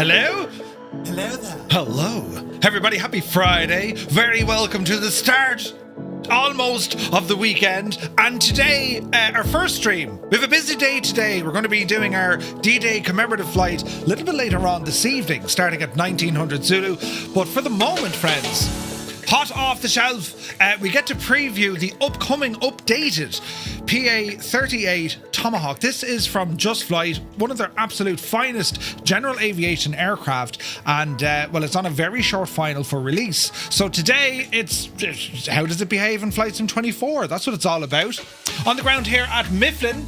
Hello? Hello there. Hello. Everybody, happy Friday. Very welcome to the start, almost, of the weekend. And today, our first stream. We have a busy day today. We're going to be doing our D-Day commemorative flight a little bit later on this evening, starting at 1900 Zulu. But for the moment, friends, hot off the shelf, we get to preview the upcoming updated PA-38 Tomahawk. This is from Just Flight, one of their absolute finest general aviation aircraft, and well, it's on a very short final for release. So today, it's how does it behave in Flight Sim 24? That's what it's all about. On the ground here at Mifflin,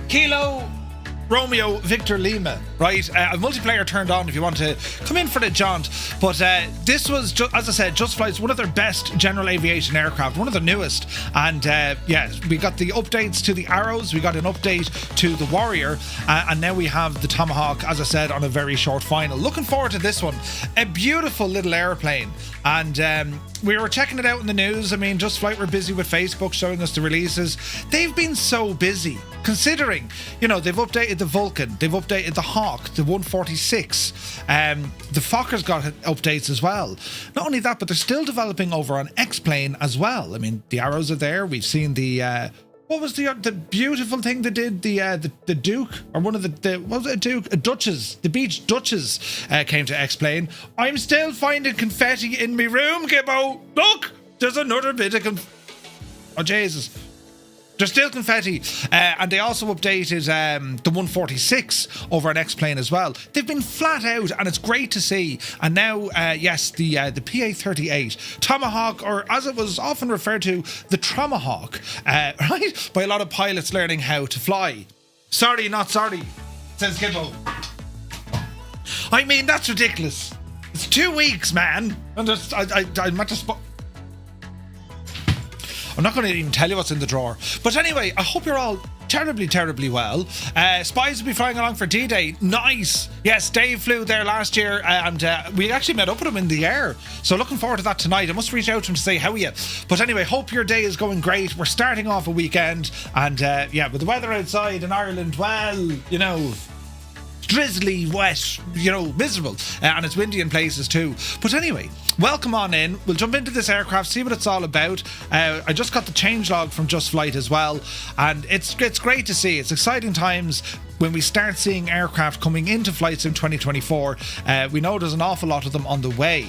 Kilo Romeo Victor Lima, right? A multiplayer turned on if you want to come in for the jaunt. But this was, as I said, Just Flight's one of their best general aviation aircraft, one of the newest. And yeah, we got the updates to the Arrows, we got an update to the Warrior, and now we have the Tomahawk, as I said, on a very short final. Looking forward to this one. A beautiful little airplane. And we were checking it out in the news. I mean, Just Flight were busy with Facebook showing us the releases. They've been so busy, considering, you know, they've updated the Vulcan, they've updated the Hawk, the 146. The Fokker's got updates as well. Not only that, but they're still developing over on X-Plane as well. I mean, the Arrows are there. We've seen the what was the beautiful thing they did? The Duke, or one of the what was it, a Duke? A Duchess. The Beach Duchess came to X-Plane. I'm still finding confetti in my room, Gibbo. Look, there's another bit of oh Jesus. There's still confetti, and they also updated the 146 over on X-Plane as well. They've been flat out, and it's great to see. And now, yes, the PA-38 Tomahawk, or as it was often referred to, the Tomahawk, right? By a lot of pilots learning how to fly. Sorry, not sorry, says Gibbo. I mean, that's ridiculous. It's 2 weeks, man. And I'm not just... I'm not going to even tell you what's in the drawer. But anyway, I hope you're all terribly, terribly well. Spies will be flying along for D-Day. Nice. Yes, Dave flew there last year, and we actually met up with him in the air. So looking forward to that tonight. I must reach out to him to say how are you. But anyway, hope your day is going great. We're starting off a weekend, and yeah, with the weather outside in Ireland, well, you know, drizzly, wet, you know, miserable, and it's windy in places too. But anyway, welcome on in. We'll jump into this aircraft, see what it's all about. I just got the changelog from Just Flight as well, and it's great to see. It's exciting times when we start seeing aircraft coming into Flight Sim 2024. We know there's an awful lot of them on the way.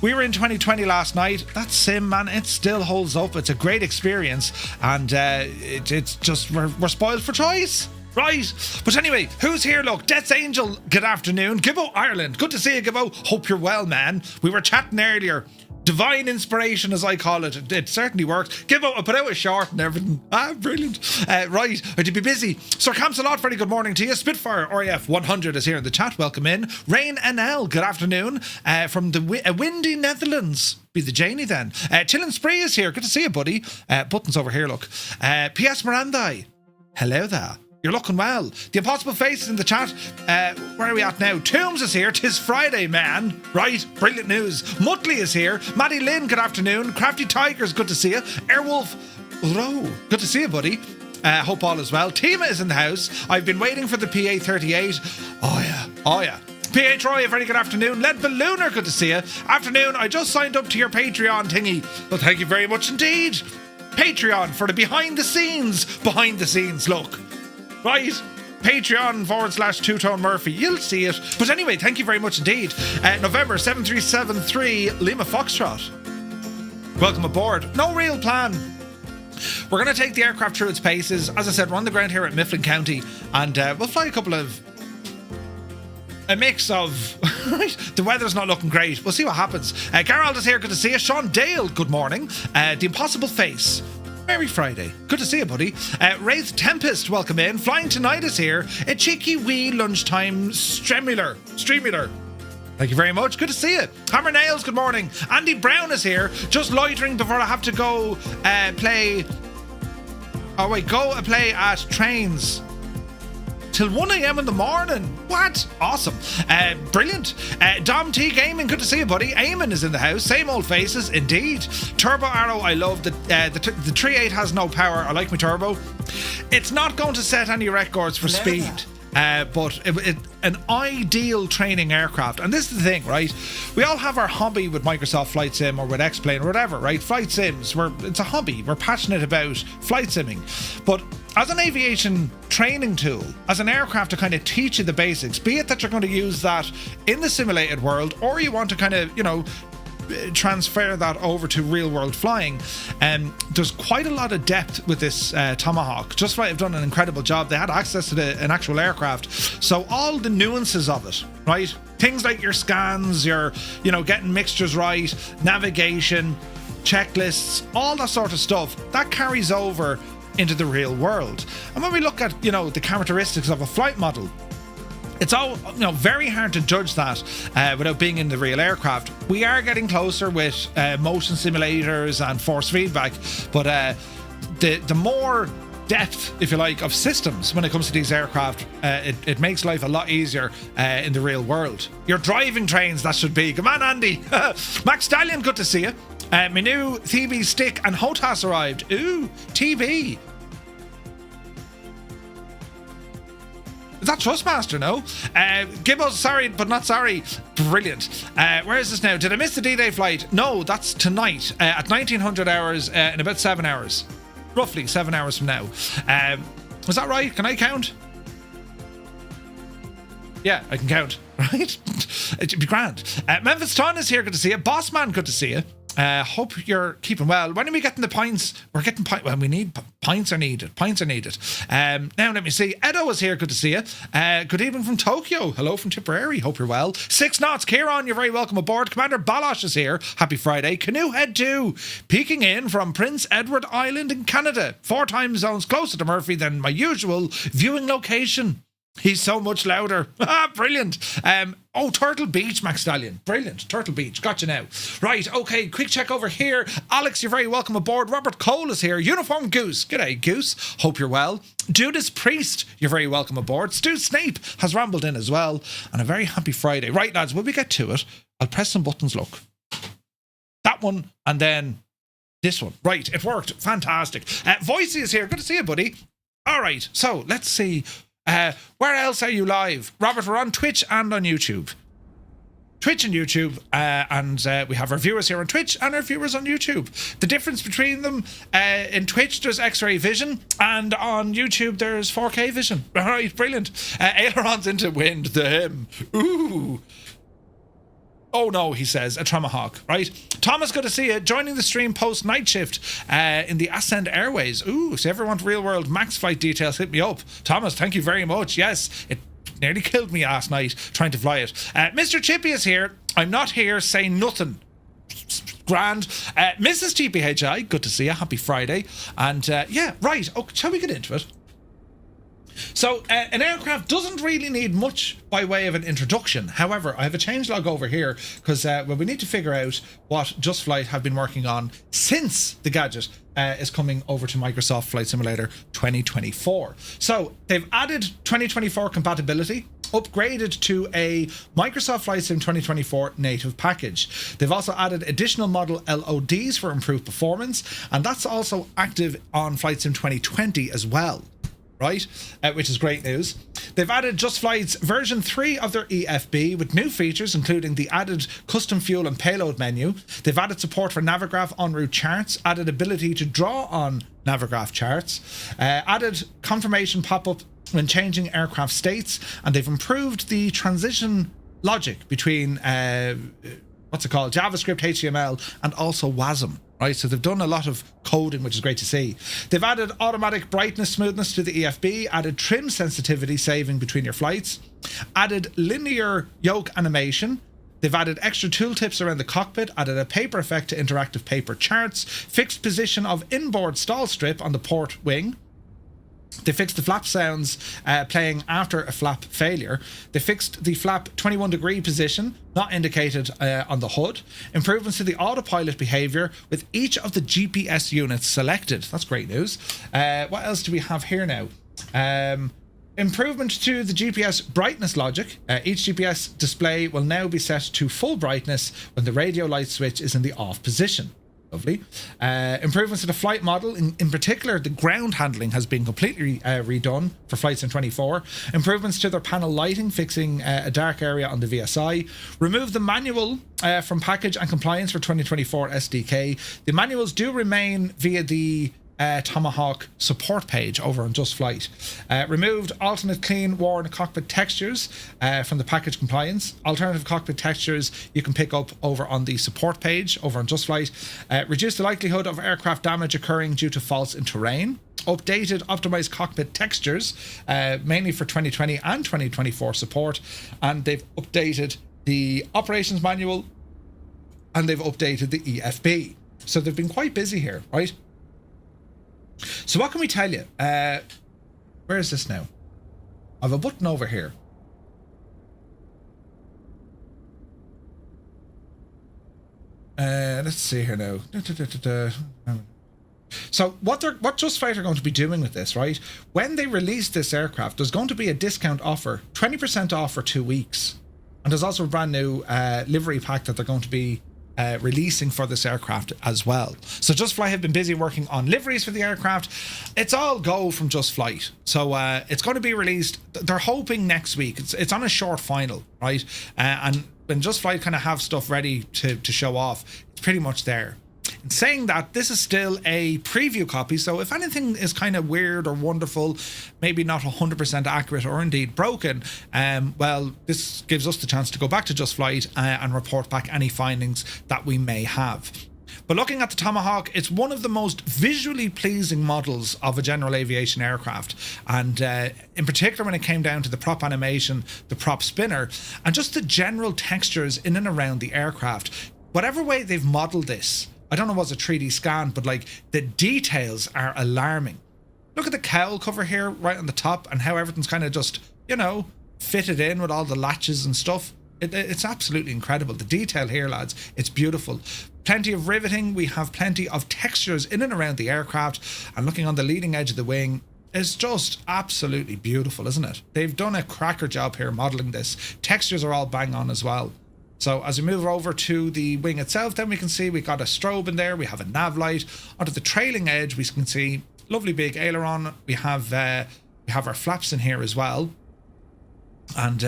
We were in 2020 last night. That sim, man, it still holds up. It's a great experience, and it's just we're spoiled for choice. Right, but anyway, who's here? Look, Death's Angel, good afternoon. Gibbo Ireland, good to see you, Gibbo. Hope you're well, man. We were chatting earlier. Divine inspiration, as I call it. It certainly worked. Gibbo, I put out a short and everything. Ah, brilliant. Right, I did be busy. Sir Camsalot, very good morning to you. Spitfire RAF 100 is here in the chat. Welcome in. Rain NL, good afternoon. From the windy Netherlands. Be the Janie then. Chillin' Spree is here. Good to see you, buddy. Buttons over here, look. P.S. Mirandai, hello there. You're looking well. The Impossible Face is in the chat. Where are we at now? Toombs is here. 'Tis Friday, man. Right, brilliant news. Muttley is here. Maddie Lynn, good afternoon. Crafty Tigers, good to see you. Airwolf Rowe, good to see you, buddy. Hope all is well. Tima is in the house. I've been waiting for the PA-38. Oh yeah. PA Troy, a very good afternoon. Led Ballooner, good to see you. Afternoon, I just signed up to your Patreon thingy. Well, thank you very much indeed. Patreon for the behind the scenes look. Right, Patreon /2Tone Murphy. You'll see it. But anyway, thank you very much indeed. November 7373 Lima Foxtrot. Welcome aboard. No real plan. We're going to take the aircraft through its paces. As I said, we're on the ground here at Mifflin County, and we'll fly a mix of... Right, the weather's not looking great. We'll see what happens. Gerald is here. Good to see you. Sean Dale, good morning. The Impossible Face. Merry Friday. Good to see you, buddy. Wraith Tempest, welcome in. Flying Tonight is here. A cheeky wee lunchtime streamular. Thank you very much. Good to see you. Hammer Nails, good morning. Andy Brown is here. Just loitering before I have to go play... Oh, wait. Go play at Trains. Till 1 a.m. in the morning. What? Awesome. Brilliant. Dom T Gaming, good to see you, buddy. Eamon is in the house. Same old faces, indeed. Turbo Arrow, I love the 38 has no power. I like my turbo. It's not going to set any records for speed. but an ideal training aircraft. And this is the thing, right? We all have our hobby with Microsoft Flight Sim or with X-Plane or whatever, right? Flight sims, it's a hobby. We're passionate about flight simming. But as an aviation training tool, as an aircraft to kind of teach you the basics, be it that you're going to use that in the simulated world, or you want to kind of, transfer that over to real world flying. There's quite a lot of depth with this Tomahawk. Just Flight have done an incredible job. They had access to an actual aircraft, so all the nuances of it, right? Things like your scans, your getting mixtures right, navigation, checklists, all that sort of stuff, that carries over into the real world. And when we look at the characteristics of a flight model, it's all very hard to judge that without being in the real aircraft. We are getting closer with motion simulators and force feedback, but the more depth, if you like, of systems when it comes to these aircraft, it makes life a lot easier in the real world. Your driving trains, that should be. Come on, Andy. Max Stallion, good to see you. My new TB stick and HOTAS arrived. Ooh, TB. Is that Trustmaster? No. Gibbos, sorry, but not sorry. Brilliant. Where is this now? Did I miss the D-Day flight? No, that's tonight at 1900 hours in about 7 hours. Roughly 7 hours from now. Was that right? Can I count? Yeah, I can count. Right? It'd be grand. Memphis Ton is here. Good to see you. Bossman, good to see you. Hope you're keeping well. When are we getting the pints? We're getting pints. Well, we need pints are needed. Pints are needed. Now let me see. Edo is here. Good to see you. Good evening from Tokyo. Hello from Tipperary. Hope you're well. 6 knots. Kieran, you're very welcome aboard. Commander Balosh is here. Happy Friday. Canoe Head 2, peeking in from Prince Edward Island in Canada. 4 time zones closer to Murphy than my usual viewing location. He's so much louder. Brilliant. Turtle Beach, Max Stallion. Brilliant. Turtle Beach. Gotcha now. Right, okay, quick check over here. Alex, you're very welcome aboard. Robert Cole is here. Uniform Goose. G'day, Goose. Hope you're well. Judas Priest, you're very welcome aboard. Stu Snape has rambled in as well. And a very happy Friday. Right, lads, when we get to it, I'll press some buttons, look. That one, and then this one. Right, it worked. Fantastic. Voicey is here. Good to see you, buddy. All right, so let's see. Where else are you live? Robert, we're on Twitch and on YouTube. Twitch and YouTube, and we have our viewers here on Twitch and our viewers on YouTube. The difference between them, in Twitch there's X-ray vision, and on YouTube there's 4K vision. All right, brilliant. Ailerons into wind, the him. Ooh. Oh no, he says, a Tomahawk, right? Thomas, good to see you. Joining the stream post night shift in the Ascend Airways. Ooh, so everyone real world max flight details, hit me up. Thomas, thank you very much. Yes, it nearly killed me last night trying to fly it. Mr. Chippy is here. I'm not here saying nothing. Grand. Mrs. TPHI, good to see you. Happy Friday. And yeah, right. Oh, shall we get into it? So, an aircraft doesn't really need much by way of an introduction. However, I have a changelog over here because we need to figure out what Just Flight have been working on since the gadget is coming over to Microsoft Flight Simulator 2024. So, they've added 2024 compatibility, upgraded to a Microsoft Flight Sim 2024 native package. They've also added additional model LODs for improved performance, and that's also active on Flight Sim 2020 as well. Right, which is great news. They've added Just Flight's version 3 of their EFB with new features, including the added custom fuel and payload menu. They've added support for Navigraph en route charts, added ability to draw on Navigraph charts, added confirmation pop-up when changing aircraft states, and they've improved the transition logic between JavaScript, HTML, and also WASM. Right, so they've done a lot of coding, which is great to see. They've added automatic brightness smoothness to the EFB, added trim sensitivity saving between your flights, added linear yoke animation. They've added extra tooltips around the cockpit, added a paper effect to interactive paper charts, fixed position of inboard stall strip on the port wing. They fixed the flap sounds playing after a flap failure. They fixed the flap 21 degree position, not indicated on the HUD. Improvements to the autopilot behavior with each of the GPS units selected. That's great news. What else do we have here now? Improvement to the GPS brightness logic. Each GPS display will now be set to full brightness when the radio light switch is in the off position. Lovely. Improvements to the flight model. In particular, the ground handling has been completely redone for flights in 24. Improvements to their panel lighting, fixing a dark area on the VSI. Remove the manual from package and compliance for 2024 SDK. The manuals do remain via the Tomahawk support page over on Just Flight. Removed alternate clean worn cockpit textures from the package compliance. Alternative cockpit textures you can pick up over on the support page over on Just Flight. Reduce the likelihood of aircraft damage occurring due to faults in terrain. Updated optimized cockpit textures mainly for 2020 and 2024 support, and they've updated the operations manual and they've updated the EFB. So they've been quite busy here, right? So what can we tell you? Where is this now? I have a button over here. Let's see here now. So what Just Flight are going to be doing with this, right? When they release this aircraft, there's going to be a discount offer, 20% off for 2 weeks. And there's also a brand new livery pack that they're going to be releasing for this aircraft as well. So Just Flight have been busy working on liveries for the aircraft. It's all go from Just Flight. So it's going to be released, they're hoping next week. It's on a short final, right? And when Just Flight kind of have stuff ready to show off, it's pretty much there. In saying that, this is still a preview copy, so if anything is kind of weird or wonderful, maybe not 100% accurate or indeed broken, well, this gives us the chance to go back to Just Flight and report back any findings that we may have. But looking at the Tomahawk, it's one of the most visually pleasing models of a general aviation aircraft, and in particular when it came down to the prop animation, the prop spinner, and just the general textures in and around the aircraft. Whatever way they've modeled this, I don't know what's a 3D scan, but like the details are alarming. Look at the cowl cover here right on the top and how everything's kind of just, you know, fitted in with all the latches and stuff. It's absolutely incredible. The detail here, lads, it's beautiful. Plenty of riveting. We have plenty of textures in and around the aircraft, and looking on the leading edge of the wing, it's just absolutely beautiful, isn't it? They've done a cracker job here modeling this. Textures are all bang on as well. So as we move over to the wing itself, then we can see we've got a strobe in there. We have a nav light. Onto the trailing edge, we can see lovely big aileron. We have our flaps in here as well. And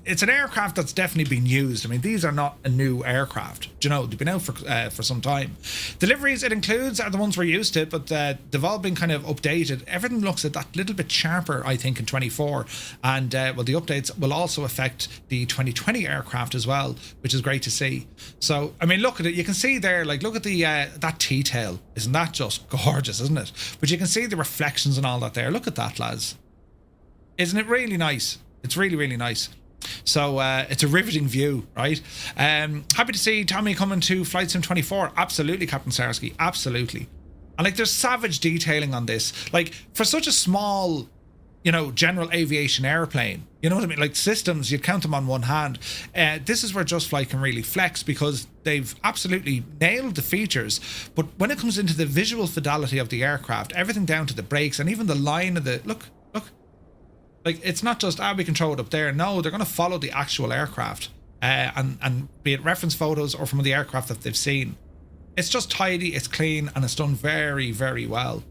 it's an aircraft that's definitely been used. I mean, these are not a new aircraft. Do you know, they've been out for some time. Deliveries it includes are the ones we're used to, but they've all been kind of updated. Everything looks a that little bit sharper, I think, in 24. And well, the updates will also affect the 2020 aircraft as well, which is great to see. So, I mean, look at it. You can see there, like, look at the that T-tail. Isn't that just gorgeous, isn't it? But you can see the reflections and all that there. Look at that, lads. Isn't it really nice? It's really, really nice. So it's a riveting view, right? Happy to see Tommy coming to Flight Sim 24. Absolutely, Captain Sarsky. Absolutely. And like, there's savage detailing on this. Like, for such a small, you know, general aviation airplane, you know what I mean? Like, systems, you'd count them on one hand. This is where Just Flight can really flex, because they've absolutely nailed the features. But when it comes into the visual fidelity of the aircraft, everything down to the brakes and even the line of the... Look. Like, it's not just, we can throw it up there. No, they're going to follow the actual aircraft. And be it reference photos or from the aircraft that they've seen. It's just tidy, it's clean, and it's done very, very well.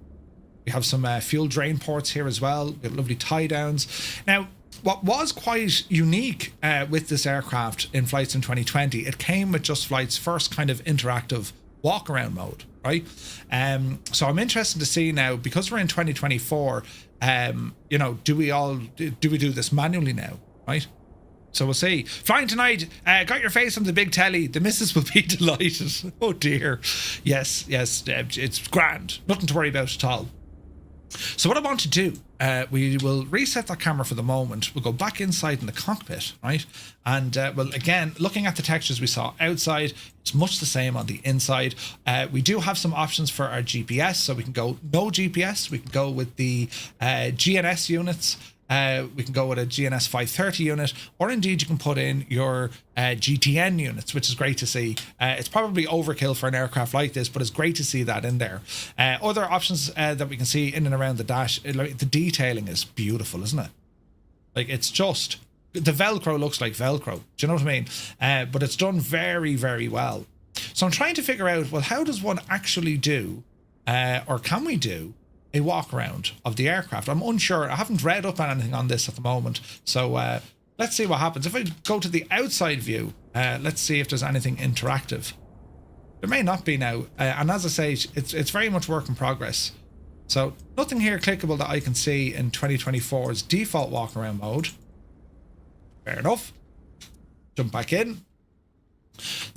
We have some fuel drain ports here as well. We have lovely tie downs. Now, what was quite unique with this aircraft in Flight Sim 2020, it came with Just Flight's first kind of interactive walk-around mode, right? So I'm interested to see now, because we're in 2024, you know, do we do this manually now, right? So we'll see. Flying tonight, got your face on the big telly. The missus will be delighted. Oh dear. Yes, it's grand. Nothing to worry about at all. So what I want to do, we will reset that camera for the moment. We'll go back inside in the cockpit, right? And well, again, looking at the textures we saw outside, it's much the same on the inside. We do have some options for our GPS, so we can go no GPS. We can go with the GNS units. We can go with a GNS 530 unit, or indeed you can put in your GTN units, which is great to see. It's probably overkill for an aircraft like this, but it's great to see that in there. Other options that we can see in and around the dash, the detailing is beautiful, isn't it? Like, it's just, the Velcro looks like Velcro. Do you know what I mean? But it's done very, very well. So I'm trying to figure out, well, how does one actually do, or can we do, a walk around of the aircraft? I'm unsure. I haven't read up on anything on this at the moment. So let's see what happens. If I go to the outside view, let's see if there's anything interactive. There may not be now. And as I say, it's very much work in progress. So nothing here clickable that I can see in 2024's default walk around mode. Fair enough. Jump back in.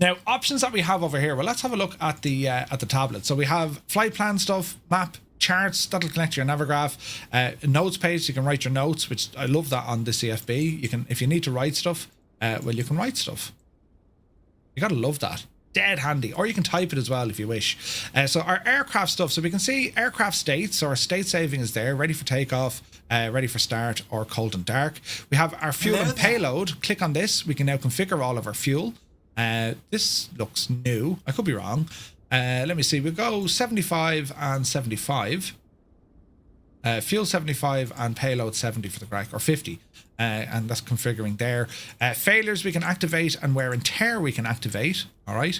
Now, options that we have over here. Well, let's have a look at the tablet. So we have flight plan stuff, map, charts, that'll connect to your Navigraph, notes page, you can write your notes, which I love that on the CFB. You can, if you need to write stuff, well, you can write stuff. You gotta love that. Dead handy. Or you can type it as well if you wish. So our aircraft stuff, so we can see aircraft states, so our state saving is there, ready for takeoff, ready for start, or cold and dark. We have our fuel and payload. Click on this, we can now configure all of our fuel. This looks new, I could be wrong. Let me see, we'll go 75 and 75. Fuel 75 and payload 70 for the crack, or 50. And that's configuring there. Failures we can activate, and wear and tear we can activate. All right.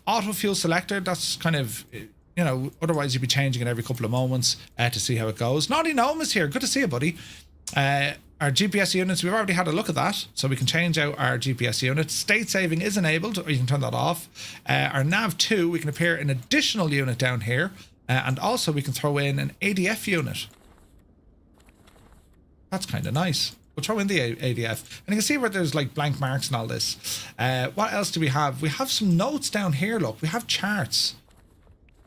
Auto fuel selector, that's kind of, you know, otherwise you'd be changing it every couple of moments to see how it goes. Naughty Gnome is here. Good to see you, buddy. Our GPS units, we've already had a look at that, so we can change out our GPS unit. State saving is enabled, or you can turn that off. Our nav2, we can appear an additional unit down here, and also we can throw in an ADF unit. That's kind of nice. We'll throw in the ADF, and you can see where there's like blank marks and all this. What else do we have? We have some notes down here. Look, we have charts.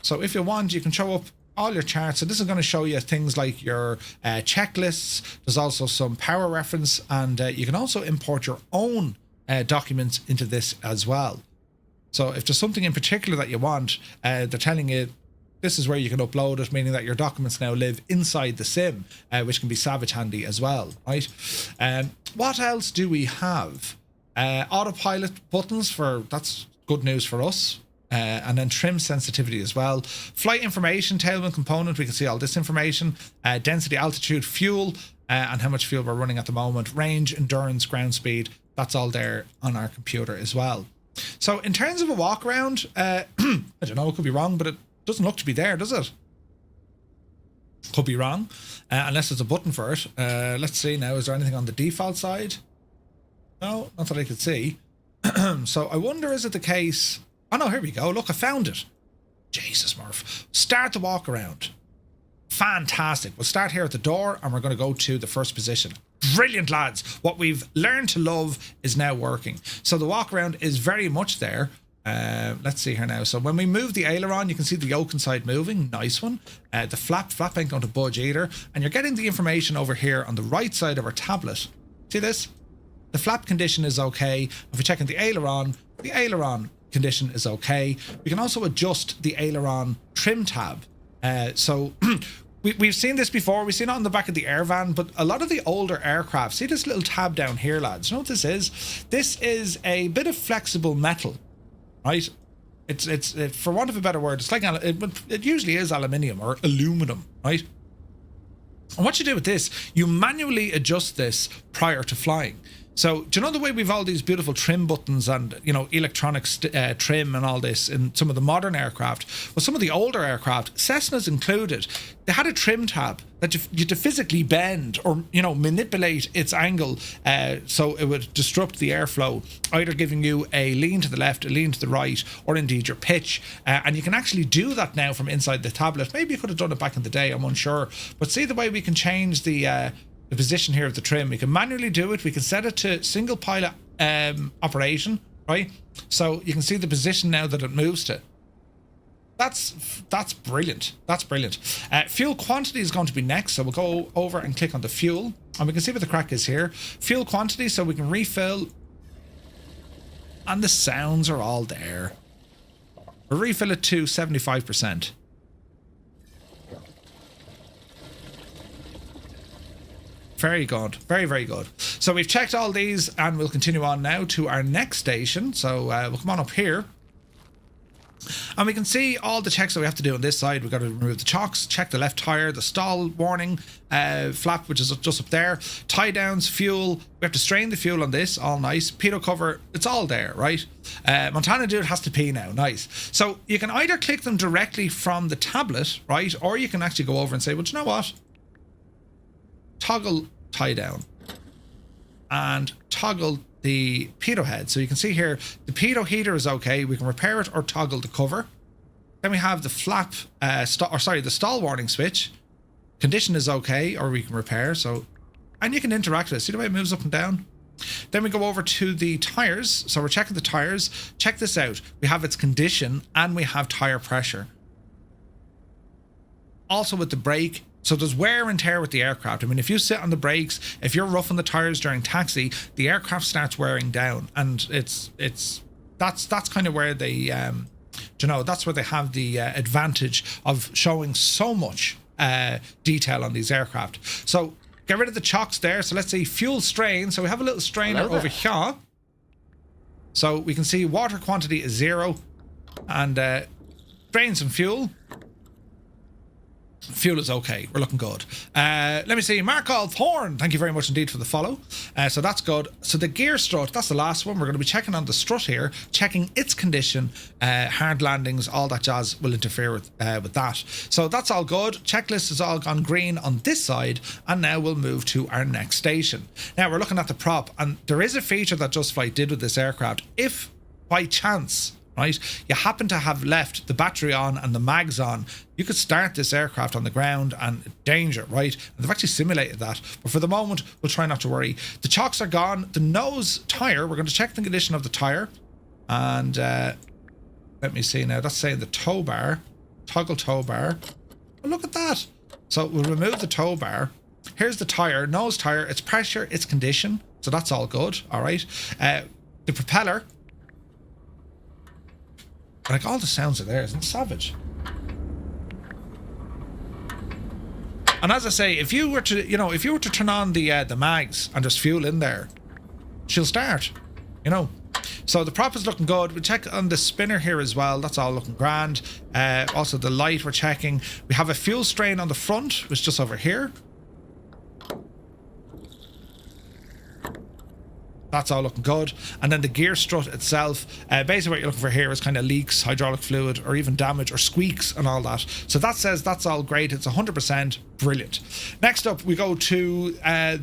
So if you want, you can show up all your charts. So this is going to show you things like your checklists. There's also some power reference, and you can also import your own documents into this as well. So if there's something in particular that you want, they're telling you this is where you can upload it, meaning that your documents now live inside the sim, which can be savage handy as well, right? What else do we have? Autopilot buttons, that's good news for us. And then trim sensitivity as well. Flight information, tailwind component, we can see all this information. Density, altitude, fuel, and how much fuel we're running at the moment. Range, endurance, ground speed, that's all there on our computer as well. So in terms of a walk around, I don't know, it could be wrong, but it doesn't look to be there, does it? Could be wrong, unless there's a button for it. Let's see now, is there anything on the default side? No, not that I could see. So I wonder, is it the case... Oh no, here we go. Look, I found it. Jesus, Murph. Start the walk around. Fantastic. We'll start here at the door, and we're going to go to the first position. Brilliant, lads. What we've learned to love is now working. So the walk around is very much there. Let's see here now. So when we move the aileron, you can see the yoke inside moving. Nice one. The flap ain't going to budge either. And you're getting the information over here on the right side of our tablet. See this? The flap condition is okay. If we're checking the aileron condition is okay. We can also adjust the aileron trim tab. So we've seen this before. We've seen it on the back of the air van, but a lot of the older aircraft, see this little tab down here, lads? You know what this is? This is a bit of flexible metal, right? It's for want of a better word, it's like it usually is aluminium or aluminum, right? And what you do with this, you manually adjust this prior to flying. So, do you know the way we've all these beautiful trim buttons and, you know, electronic trim and all this in some of the modern aircraft? Well, some of the older aircraft, Cessna's included, they had a trim tab that you had to physically bend or, you know, manipulate its angle so it would disrupt the airflow, either giving you a lean to the left, a lean to the right, or indeed your pitch. And you can actually do that now from inside the tablet. Maybe you could have done it back in the day, I'm unsure. But see the way we can change the position here of the trim. We can manually do it. We can set it to single pilot operation, right? So you can see the position now that it moves to. That's brilliant. That's brilliant. Fuel quantity is going to be next. So we'll go over and click on the fuel, and we can see what the crack is here. Fuel quantity, so we can refill, and the sounds are all there. We'll refill it to 75%. Very good. Very, very good. So we've checked all these, and we'll continue on now to our next station. So we'll come on up here. And we can see all the checks that we have to do on this side. We've got to remove the chocks, check the left tyre, the stall warning flap, which is just up there, tie downs, fuel. We have to strain the fuel on this, all nice. Pitot cover, it's all there, right? Montana Dude has to pee now, nice. So you can either click them directly from the tablet, right? Or you can actually go over and say, well, do you know what? Toggle tie down and toggle the pitot head. So you can see here, the pitot heater is okay. We can repair it or toggle the cover. Then we have the flap, the stall warning switch. Condition is okay, or we can repair. So, and you can interact with it. See the way it moves up and down? Then we go over to the tires. So we're checking the tires. Check this out. We have its condition and we have tire pressure. Also with the brake. So there's wear and tear with the aircraft. I mean, if you sit on the brakes, if you're roughing the tires during taxi, the aircraft starts wearing down, and that's kind of where they, that's where they have the advantage of showing so much detail on these aircraft. So get rid of the chocks there. So let's see fuel strain. So we have a little strainer over here. So we can see water quantity is 0, and drain some fuel. Fuel is okay. We're looking good. Let me see. Markov Horn, thank you very much indeed for the follow. So that's good. So the gear strut, that's the last one. We're going to be checking on the strut here, checking its condition. Hard landings, all that jazz will interfere with that. So that's all good. Checklist has all gone green on this side, and now we'll move to our next station. Now we're looking at the prop, and there is a feature that Just Flight did with this aircraft. If by chance, right, you happen to have left the battery on and the mags on, you could start this aircraft on the ground and danger, right? And they've actually simulated that, but for the moment we'll try not to worry. The chocks are gone. The nose tire, we're going to check the condition of the tire, and let me see now, that's saying the tow bar, toggle tow bar. Oh, look at that. So we'll remove the tow bar. Here's the tire, nose tire, its pressure, its condition, so that's all good. All right. The propeller, like, all the sounds are there, isn't it savage? And as I say, if you were to turn on the mags and there's fuel in there, she'll start, So the prop is looking good. We check on the spinner here as well. That's all looking grand. Also the light we're checking. We have a fuel strain on the front, which is just over here. That's all looking good. And then the gear strut itself, basically what you're looking for here is kind of leaks, hydraulic fluid, or even damage or squeaks and all that. So that says that's all great. It's 100% brilliant. Next up, we go to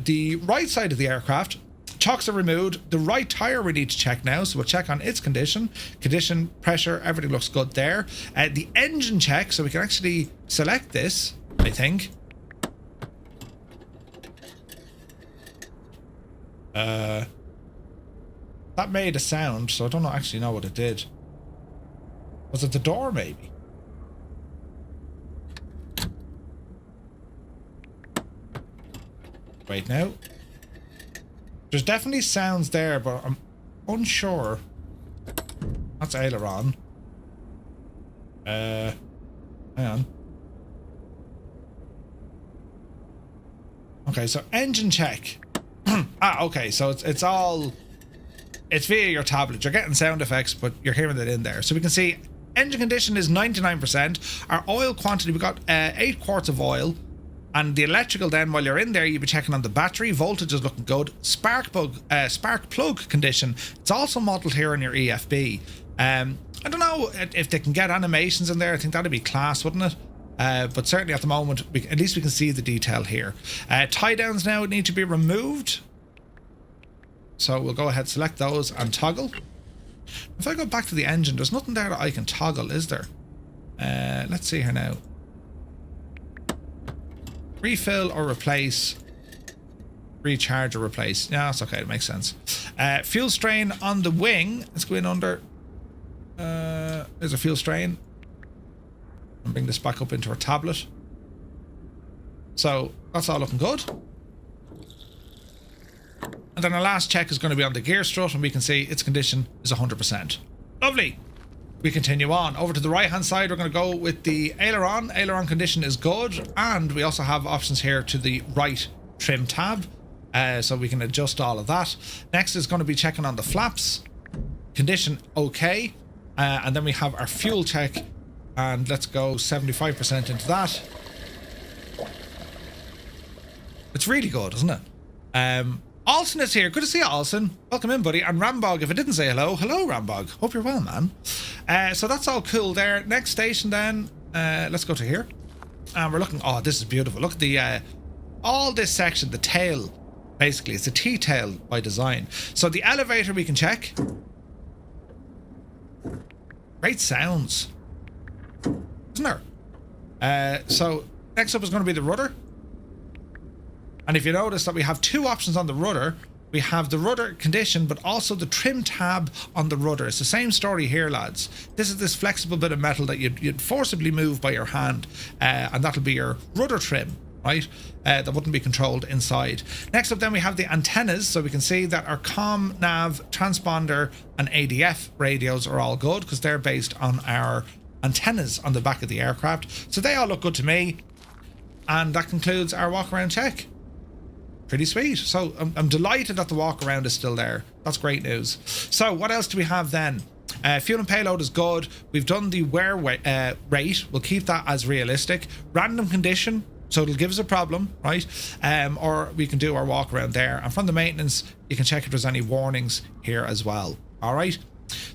the right side of the aircraft. Chocks are removed. The right tire we need to check now. So we'll check on its condition, pressure, everything looks good there. The engine check, so we can actually select this, I think. That made a sound, so I don't actually know what it did. Was it the door, maybe? Wait now. There's definitely sounds there, but I'm unsure. That's aileron. Hang on. Okay, so engine check. Okay, so it's via your tablet. You're getting sound effects, but you're hearing it in there. So we can see engine condition is 99%. Our oil quantity, we got 8 quarts of oil. And the electrical then, while you're in there, you'll be checking on the battery. Voltage is looking good. Spark plug condition. It's also modelled here on your EFB. I don't know if they can get animations in there. I think that'd be class, wouldn't it? But certainly at the moment, at least we can see the detail here. Tie downs now need to be removed. So we'll go ahead, select those and toggle. If I go back to the engine, there's nothing there that I can toggle, is there? Let's see here now. Refill or replace. Recharge or replace. Yeah, that's okay, it makes sense. Fuel strain on the wing. Let's go in under. There's a fuel strain. And bring this back up into our tablet. So that's all looking good. And then our last check is going to be on the gear strut, and we can see its condition is 100%. Lovely. We continue on. Over to the right hand side, we're going to go with the aileron. Aileron condition is good, and we also have options here to the right trim tab, so we can adjust all of that. Next is going to be checking on the flaps. Condition okay. And then we have our fuel check, and let's go 75% into that. It's really good, isn't it? Alson is here. Good to see you, Alson. Welcome in, buddy. And Rambog, if I didn't say hello, hello, Rambog. Hope you're well, man. So that's all cool there. Next station then, let's go to here. And we're looking, oh, this is beautiful. Look at the, all this section, the tail, basically. It's a T-tail by design. So the elevator we can check. Great sounds. Isn't there? So next up is going to be the rudder. And if you notice that we have two options on the rudder, we have the rudder condition, but also the trim tab on the rudder. It's the same story here, lads. This is this flexible bit of metal that you'd forcibly move by your hand, and that'll be your rudder trim, right? That wouldn't be controlled inside. Next up then we have the antennas, so we can see that our comm, nav, transponder and ADF radios are all good because they're based on our antennas on the back of the aircraft. So they all look good to me. And that concludes our walk around check. Pretty sweet. So I'm delighted that the walk around is still there. That's great news. So what else do we have then? Fuel and payload is good. We've done the wear rate. We'll keep that as realistic. Random condition, so it'll give us a problem, right? Or we can do our walk around there. And from the maintenance, you can check if there's any warnings here as well. All right.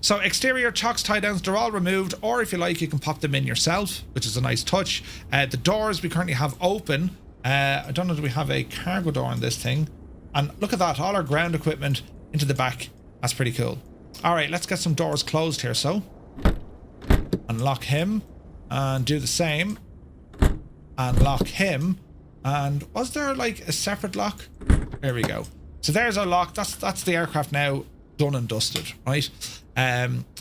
So exterior chocks, tie downs, they're all removed, or if you like, you can pop them in yourself, which is a nice touch. The doors we currently have open. I don't know, do we have a cargo door on this thing? And look at that, all our ground equipment into the back. That's pretty cool. All right, let's get some doors closed here. So unlock him and do the same. And lock him. And was there like a separate lock? There we go. So there's our lock. That's the aircraft now done and dusted, right?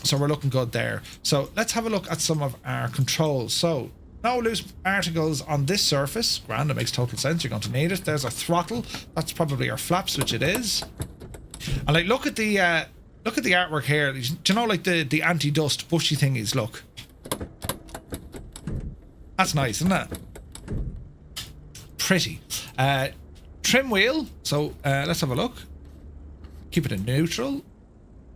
So we're looking good there. So let's have a look at some of our controls. So no loose articles on this surface. Grand, it makes total sense. You're going to need it. There's our throttle. That's probably our flaps, which it is. And like, look at the artwork here. Do you know, like the anti-dust bushy thingies? Look, that's nice, isn't it? Pretty. Trim wheel. So let's have a look. Keep it in neutral.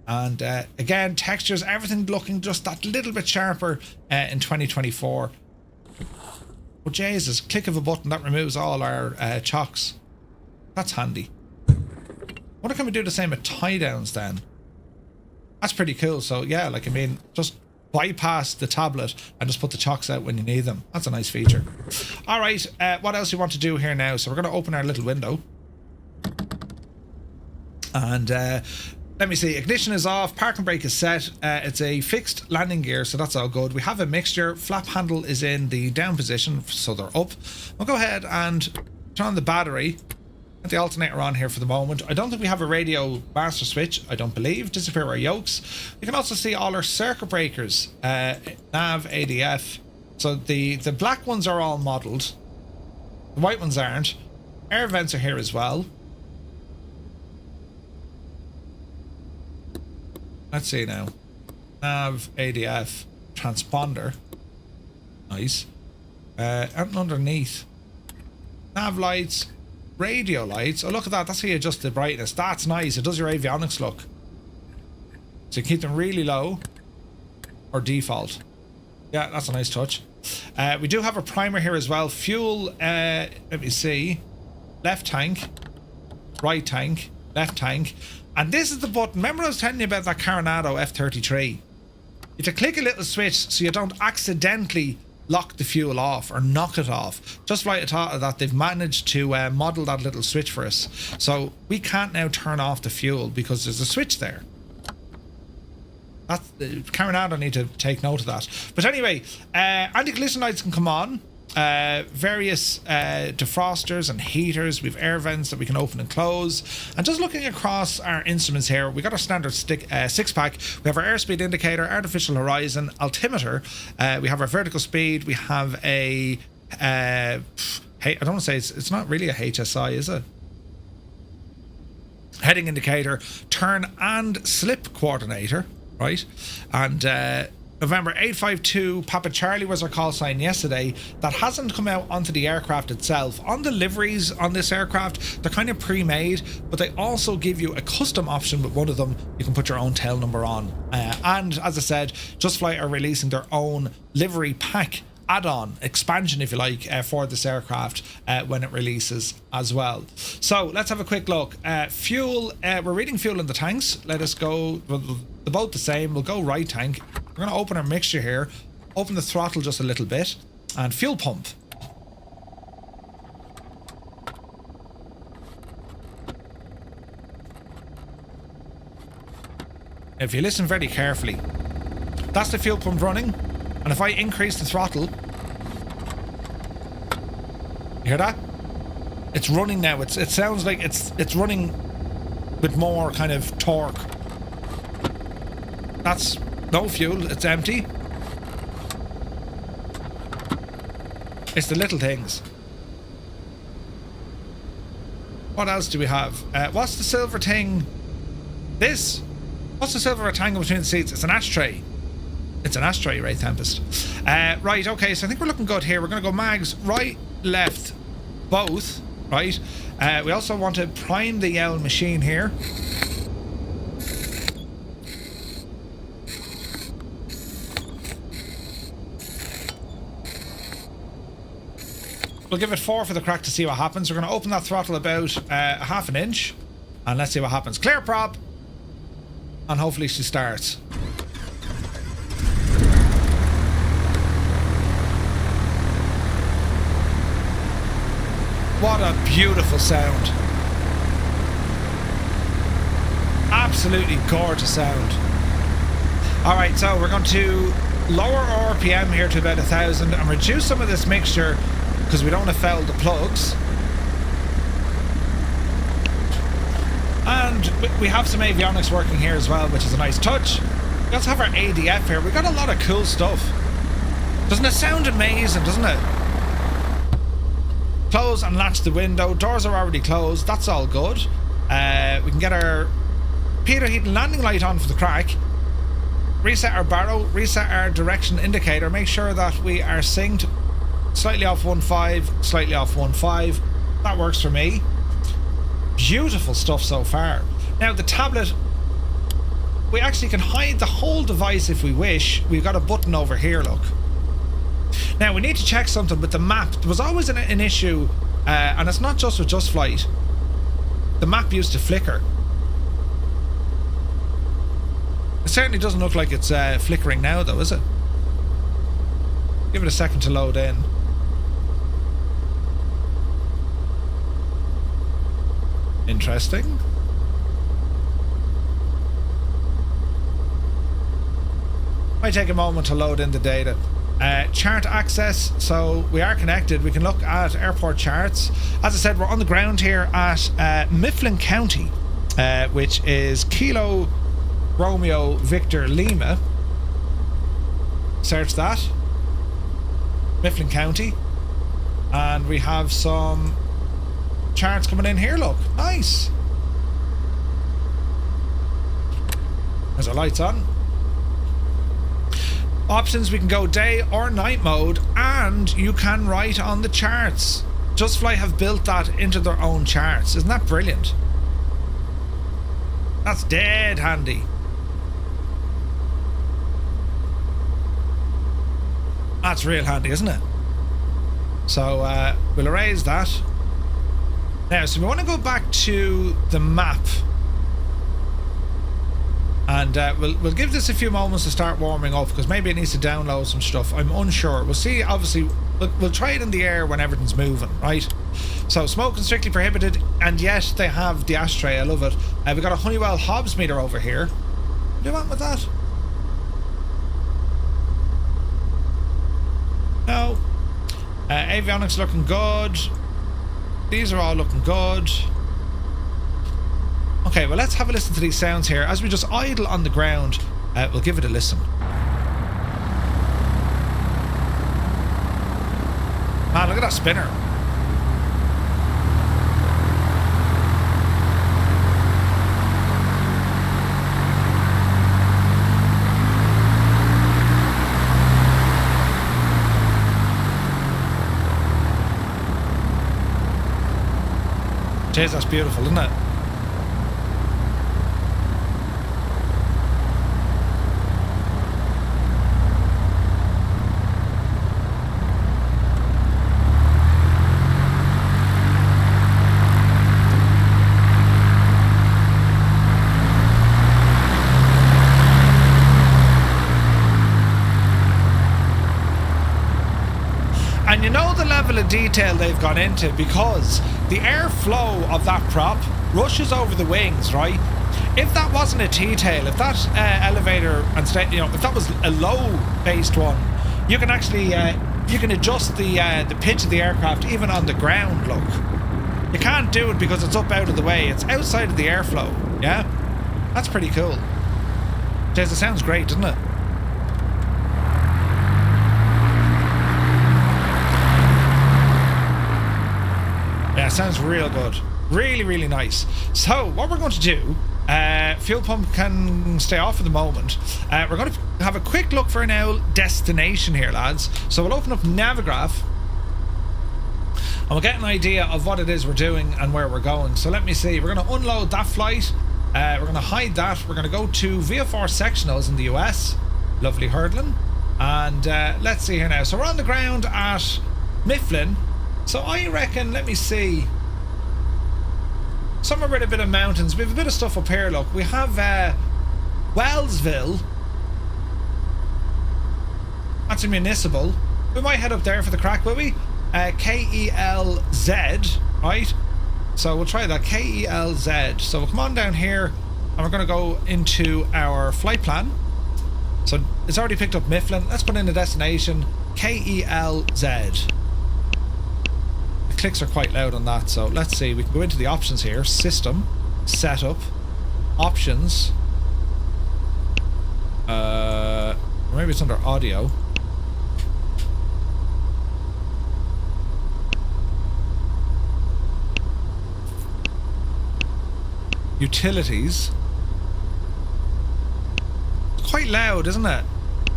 And again, textures, everything looking just that little bit sharper in 2024. Oh Jesus, click of a button, that removes all our chocks. That's handy. Wonder can we do the same with tie downs then? That's pretty cool. So yeah, like, I mean, just bypass the tablet and just put the chocks out when you need them. That's a nice feature. All right, what else do you want to do here now? So we're going to open our little window. And let me see, ignition is off, parking brake is set. It's a fixed landing gear, so that's all good. We have a mixture. Flap handle is in the down position, so they're up. We'll go ahead and turn on the battery. Get the alternator on here for the moment. I don't think we have a radio master switch, I don't believe. Disappear our yokes. You can also see all our circuit breakers, nav, ADF. So the black ones are all modelled. The white ones aren't. Air vents are here as well. Let's see now. Nav, ADF, transponder. Nice. And underneath. Nav lights, radio lights. Oh, look at that. That's how you adjust the brightness. That's nice. It does your avionics look. So you keep them really low or default. Yeah, that's a nice touch. We do have a primer here as well. Fuel, let me see. Left tank, right tank, left tank. And this is the button. Remember I was telling you about that Coronado F-33? You have to click a little switch so you don't accidentally lock the fuel off or knock it off. Just right atop of that, they've managed to model that little switch for us. So we can't now turn off the fuel because there's a switch there. Coronado need to take note of that. But anyway, anti-collision lights can come on. Various defrosters and heaters. We've air vents that we can open and close. And just looking across our instruments here, we got our standard six-pack. We have our airspeed indicator, artificial horizon, altimeter. We have our vertical speed. We have a I don't want to say it's not really a HSI, is it? Heading indicator, turn and slip coordinator, right? And November 852 Papa Charlie was our call sign yesterday. That hasn't come out onto the aircraft itself. On the liveries on this aircraft, they're kind of pre-made, but they also give you a custom option with one of them. You can put your own tail number on. And as I said, Just Flight are releasing their own livery pack add-on expansion, if you like, for this aircraft when it releases as well. So let's have a quick look. Fuel, we're reading fuel in the tanks. Let us go, well, they're both the same. We'll go right tank. We're going to open our mixture here, open the throttle just a little bit, and fuel pump. If you listen very carefully, that's the fuel pump running. And if I increase the throttle, you hear that? It's running now. It sounds like it's running with more kind of torque. That's no fuel. It's empty. It's the little things. What else do we have? What's the silver thing? This? What's the silver rectangle between the seats? It's an ashtray. It's an ashtray, right, Tempest? Right, okay, so I think we're looking good here. We're going to go mags right, left, both, right? We also want to prime the yell machine here. We'll give it 4 for the crack to see what happens. We're going to open that throttle about a half an inch, and let's see what happens. Clear prop, and hopefully she starts. What a beautiful sound. Absolutely gorgeous sound. Alright, so we're going to lower our RPM here to about 1,000 and reduce some of this mixture because we don't want to foul the plugs. And we have some avionics working here as well, which is a nice touch. We also have our ADF here. We've got a lot of cool stuff. Doesn't it sound amazing, doesn't it? Close and latch the window. Doors are already closed. That's all good. We can get our pitot heat and landing light on for the crack. Reset our barrow. Reset our direction indicator. Make sure that we are synced. Slightly off 1.5. Slightly off 1.5. That works for me. Beautiful stuff so far. Now the tablet, we actually can hide the whole device if we wish. We've got a button over here, look. Now we need to check something with the map. There was always an issue, and it's not just with Just Flight. The map used to flicker. It certainly doesn't look like it's flickering now though, is it? Give it a second to load in. Interesting. Might take a moment to load in the data. Chart access, so we are connected. We can look at airport charts. As I said, we're on the ground here at Mifflin County, which is Kilo Romeo Victor Lima. Search that. Mifflin County. And we have some charts coming in here, look. Nice. There's our lights on. Options, we can go day or night mode, and you can write on the charts. Just Fly have built that into their own charts. Isn't that brilliant? That's dead handy. That's real handy, isn't it? So we'll erase that. Now, so we want to go back to the map. And we'll give this a few moments to start warming up, because maybe it needs to download some stuff. I'm unsure. We'll see. Obviously, we'll try it in the air when everything's moving, right? So smoking strictly prohibited, and yet they have the ashtray. I love it. We've got a Honeywell Hobbs meter over here. What do you want with that? No. Avionics looking good. These are all looking good. Okay, well, let's have a listen to these sounds here. As we just idle on the ground, we'll give it a listen. Man, look at that spinner. Jeez, that's beautiful, isn't it? And you know the level of detail they've gone into, because the airflow of that prop rushes over the wings, right? If that wasn't a T-tail, if that elevator and if that was a low-based one, you can actually you can adjust the pitch of the aircraft even on the ground. Look, you can't do it because it's up out of the way. It's outside of the airflow. Yeah, that's pretty cool. Jeez, it sounds great, doesn't it? Yeah, sounds real good. Really, really nice. So, what we're going to do, fuel pump can stay off for the moment. We're going to have a quick look for our destination here, lads. So, we'll open up Navigraph and we'll get an idea of what it is we're doing and where we're going. So, let me see. We're going to unload that flight. We're going to hide that. We're going to go to VFR sectionals in the US. Lovely hurdling. And let's see here now. So, we're on the ground at Mifflin. So I reckon, let me see, somewhere with a bit of mountains. We have a bit of stuff up here, look. We have Wellsville. That's a municipal. We might head up there for the crack, will we? KELZ, right? So we'll try that, KELZ. So we'll come on down here and we're going to go into our flight plan. So it's already picked up Mifflin. Let's put in the destination, KELZ. Clicks are quite loud on that, so let's see. We can go into the options here. System, setup, options. Maybe it's under audio. Utilities. It's quite loud, isn't it?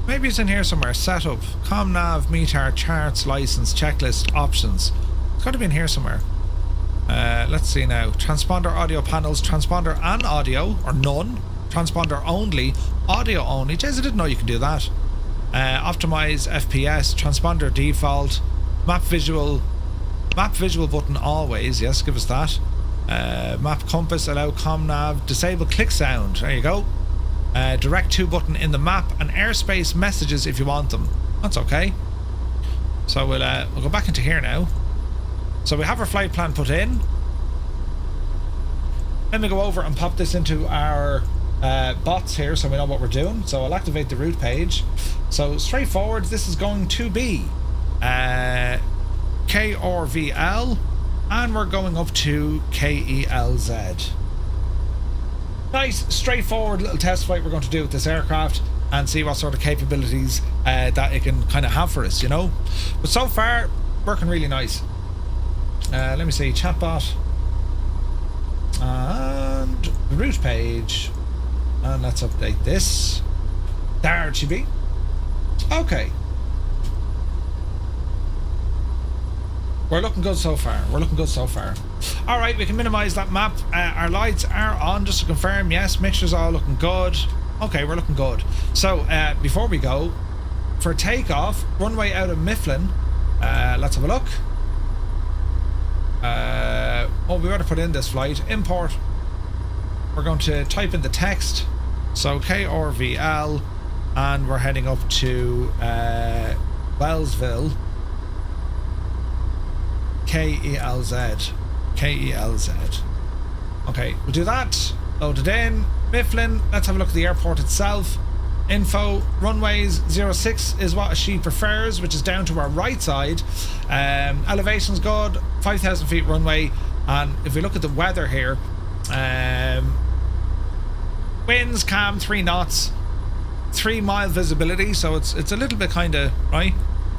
Maybe it's in here somewhere. Setup, comnav, METAR, charts, license, checklist, options. Got to be in here somewhere. Let's see now. Transponder audio panels, transponder and audio, or none. Transponder only, audio only. Jeez, I didn't know you could do that. Optimize FPS, transponder default, map visual button always. Yes, give us that. Map compass, allow comnav, disable click sound. There you go. Direct to button in the map, and airspace messages if you want them. That's okay. So we'll go back into here now. So we have our flight plan put in. Let me go over and pop this into our bots here so we know what we're doing. So I'll activate the route page. So straightforward, this is going to be KRVL, and we're going up to KELZ. Nice, straightforward little test flight we're going to do with this aircraft and see what sort of capabilities that it can kind of have for us, you know. But so far, working really nice. Let me see, chatbot and the route page, and let's update this. There it should be. Okay, we're looking good so far. All right, we can minimize that map. Our lights are on, just to confirm. Yes, mixture's all looking good. Okay, we're looking good. So before we go for takeoff, runway out of Mifflin, let's have a look. Oh, we got to put in this flight. Import. We're going to type in the text. So KRVL, and we're heading up to Wellsville. KELZ. Okay, we'll do that. Load it in. Mifflin. Let's have a look at the airport itself. Info, runways 06 is what she prefers, which is down to our right side. Elevation's good, 5,000 feet runway. And if we look at the weather here, winds calm, 3 knots, 3 mile visibility, so it's a little bit kind of, right?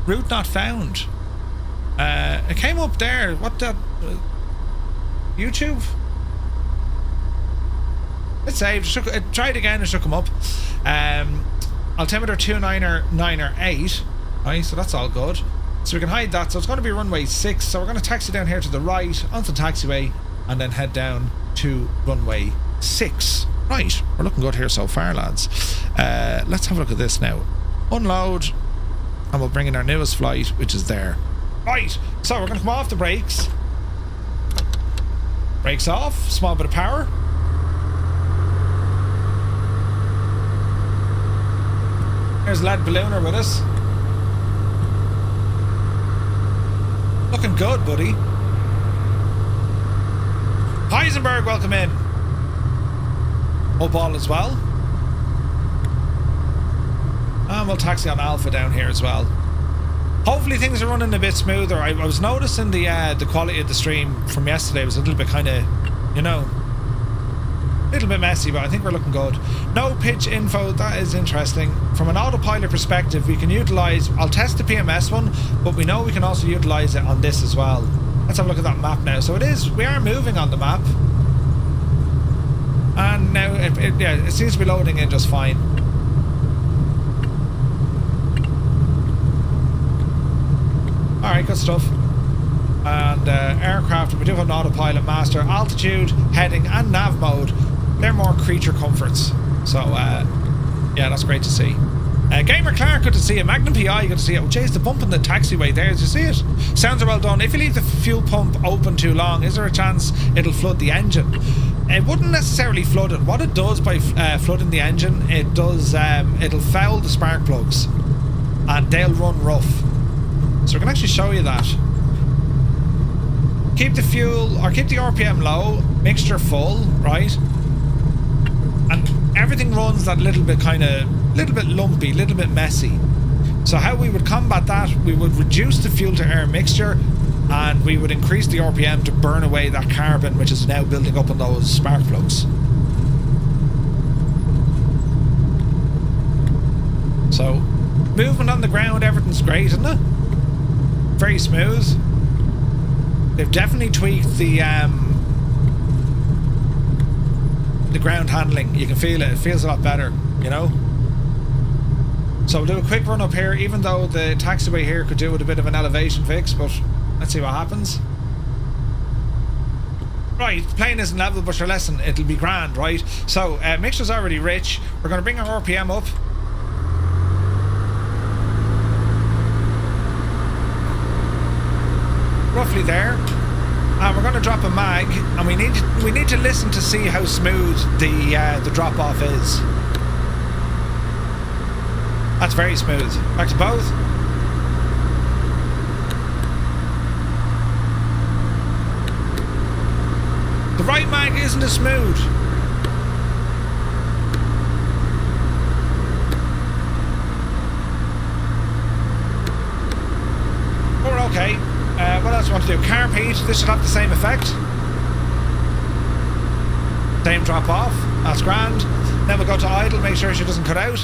Route not found. It came up there. What the? YouTube? It saved. It tried again, it should come up. Altimeter 29908. Right, so that's all good. So we can hide that. So it's going to be runway 6. So we're going to taxi down here to the right onto the taxiway. and then head down to runway 6. Right, we're looking good here so far, lads. Let's have a look at this now. Unload, and we'll bring in our newest flight, which is there. Right, so we're going to come off the brakes. Brakes off, small bit of power. There's Lad Ballooner with us. Looking good, buddy. Heisenberg, welcome in. Up all as well. And we'll taxi on Alpha down here as well. Hopefully things are running a bit smoother. I was noticing the quality of the stream from yesterday was a little bit kind of, you know, a little bit messy, but I think we're looking good. No pitch info, that is interesting. From an autopilot perspective, we can utilize, I'll test the PMS one, but we know we can also utilize it on this as well. Let's have a look at that map now. So it is, we are moving on the map. And now, it seems to be loading in just fine. Alright, good stuff. And aircraft, we do have an autopilot master, altitude, heading and nav mode. They're more creature comforts. So, yeah, that's great to see. Gamer Clark, good to see you. Magnum PI, good to see you. Oh, jeez, the bump in the taxiway there, did you see it? Sounds are well done. If you leave the fuel pump open too long, is there a chance it'll flood the engine? It wouldn't necessarily flood it. What it does by flooding the engine, it does, it'll foul the spark plugs. And they'll run rough. So we can actually show you that. Keep the fuel, or keep the RPM low, mixture full, right? And everything runs that little bit lumpy, little bit messy. So how we would combat that, we would reduce the fuel to air mixture, and we would increase the RPM to burn away that carbon which is now building up on those spark plugs. So, movement on the ground, everything's great, isn't it? Very smooth. They've definitely tweaked the ground handling. You can feel it. It feels a lot better, you know? So we'll do a quick run up here, even though the taxiway here could do with a bit of an elevation fix, but let's see what happens. Right, the plane isn't level, but sure, listen, it'll be grand, right? So, mixture's already rich. We're going to bring our RPM up. Roughly there. And we're going to drop a mag, and we need to listen to see how smooth the drop off is. That's very smooth. Back to both. The right mag isn't as smooth. We're okay. What else do you want to do? Carb heat. This should have the same effect. Same drop off. That's grand. Then we'll go to idle, make sure she doesn't cut out.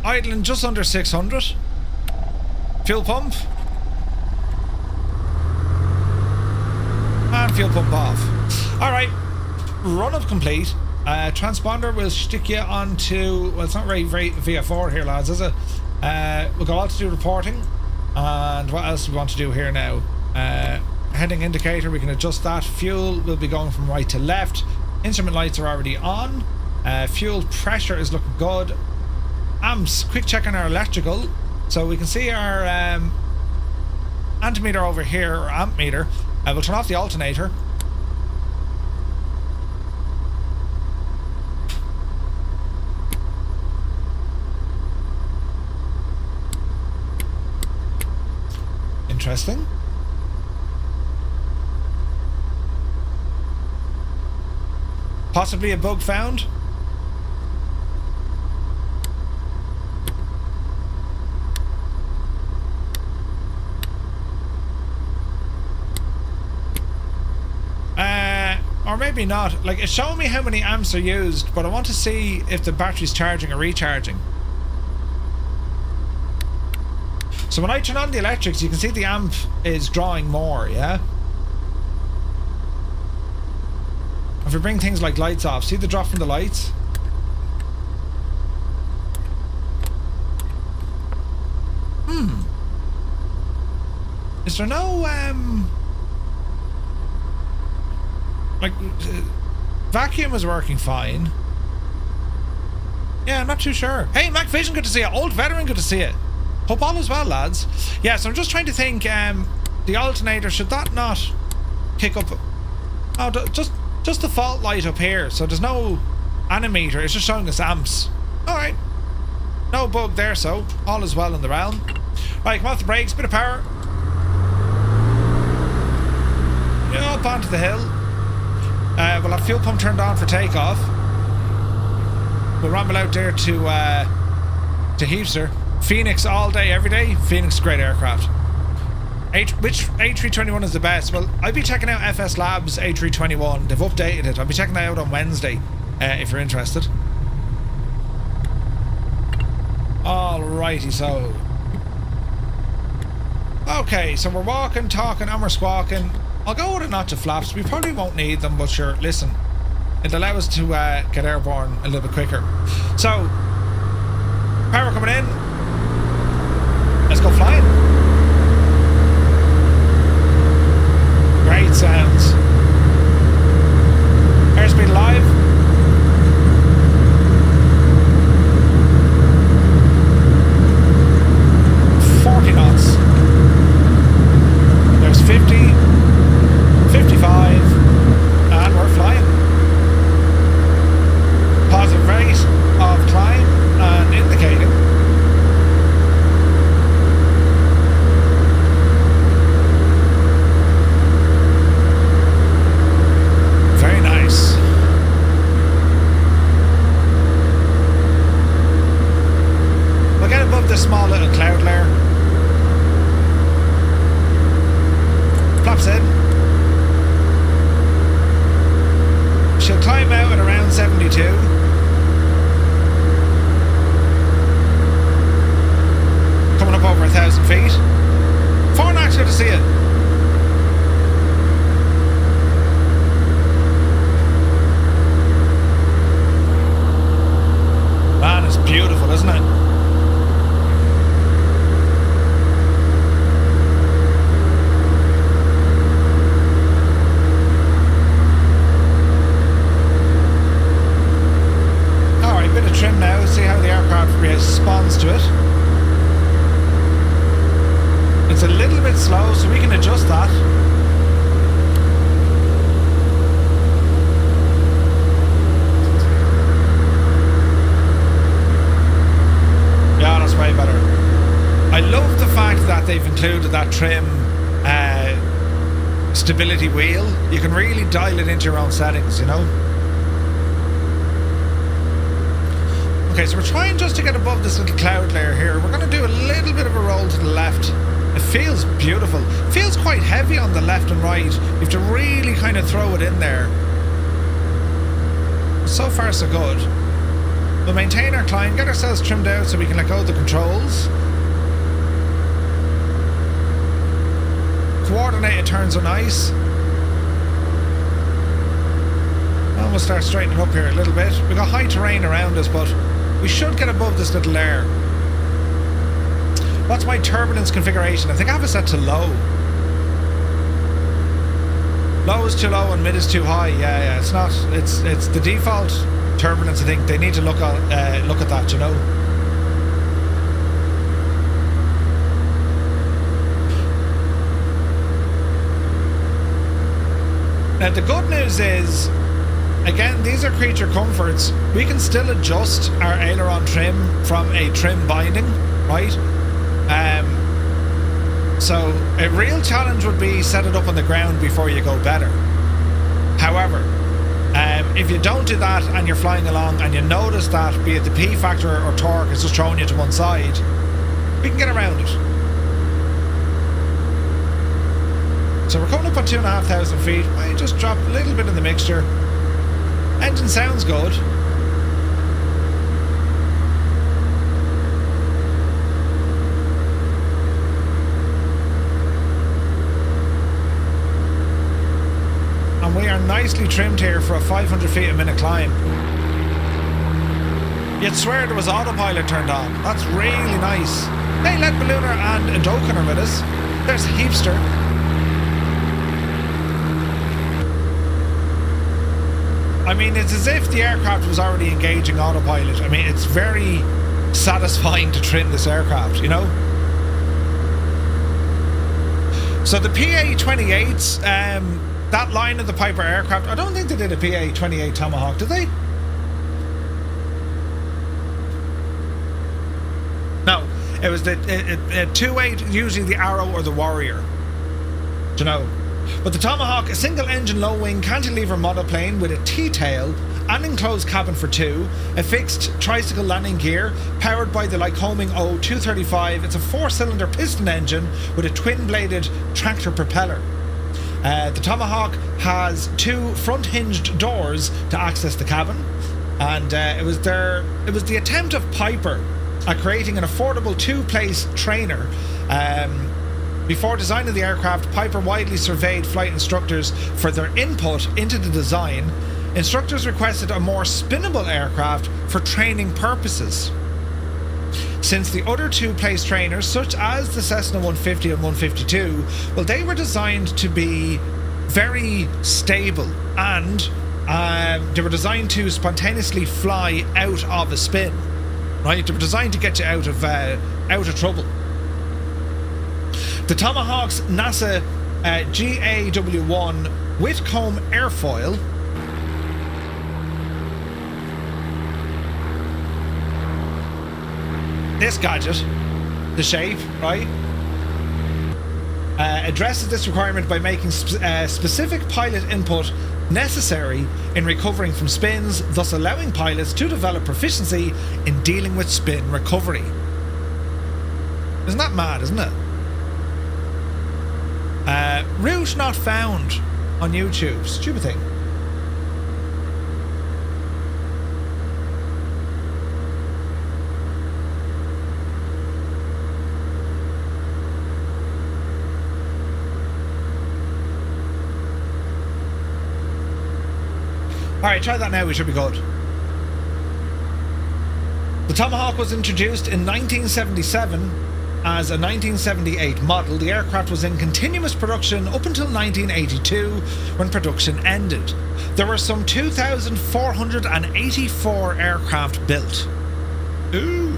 Idling just under 600. Fuel pump. And fuel pump off. Alright. Run up complete. Transponder will stick you onto, well, it's not very VFR here, lads, is it? We'll go altitude reporting. And what else do we want to do here now? Heading indicator, we can adjust that. Fuel will be going from right to left. Instrument lights are already on. Fuel pressure is looking good. Amps, quick check on our electrical. So we can see our ammeter over here, or amp meter. We'll turn off the alternator. Interesting. Possibly a bug found. Or maybe not. Like, it's showing me how many amps are used, but I want to see if the battery's charging or recharging. So when I turn on the electrics, you can see the amp is drawing more, yeah? If we bring things like lights off, see the drop from the lights? Is there no, like, vacuum is working fine. Yeah, I'm not too sure. Hey, Mac Vision, good to see you. Old Veteran, good to see you. Hope all is well, lads. Yeah, so I'm just trying to think, the alternator, should that not kick up? Oh, just the fault light up here. So there's no animator, it's just showing us amps. Alright. No bug there, so all is well in the realm. Right, come off the brakes, bit of power. Yeah, up onto the hill. We'll have fuel pump turned on for takeoff. We'll ramble out there to Heathster. Phoenix all day, every day. Phoenix is a great aircraft. Which A321 is the best? Well, I'll be checking out FS Labs A321. They've updated it. I'll be checking that out on Wednesday, if you're interested. Alrighty, so. Okay, so we're walking, talking, and we're squawking. I'll go with a notch of flaps. We probably won't need them, but sure, listen. It'll allow us to get airborne a little bit quicker. So, power coming in. Let's go flying. Great sounds. Airspeed live. There's 50, 55, and we're flying. Positive rate of climb and indicating. Very nice. We'll get above this small little cloud layer. Flaps in. She'll climb out at around 72. Coming up over 1,000 feet. Far nice to see it. Man, it's beautiful, isn't it? Trim now, see how the aircraft responds to it. It's a little bit slow, so we can adjust that. Yeah, that's way better. I love the fact that they've included that trim stability wheel. You can really dial it into your own settings, you know. Okay, so we're trying just to get above this little cloud layer here. We're going to do a little bit of a roll to the left. It feels beautiful. It feels quite heavy on the left and right. You have to really kind of throw it in there. So far, so good. We'll maintain our climb, get ourselves trimmed out so we can let go of the controls. Coordinated turns are nice. And we'll start straightening up here a little bit. We've got high terrain around us, but we should get above this little layer. What's my turbulence configuration? I think I have it set to low. Low is too low and mid is too high. Yeah, it's not. It's the default turbulence. I think they need to look at that. You know. Now the good news is, again, these are creature comforts. We can still adjust our aileron trim from a trim binding, right? So a real challenge would be set it up on the ground before you go better. However, if you don't do that and you're flying along and you notice that, be it the P factor or torque is just throwing you to one side, we can get around it. So we're coming up on 2,500 feet. I just dropped a little bit in the mixture. Engine sounds good. And we are nicely trimmed here for a 500 feet a minute climb. You'd swear there was autopilot turned on. That's really nice. Hey, Lead Ballooner and Doken are with us. There's Heapster. I mean, it's as if the aircraft was already engaging autopilot. I mean, it's very satisfying to trim this aircraft, you know? So the PA-38s, that line of the Piper aircraft, I don't think they did a PA-38 Tomahawk, did they? No, it was the 2.8, usually the Arrow or the Warrior, do you know? But the Tomahawk, a single-engine low-wing cantilever monoplane with a T-tail, an enclosed cabin for two, a fixed tricycle landing gear, powered by the Lycoming O235. It's a four-cylinder piston engine with a twin-bladed tractor propeller. The Tomahawk has two front-hinged doors to access the cabin, and it was the attempt of Piper at creating an affordable two-place trainer. Before designing the aircraft, Piper widely surveyed flight instructors for their input into the design. Instructors requested a more spinnable aircraft for training purposes, since the other two-place trainers, such as the Cessna 150 and 152, well, they were designed to be very stable, and they were designed to spontaneously fly out of a spin. Right? They were designed to get you out of trouble. The Tomahawk's NASA GAW1 Whitcomb airfoil this gadget, the shape, right, addresses this requirement by making specific pilot input necessary in recovering from spins, thus allowing pilots to develop proficiency in dealing with spin recovery. Isn't that mad, isn't it? Route not found on YouTube. Stupid thing. Alright, try that now, we should be good. The Tomahawk was introduced in 1977 as a 1978 model. The aircraft was in continuous production up until 1982, when production ended. There were some 2,484 aircraft built. Ooh.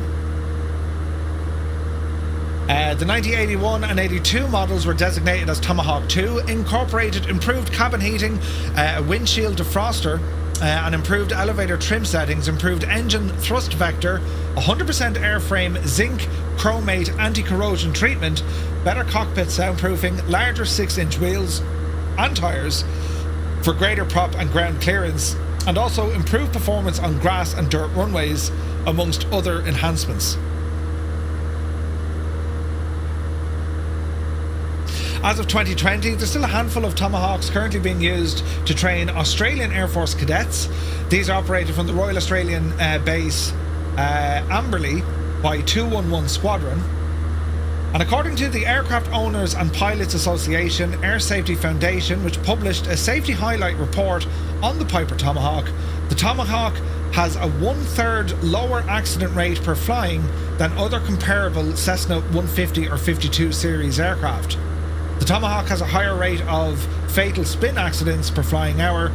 The 1981 and 82 models were designated as Tomahawk 2, incorporated improved cabin heating, a windshield defroster, and improved elevator trim settings, improved engine thrust vector, 100% airframe zinc chromate anti-corrosion treatment, better cockpit soundproofing, larger 6-inch wheels and tyres for greater prop and ground clearance, and also improved performance on grass and dirt runways, amongst other enhancements. As of 2020, there's still a handful of Tomahawks currently being used to train Australian Air Force cadets. These are operated from the Royal Australian Base Amberley by 211 Squadron. And according to the Aircraft Owners and Pilots Association Air Safety Foundation, which published a safety highlight report on the Piper Tomahawk, the Tomahawk has a 1/3 lower accident rate per flying than other comparable Cessna 150 or 52 series aircraft. The Tomahawk has a higher rate of fatal spin accidents per flying hour,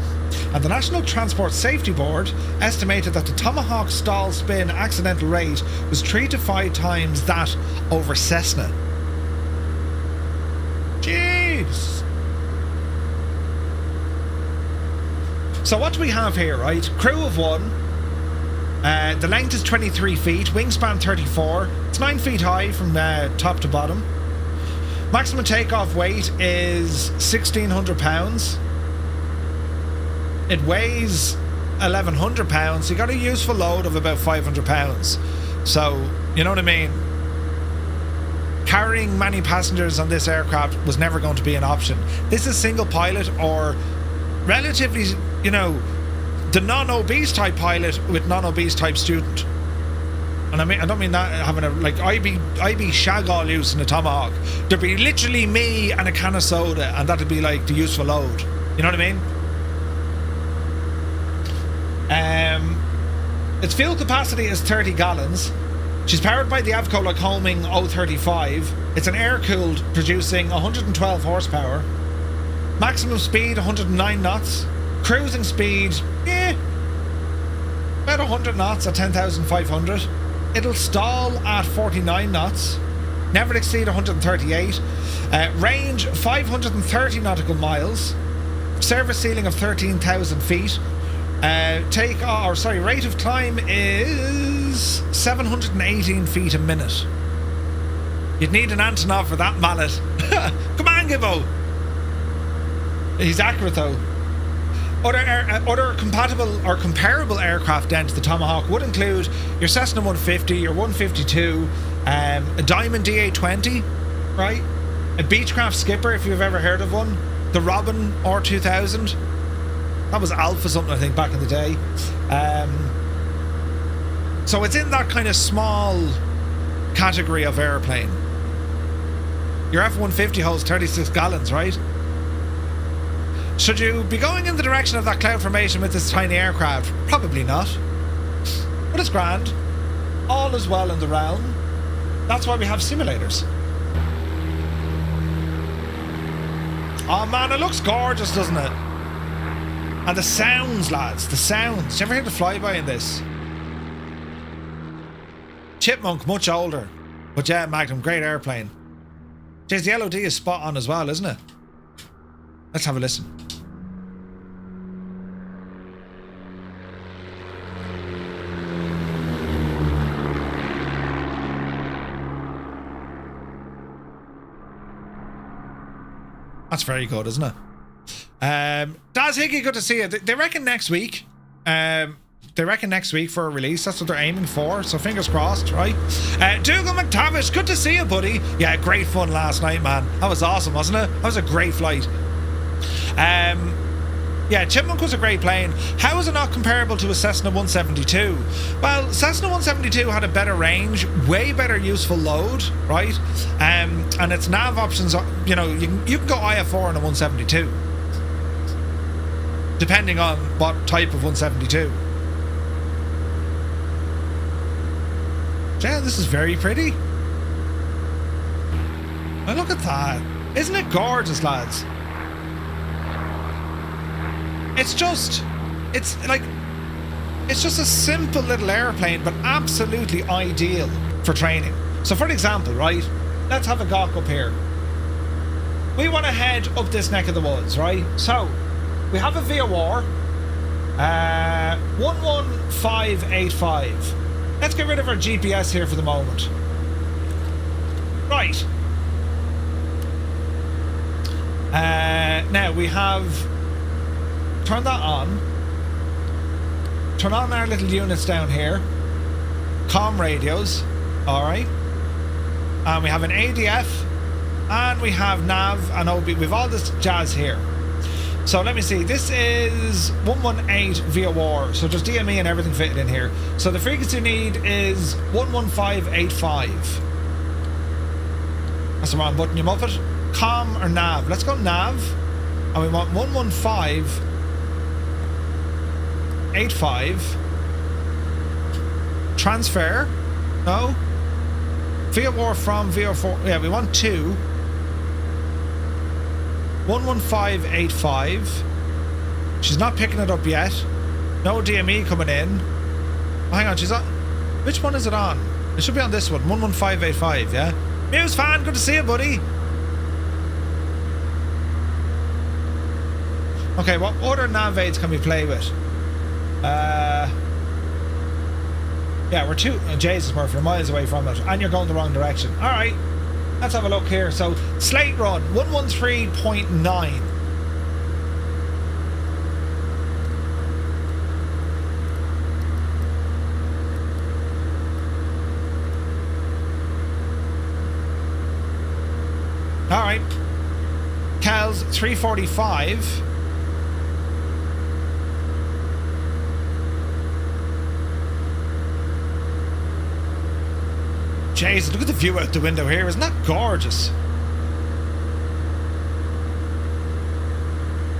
and the National Transport Safety Board estimated that the Tomahawk stall spin accidental rate was 3 to 5 times that over Cessna. Jeez! So what do we have here, right? Crew of 1. The length is 23 feet, wingspan 34. It's 9 feet high from top to bottom. Maximum takeoff weight is 1,600 pounds. It weighs 1,100 pounds. So you got a useful load of about 500 pounds. So, you know what I mean? Carrying many passengers on this aircraft was never going to be an option. This is single pilot or relatively, you know, the non-obese type pilot with non-obese type student. And I mean, I don't mean that having a, like, I'd be shag all loose in a Tomahawk. There'd be literally me and a can of soda, and that'd be like the useful load. You know what I mean? Its fuel capacity is 30 gallons. She's powered by the Avco Lycoming 035. It's an air-cooled, producing 112 horsepower. Maximum speed 109 knots. Cruising speed, about 100 knots at 10,500. It'll stall at 49 knots. Never exceed 138. Range 530 nautical miles. Service ceiling of 13,000 feet. Rate of climb is 718 feet a minute. You'd need an Antonov for that mallet. Come on, Gibbo. He's accurate though. Other compatible or comparable aircraft then to the Tomahawk would include your Cessna 150, your 152, a Diamond DA-20, right? A Beechcraft Skipper, if you've ever heard of one. The Robin R2000. That was Alpha something, I think, back in the day. So it's in that kind of small category of airplane. Your F-150 holds 36 gallons, right? Should you be going in the direction of that cloud formation with this tiny aircraft? Probably not. But it's grand. All is well in the realm. That's why we have simulators. Oh man, it looks gorgeous, doesn't it? And the sounds, lads, the sounds. Did you ever hear the flyby in this? Chipmunk, much older. But yeah, Magnum, great airplane. Jeez, the LOD is spot on as well, isn't it? Let's have a listen. That's very good, isn't it? Daz Higgy, good to see you. They reckon next week. They reckon next week for a release. That's what they're aiming for. So fingers crossed, right? Dougal McTavish, good to see you, buddy. Yeah, great fun last night, man. That was awesome, wasn't it? That was a great flight. Yeah, Chipmunk was a great plane. How is it not comparable to a Cessna 172? Well, Cessna 172 had a better range, way better useful load, right? And its nav options are, you know, you can go IF4 on a 172, depending on what type of 172. Yeah, this is very pretty. Well, look at that. Isn't it gorgeous, lads? It's just a simple little airplane, but absolutely ideal for training. So for example, right, let's have a gawk up here. We want to head up this neck of the woods, right? So we have a VOR 11585. Let's get rid of our GPS here for the moment. Right. Now we have... Turn that on. Turn on our little units down here. Comm radios. Alright. And we have an ADF. And we have nav and OB. We've all this jazz here. So let me see. This is 118 VOR. So just DME and everything fitted in here. So the frequency need is 11585. That's the wrong button, you muppet. Comm or nav? Let's go nav. And we want 11585. Transfer. No. VOR from VO4. Yeah, we want 2. 11585. She's not picking it up yet. No DME coming in. Oh, hang on, she's on. Which one is it on? It should be on this one. 11585, yeah? Muse fan, good to see you, buddy. Okay, what other nav aids can we play with? Yeah, we're Jesus Murphy, miles away from it, and you're going the wrong direction. Alright, let's have a look here. So, Slate Run, 113.9. Alright. Cal's 345. Jeez, look at the view out the window here. Isn't that gorgeous?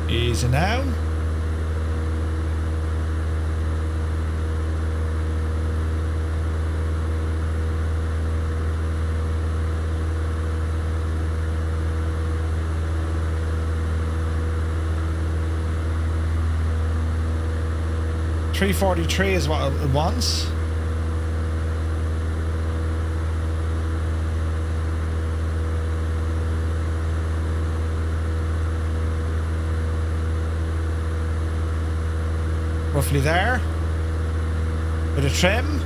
Easy now. 343 is what it wants. Roughly there. Bit of trim.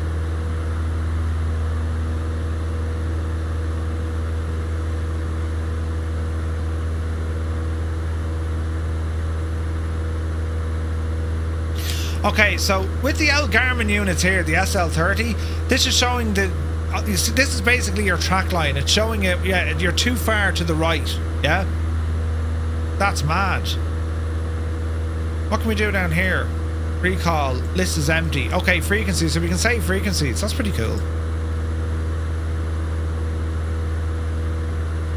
Okay, so with the L Garmin units here, the SL30, this is showing the. You see, this is basically your track line. It's showing it. Yeah, you're too far to the right. Yeah, that's mad. What can we do down here? Recall. List is empty. Okay, frequencies. So we can save frequencies. That's pretty cool.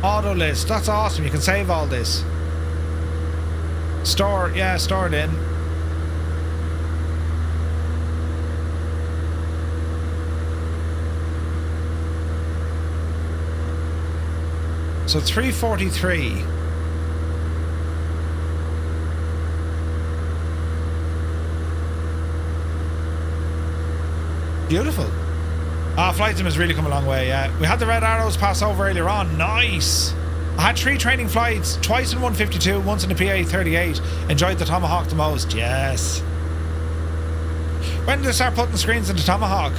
Auto list. That's awesome. You can save all this. Store. Yeah, store it in. So 343. Beautiful. Ah, flight sim has really come a long way, yeah. We had the red arrows pass over earlier on. Nice. I had 3 training flights, twice in 152, once in the PA-38. Enjoyed the Tomahawk the most, yes. When did they start putting screens in the Tomahawk?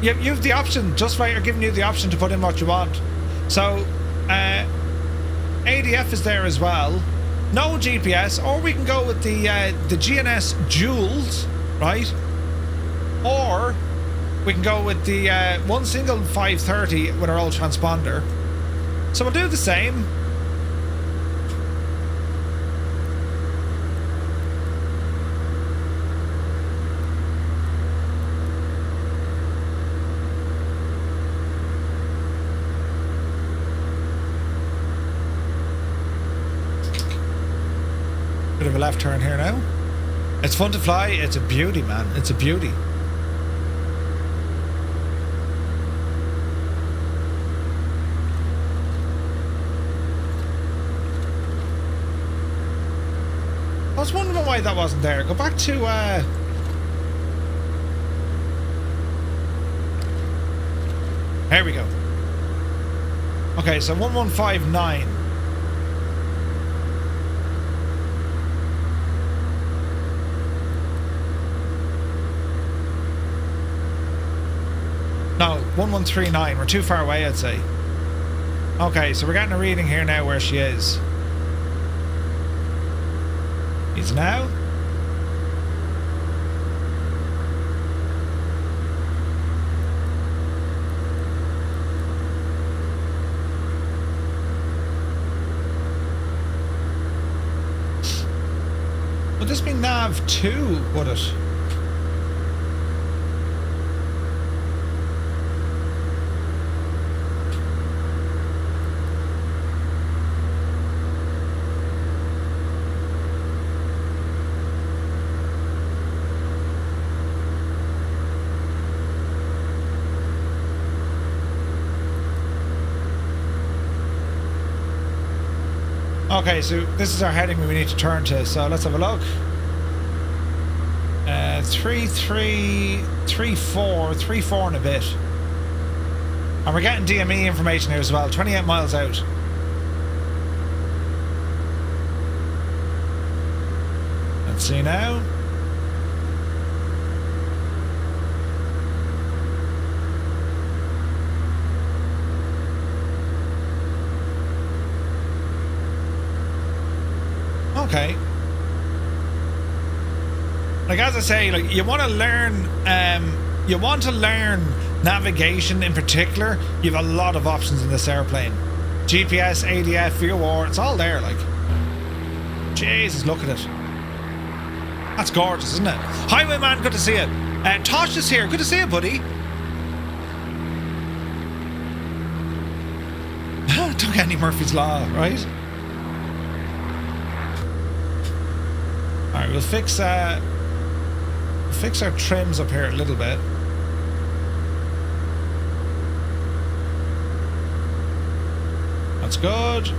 You have the option, just like they're giving you the option to put in what you want. So, ADF is there as well. No GPS, or we can go with the GNS Joules, right? Or we can go with the one single 530 with our old transponder. So we'll do the same. Bit of a left turn here now. It's fun to fly. It's a beauty, man. It's a beauty. I was wondering why that wasn't there. Go back to here we go. Okay, so 1159. No, 1139. We're too far away, I'd say. Okay, so we're getting a reading here now where she is. He's now. Would this be nav 2, would it? Okay, so this is our heading we need to turn to, so let's have a look. 34 and a bit. And we're getting DME information here as well, 28 miles out. Let's see now. Okay. Like, as I say, like, you want to learn navigation in particular. You have a lot of options in this airplane. GPS, ADF, VOR, it's all there, like. Jesus, look at it. That's gorgeous, isn't it? Highwayman, good to see you. Tosh is here, good to see you, buddy. Don't get any Murphy's Law, right? Alright, we'll fix our trims up here a little bit. That's good.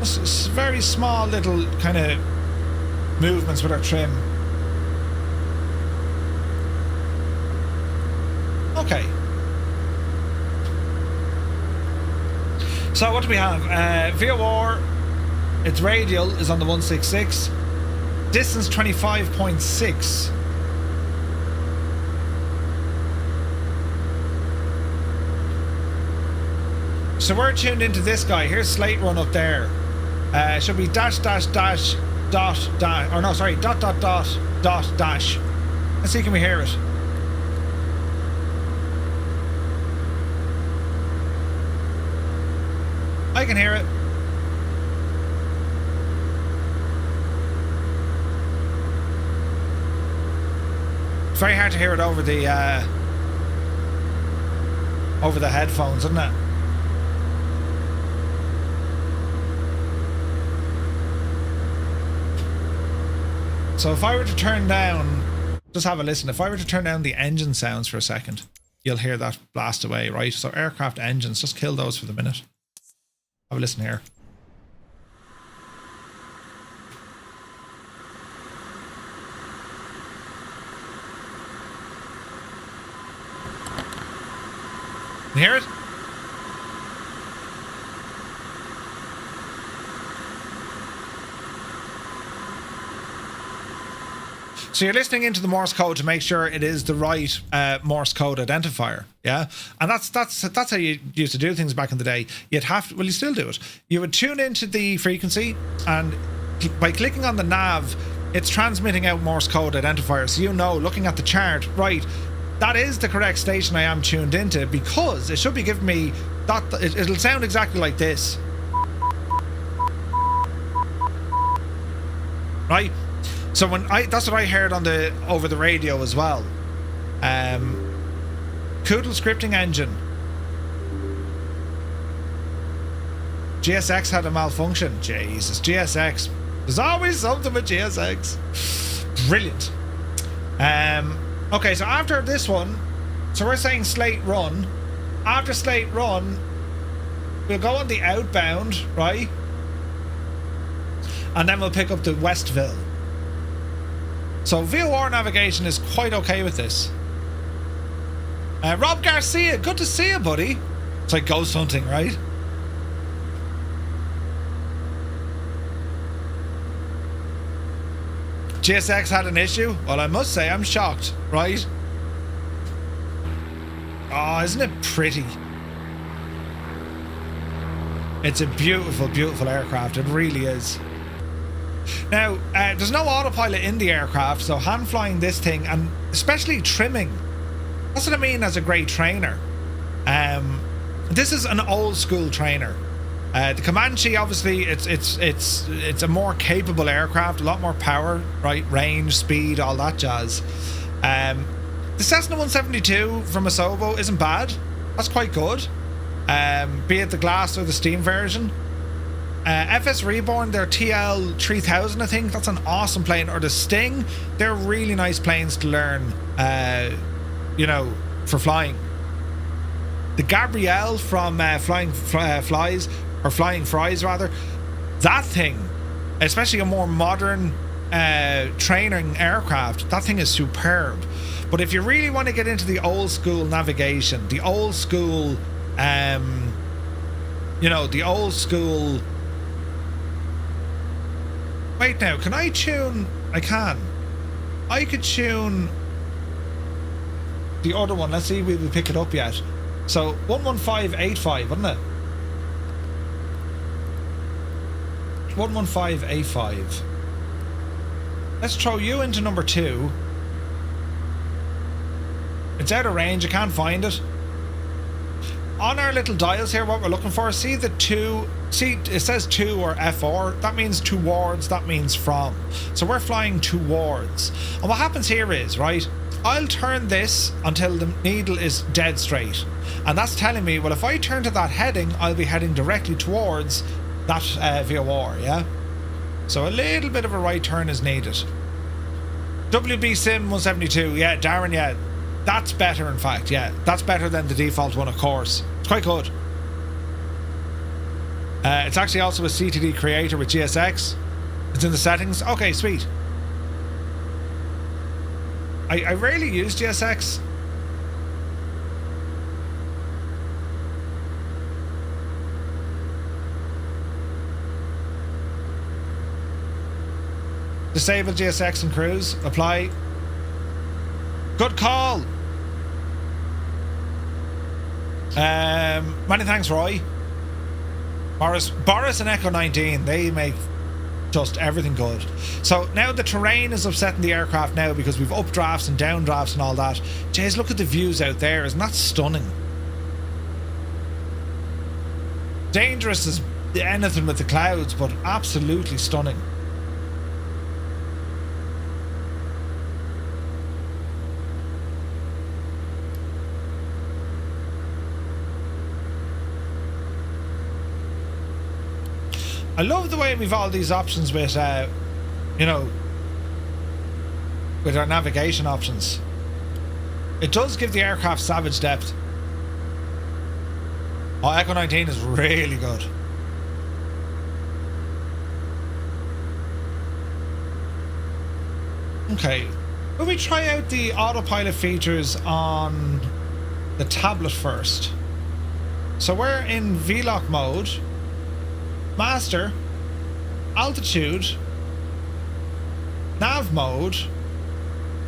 Very small little kind of movements with our trim. Okay. So what do we have? VOR, its radial is on the 166. Distance 25.6. So we're tuned into this guy. Here's Slate Run up there. Should be dash dash dash dot dash, or no, sorry, dot dot dot dot dash. Let's see, can we hear it? I can hear it. It's very hard to hear it over the headphones, isn't it? So if I were to turn down, just have a listen. If I were to turn down the engine sounds for a second, you'll hear that blast away, right? So aircraft engines, just kill those for the minute. Have a listen here. You hear it? So you're listening into the Morse code to make sure it is the right Morse code identifier, yeah? And that's how you used to do things back in the day. You'd have to, well, you still do it. You would tune into the frequency, and by clicking on the nav, it's transmitting out Morse code identifiers. So you know, looking at the chart, right, that is the correct station I am tuned into, because it should be giving me that. It'll sound exactly like this, right? So that's what I heard on over the radio as well. Koodle scripting engine. GSX had a malfunction. Jesus, GSX. There's always something with GSX. Brilliant. Okay, so after this one, so we're saying Slate Run. After Slate Run, we'll go on the outbound, right? And then we'll pick up the Westville. So VOR navigation is quite okay with this. Rob Garcia, good to see you, buddy. It's like ghost hunting, right? GSX had an issue? Well, I must say I'm shocked, right? Oh, isn't it pretty? It's a beautiful, beautiful aircraft. It really is. Now, there's no autopilot in the aircraft, so hand flying this thing, and especially trimming, that's what I mean as a great trainer. This is an old school trainer. The Comanche, obviously, it's a more capable aircraft, a lot more power, right? Range, speed, all that jazz. The Cessna 172 from Asobo isn't bad. That's quite good. Be it the glass or the steam version. FS Reborn, their TL3000, I think, that's an awesome plane. Or the Sting, they're really nice planes to learn, you know, for flying. The Gabrielle from Flying Flies, or Flying Fries rather, that thing, especially a more modern training aircraft, that thing is superb. But if you really want to get into the old school navigation, the old school, you know, the old school. Wait now, can I tune? I can. I could tune the other one. Let's see if we pick it up yet. So 11585, wasn't it? 11585. Let's throw you into number 2. It's out of range, I can't find it. On our little dials here, what we're looking for, see the 2, see it says 2 or F4, that means towards, that means from. So we're flying towards. And what happens here is, right, I'll turn this until the needle is dead straight. And that's telling me, well, if I turn to that heading, I'll be heading directly towards that VOR, yeah? So a little bit of a right turn is needed. WB Sim 172, yeah, Darren, yeah. That's better, in fact, yeah. That's better than the default one, of course. It's quite good. It's actually also a CTD creator with GSX. It's in the settings. Okay, sweet. I rarely use GSX. Disable GSX and cruise. Apply. Good call. Many thanks, Roy. Boris and Echo 19, they make just everything good. So now the terrain is upsetting the aircraft now because we've updrafts and downdrafts and all that. Jeez, look at the views out there. Isn't that stunning? Dangerous as anything with the clouds, but absolutely stunning. I love the way we've all these options with, you know, with our navigation options. It does give the aircraft savage depth. Oh, Echo 19 is really good. Okay, will we try out the autopilot features on the tablet first? So we're in VLOC mode. Master, altitude, nav mode,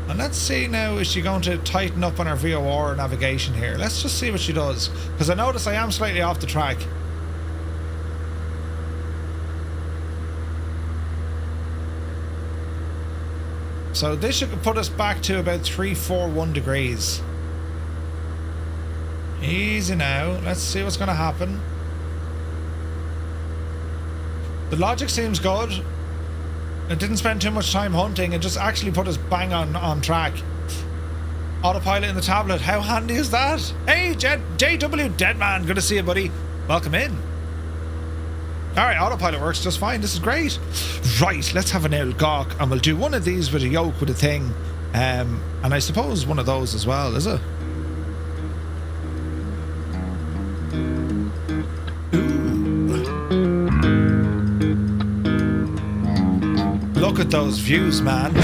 and let's see now, is she going to tighten up on our VOR navigation here? Let's just see what she does, because I notice I am slightly off the track. So this should put us back to about 341 degrees. Easy now, let's see what's going to happen. The logic seems good. It didn't spend too much time hunting. It just actually put us bang on track. Autopilot in the tablet. How handy is that? Hey, JW Deadman. Good to see you, buddy. Welcome in. Alright, autopilot works just fine. This is great. Right, let's have an old gawk. And we'll do one of these with a yoke with a thing. And I suppose one of those as well, is it? Look at those views, man.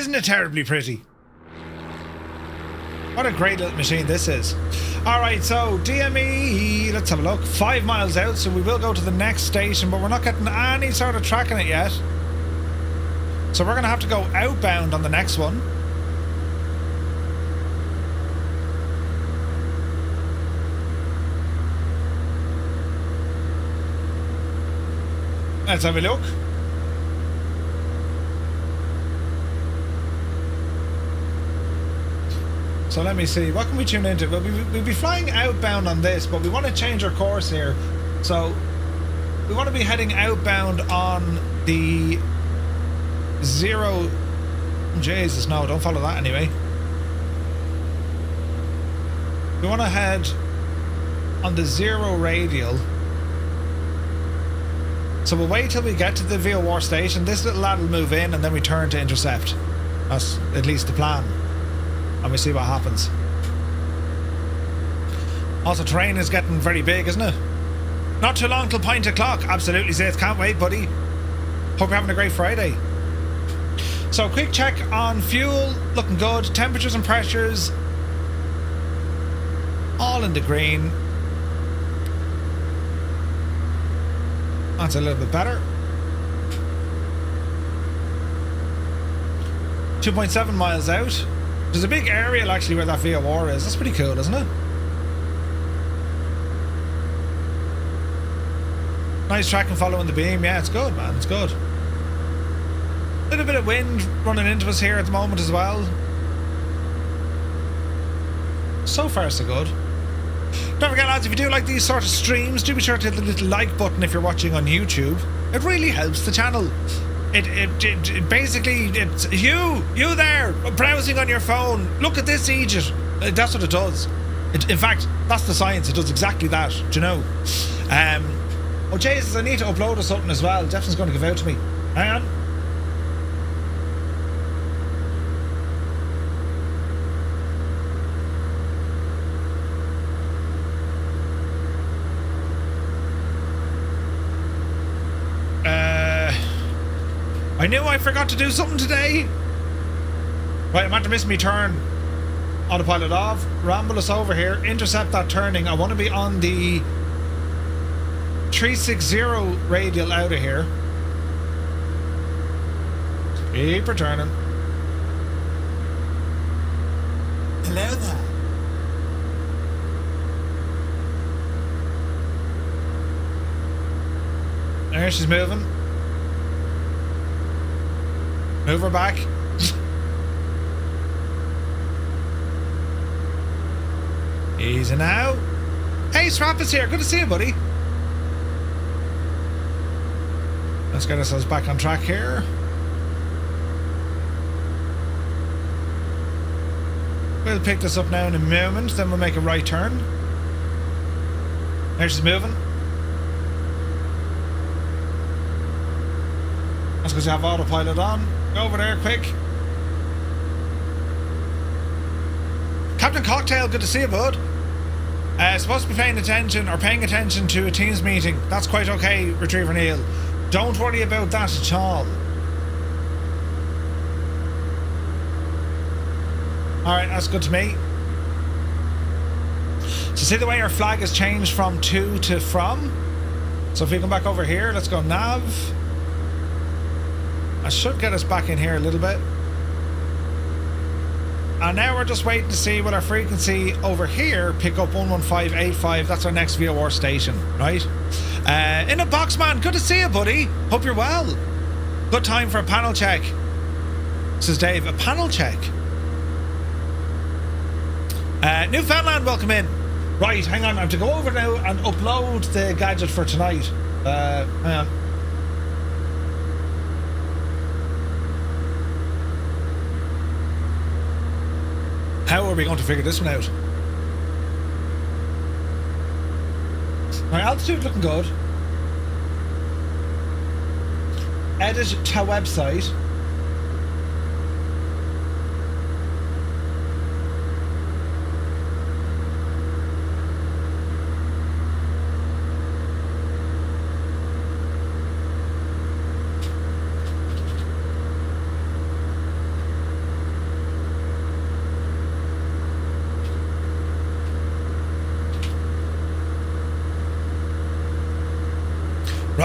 Isn't it terribly pretty? What a great little machine this is. Alright, so DME, let's have a look. 5 miles out, so we will go to the next station, but we're not getting any sort of track on it yet. So we're going to have to go outbound on the next one. Let's have a look. So let me see, what can we tune into? Well, we'll be flying outbound on this, but we want to change our course here. So we want to be heading outbound on the 0... Jesus, no, don't follow that anyway. We want to head on the 0 radial. So we'll wait till we get to the VOR station. This little lad will move in and then we turn to intercept. That's at least the plan. And we see what happens. Also, terrain is getting very big, isn't it? Not too long till pint o'clock. Absolutely, Zayth. Can't wait, buddy. Hope you're having a great Friday. So, quick check on fuel. Looking good. Temperatures and pressures. All in the green. That's a little bit better. 2.7 miles out. There's a big aerial actually where that VOR is. That's pretty cool, isn't it? Nice track and following the beam. Yeah, it's good, man. It's good. A little bit of wind running into us here at the moment as well. So far, so good. Don't forget, lads, if you do like these sort of streams, do be sure to hit the little like button if you're watching on YouTube. It really helps the channel. It basically, it's you there, browsing on your phone. Look at this, Egypt. That's what it does. In fact, that's the science. It does exactly that. Do you know? Oh, Jesus, I need to upload or something as well. Jefferson's going to give out to me. Hang on. I knew I forgot to do something today. Right, I'm about to miss me turn. Autopilot off. Ramble us over here. Intercept that turning. I want to be on the 360 radial out of here. Keep returning. Hello there. There she's moving. Move her back. Easy now. Hey, Swap is here. Good to see you, buddy. Let's get ourselves back on track here. We'll pick this up now in a moment, then we'll make a right turn. There she's moving. That's because you have autopilot on. Go over there, quick. Captain Cocktail, good to see you, bud. Supposed to be paying attention to a Teams meeting. That's quite okay, Retriever Neil. Don't worry about that at all. Alright, that's good to me. So see the way our flag has changed from to from? So if we come back over here, let's go nav. I should get us back in here a little bit. And now we're just waiting to see will our frequency over here pick up 11585. That's our next VOR station, right? In a box, man. Good to see you, buddy. Hope you're well. Good time for a panel check. Says Dave, a panel check. Newfoundland, welcome in. Right, hang on. I have to go over now and upload the gadget for tonight. Hang on. How are we going to figure this one out? My altitude looking good. Edit to website.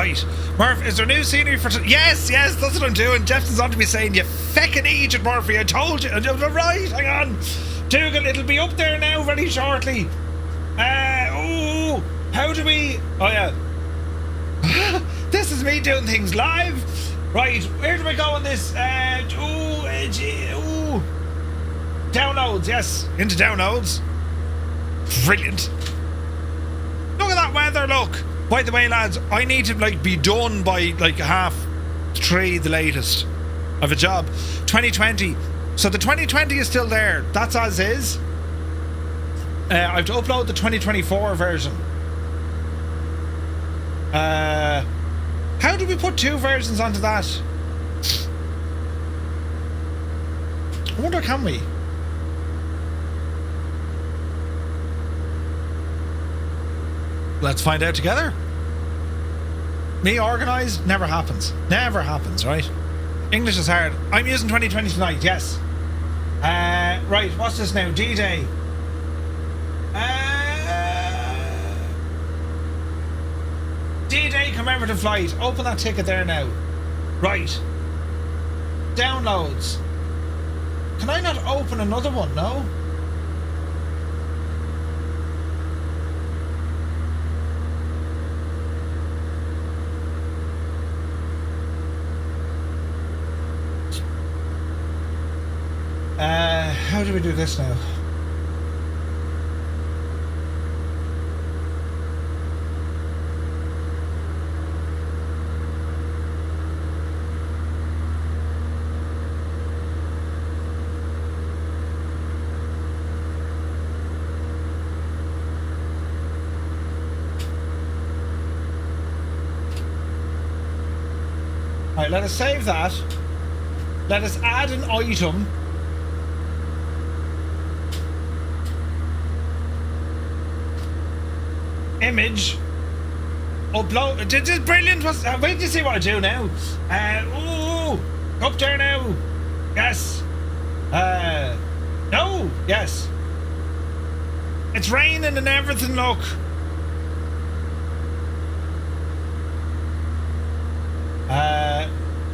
Right. Murph, is there new scenery for... Yes, that's what I'm doing. Jeffson's on to me saying, you feckin' Egypt, Murphy. I told you. Right, hang on. Dougal, it'll be up there now very shortly. How do we... Oh, yeah. This is me doing things live. Right, where do we go on this? Downloads, yes. Into downloads. Brilliant. Look at that weather, look. By the way, lads, I need to be done by 3:30 the latest. I have a job. 2020. So the 2020 is still there. That's as is. I have to upload the 2024 version. How do we put 2 versions onto that? I wonder, can we? Let's find out together. Me organised, never happens. Never happens, right? English is hard. I'm using 2020 tonight, yes. Right, what's this now? D-Day. D-Day commemorative flight. Open that ticket there now. Right. Downloads. Can I not open another one? No? How do we do this now? Alright, let us save that. Let us add an item. Image. Upload. This is brilliant. Wait till you see what I do now. Up there now. Yes. No. Yes. It's raining and everything, look.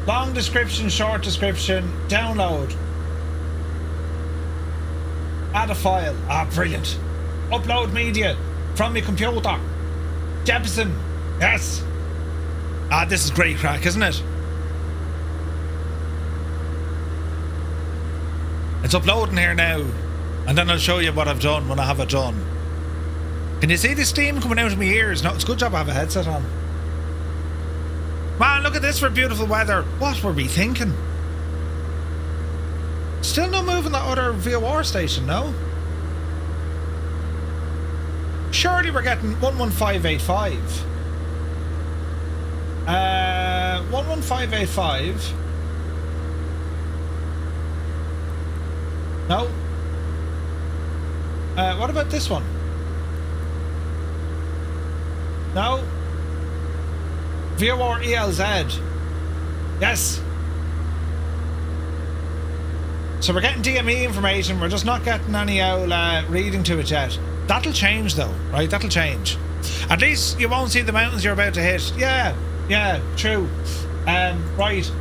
Long description, short description, download. Add a file. Brilliant. Upload media from your computer. Jefferson. Yes. This is great crack, isn't it? It's uploading here now. And then I'll show you what I've done when I have it done. Can you see the steam coming out of my ears? No, it's a good job I have a headset on. Man, look at this for beautiful weather. What were we thinking? Still no moving that other VOR station, no? Surely we're getting 11585. 11585. No. What about this one? No. VOR ELZ. Yes. So we're getting DME information. We're just not getting any reading to it yet. That'll change though, right? That'll change. At least you won't see the mountains you're about to hit. Yeah, true. Right.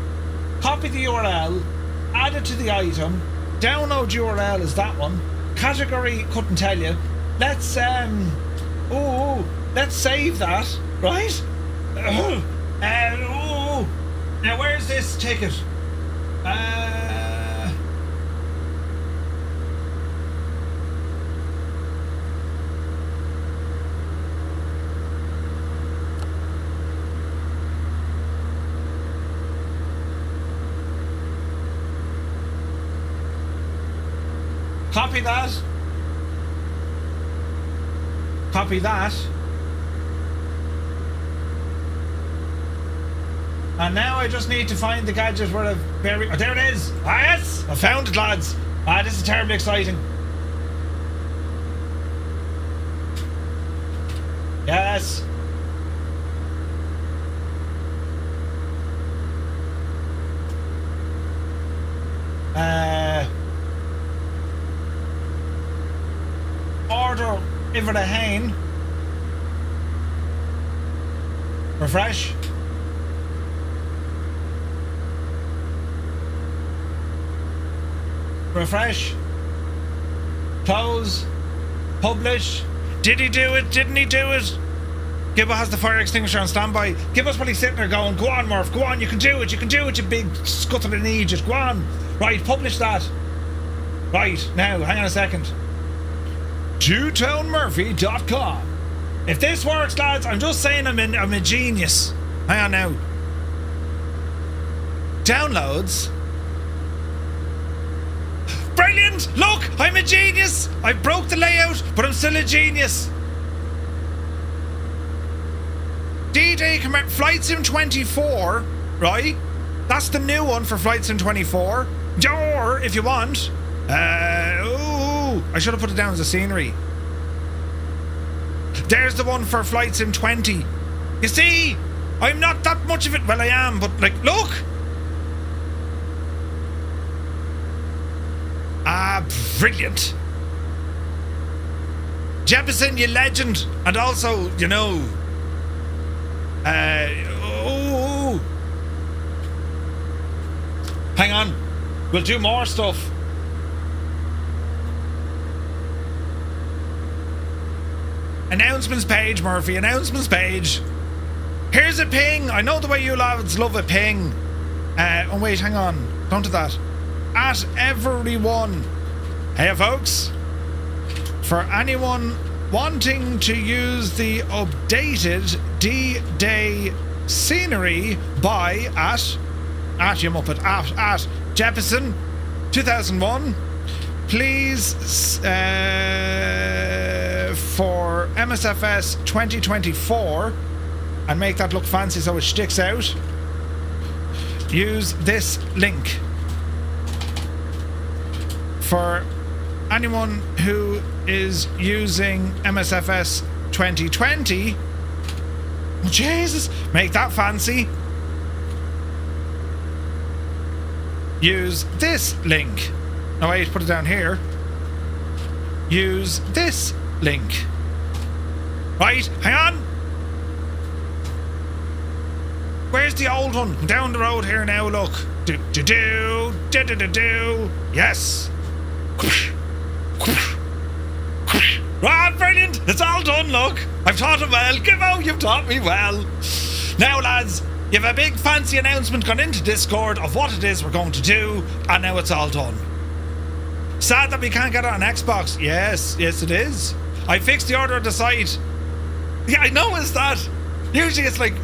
Copy the URL. Add it to the item. Download URL is that one. Category couldn't tell you. Let's let's save that, right? Now where's this ticket? Copy that. Copy that. And now I just need to find the gadget where I've buried... Oh, there it is! Yes! I found it, lads! This is terribly exciting. Yes! Order Iver the Hain. Refresh. Refresh. Close. Publish. Did he do it? Didn't he do it? Gibbo has the fire extinguisher on standby. Gibbo's probably sitting there going, go on, Murph, go on, you can do it, you big scuttling idiot, go on. Right, publish that. Right, now, hang on a second. TwoToneMurphy.com. If this works, lads, I'm just saying I'm a genius. Hang on now. Downloads. Brilliant! Look, I'm a genius! I broke the layout, but I'm still a genius. D-Day Flight Sim 24, right? That's the new one for Flight Sim 24. Or, if you want, I should have put it down as a scenery. There's the one for Flight Sim 20. You see, I'm not that much of it. Well, I am, but like, look. Ah, brilliant. Jefferson, you legend. And also, you know, hang on. We'll do more stuff. Announcements page, Murphy. Announcements page. Here's a ping. I know the way you lads love a ping. Oh, wait, hang on. Don't do that. At everyone. Hey, folks. For anyone wanting to use the updated D-Day scenery by at you muppet, at Jefferson 2001, please for MSFS 2024 and make that look fancy so it sticks out, use this link. For anyone who is using MSFS 2020, oh Jesus, make that fancy. Use this link. No, wait, put it down here. Use this link. Right, hang on. Where's the old one? Down the road here now, look. Do. Yes. Ah, brilliant! It's all done, look! I've taught him well. Gibbo, you've taught me well. Now, lads, you have a big fancy announcement gone into Discord of what it is we're going to do, and now it's all done. Sad that we can't get it on Xbox. Yes, it is. I fixed the order of the site. Yeah, I noticed that. Usually it's like,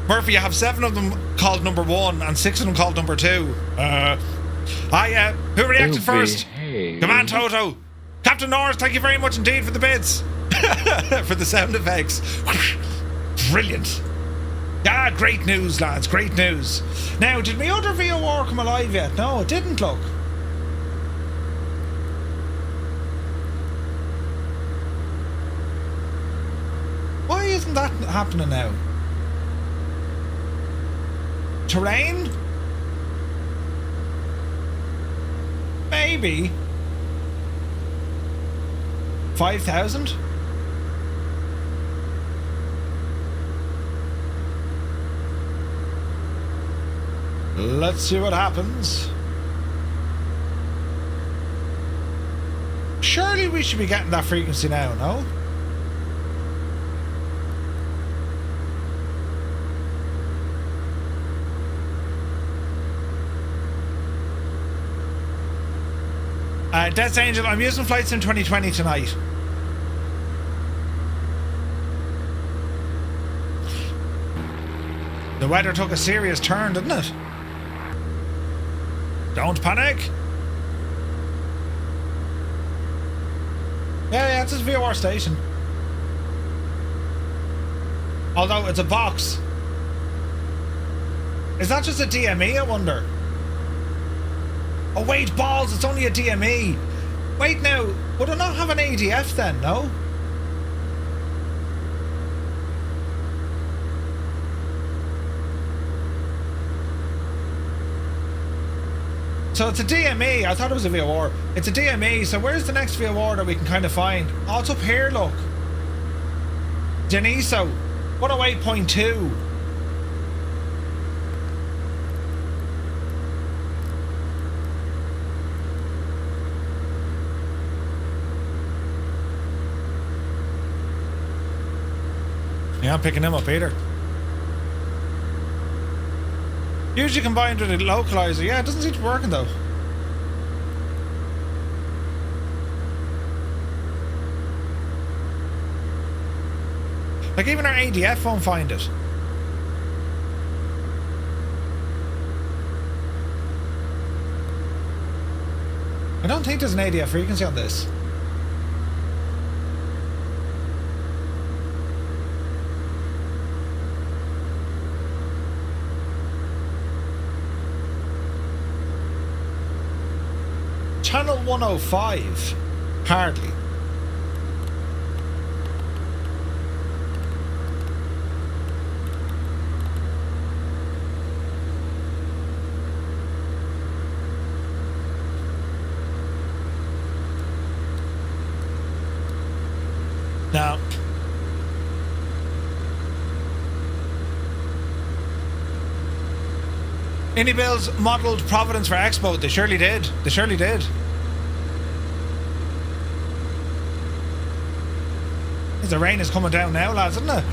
Murphy, you have 7 of them called number 1 and 6 of them called number 2. Who reacted first? Come on, Toto. Captain Norris, thank you very much indeed for the bits. For the sound effects. Brilliant. Ah, great news, lads. Great news. Now, did my other VOR come alive yet? No, it didn't, look. Why isn't that happening now? Terrain? Maybe. 5,000? Let's see what happens. Surely we should be getting that frequency now, no? Death Angel, I'm using Flight Sim 2020 tonight. The weather took a serious turn, didn't it? Don't panic. Yeah, it's his VOR station. Although it's a box. Is that just a DME, I wonder? Oh wait, balls, it's only a DME. Wait now, would I not have an ADF then, no? So it's a DME, I thought it was a VOR. It's a DME, so where's the next VOR that we can kind of find? Oh, it's up here, look. Deniso, 108.2. Yeah, I'm picking him up either. Usually combined with a localizer. Yeah, it doesn't seem to be working though. Like even our ADF won't find it. I don't think there's an ADF frequency on this. Channel 105. Hardly. Now, Indybills modelled Providence for Expo. They surely did. They surely did. The rain is coming down now, lads, isn't it?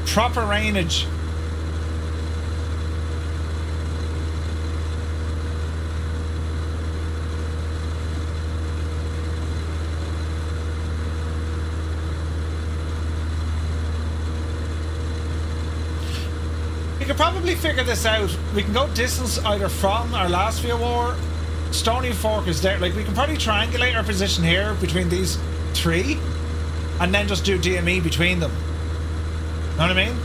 Proper rainage. We could probably figure this out. We can go distance either from our last view or Stony Fork is there. Like we can probably triangulate our position here between these three and then just do DME between them. Know what I mean?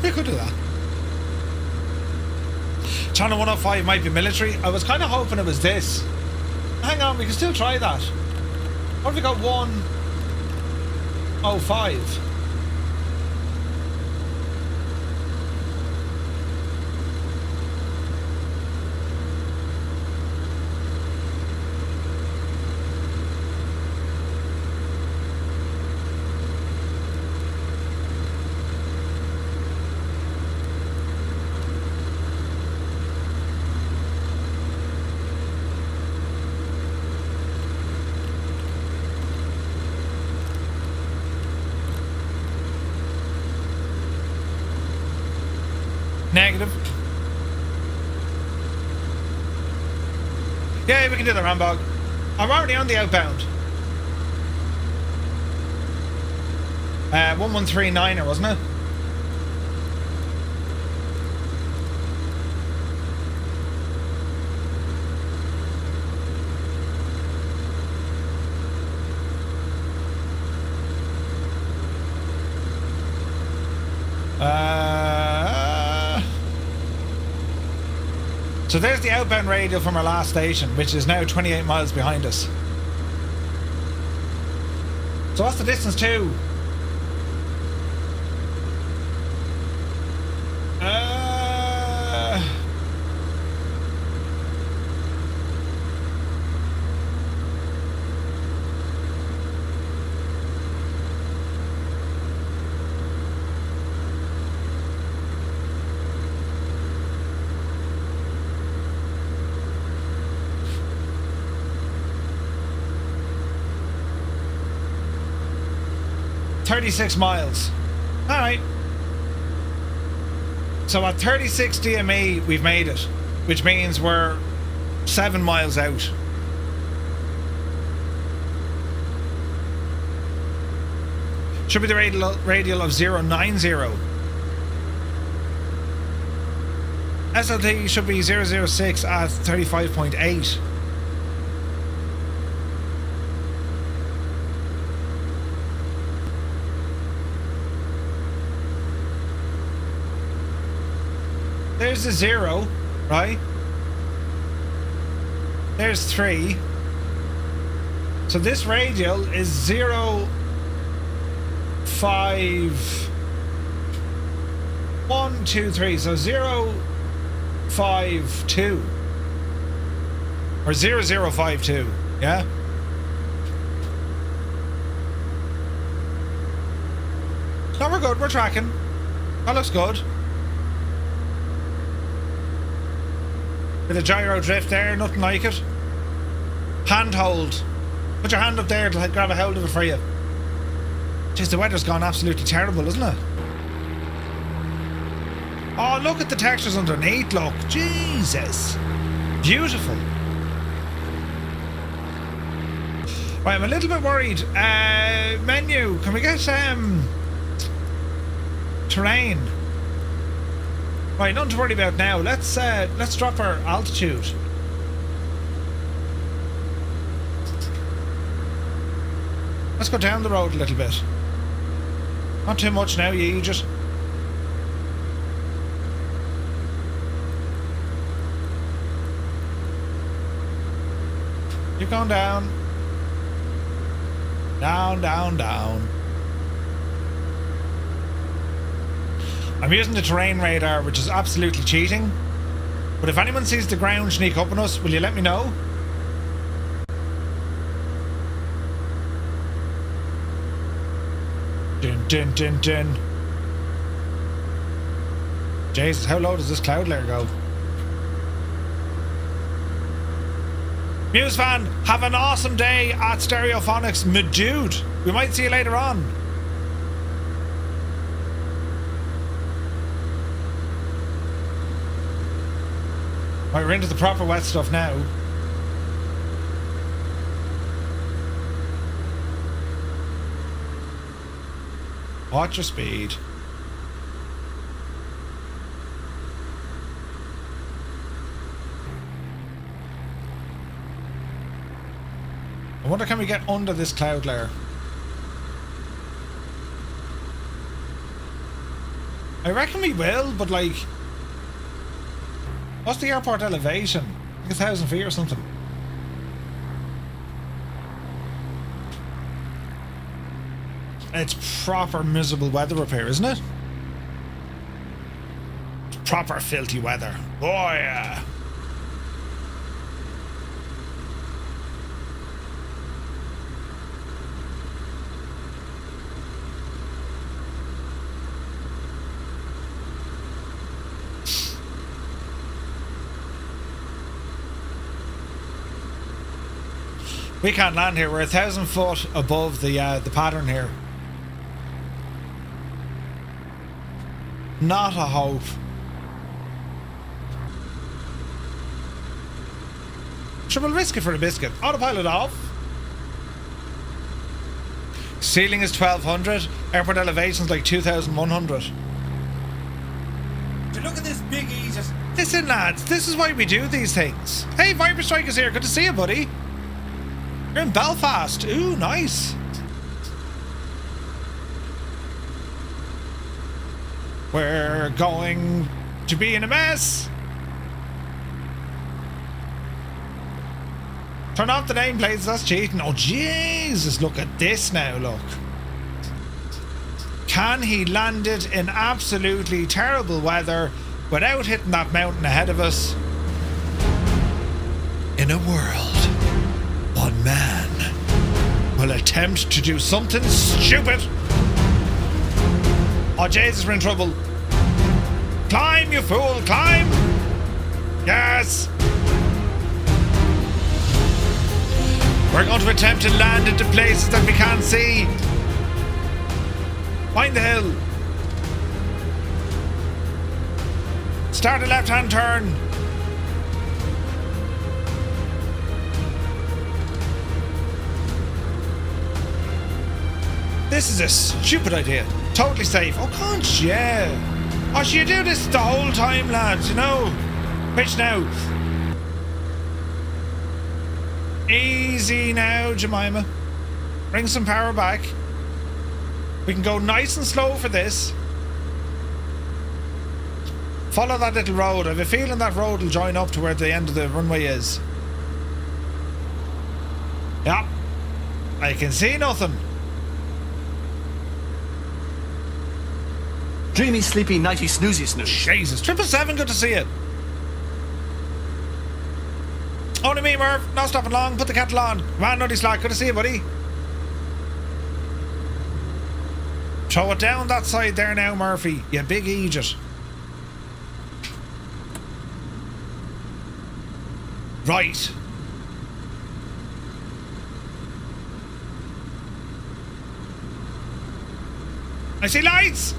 We could do that. Channel 105 might be military. I was kind of hoping it was this. Hang on, we can still try that. What have we got? 105. Negative. Yeah, we can do the Rambog. I'm already on the outbound. 1139er, wasn't it? So there's the outbound radio from our last station, which is now 28 miles behind us. So what's the distance to? $36 miles. All right. So at 36 DME, we've made it, which means we're 7 miles out. Should be the radial of 090. SLT should be 006 at 35.8. There's a 0, right? There's 3. So this radial is 0, 5, 1, 2, 3. So 0, 5, 2. Or 0052, yeah? No, we're good. We're tracking. That looks good. Bit of gyro drift there. Nothing like it. Hand hold. Put your hand up there to grab a hold of it for you. Jeez, the weather's gone absolutely terrible, isn't it? Oh, look at the textures underneath, look. Jesus. Beautiful. Right, I'm a little bit worried. Menu. Can we get terrain? Right, nothing to worry about now. Let's drop our altitude. Let's go down the road a little bit. Not too much now, you just... Keep going down. Down, down, down. I'm using the terrain radar, which is absolutely cheating. But if anyone sees the ground sneak up on us, will you let me know? Dun, dun, dun, dun. Jesus, how low does this cloud layer go? Muse fan, have an awesome day at Stereophonics, my dude. We might see you later on. Right, we're into the proper wet stuff now. Watch your speed. I wonder, can we get under this cloud layer? I reckon we will, but like... What's the airport elevation? Like 1,000 feet or something. It's proper miserable weather up here, isn't it? It's proper filthy weather. Oh yeah. We can't land here. We're 1,000 foot above the pattern here. Not a hope. Sure, we'll risk it for a biscuit. Autopilot off. Ceiling is 1,200. Airport elevation's like 2,100. Look at this big Aegis. Listen, lads, this is why we do these things. Hey, Viper Strikers here. Good to see you, buddy. You're in Belfast. Ooh, nice. We're going to be in a mess. Turn off the nameplates, that's cheating. Oh, Jesus, look at this now, look. Can he land it in absolutely terrible weather without hitting that mountain ahead of us? In a world, one man will attempt to do something stupid. Oh, Jesus, we're in trouble. Climb, you fool, climb! Yes! We're going to attempt to land into places that we can't see. Find the hill. Start a left-hand turn. This is a stupid idea. Totally safe. Oh, can't you? Oh, should you do this the whole time, lads, you know? Pitch now. Easy now, Jemima. Bring some power back. We can go nice and slow for this. Follow that little road. I have a feeling that road will join up to where the end of the runway is. Yeah. I can see nothing. Dreamy, sleepy, nighty, snoozy, snooze. Jesus. 777, good to see you. Only me, Merv. Not stopping long. Put the kettle on. Come on, Nutty Slack. Good to see you, buddy. Throw it down that side there now, Murphy. You big idiot. Right. I see lights!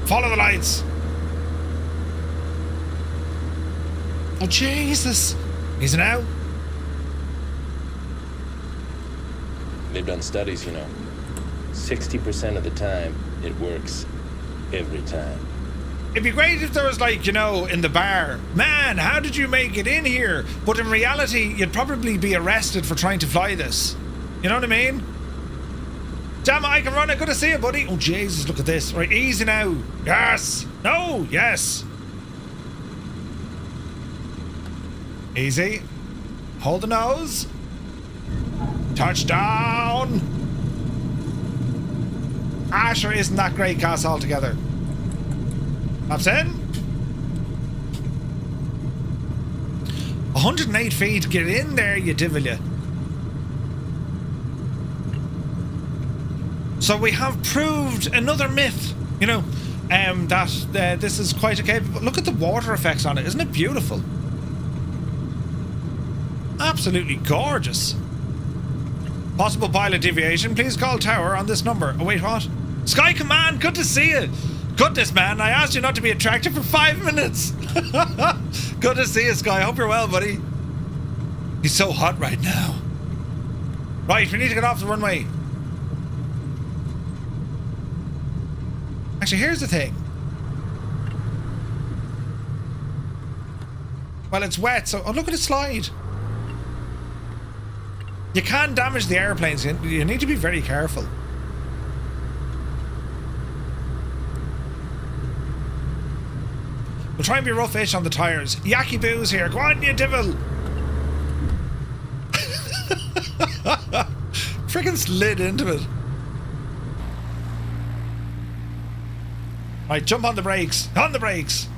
Follow the lights. Oh, Jesus. He's now. They've done studies, you know. 60% of the time, it works. Every time. It'd be great if there was, like, you know, in the bar, man, how did you make it in here? But in reality, you'd probably be arrested for trying to fly this. You know what I mean? Damn it, I can run it. Good to see you, buddy. Oh, Jesus, look at this. Right, easy now. Yes. No. Yes. Easy. Hold the nose. Touchdown. Ah, sure isn't that great gas altogether. Flaps in. 108 feet. Get in there, you divil you. So we have proved another myth, you know, that this is quite a capable. Look at the water effects on it. Isn't it beautiful? Absolutely gorgeous. Possible pilot deviation. Please call tower on this number. Oh, wait, what? Sky Command, good to see you. Goodness, man, I asked you not to be attractive for 5 minutes. Good to see you, Sky. I hope you're well, buddy. He's so hot right now. Right, we need to get off the runway. Actually, here's the thing. Well, it's wet, so... Oh, look at it slide. You can damage the airplanes. You need to be very careful. We'll try and be rough-ish on the tyres. Yaki Boo's here. Go on, you devil. Freaking slid into it. Right, jump on the brakes. On the brakes.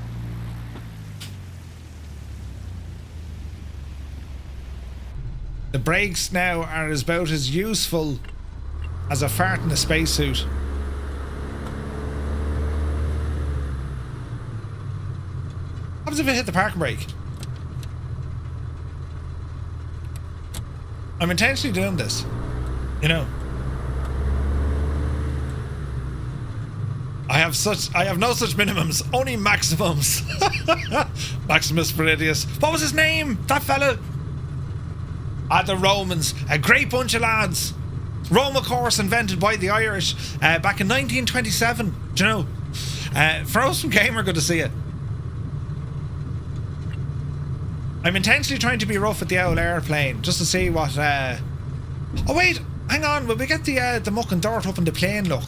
The brakes now are about as useful as a fart in a spacesuit. What happens if I hit the parking brake? I'm intentionally doing this, you know. I have no such minimums, only maximums. Maximus Viridius. What was his name? That fella? The Romans. A great bunch of lads. Rome, of course, invented by the Irish back in 1927. Do you know? Frozen Gamer, good to see you. I'm intentionally trying to be rough with the old airplane just to see what. Oh wait, hang on. Will we get the muck and dirt up in the plane? Look.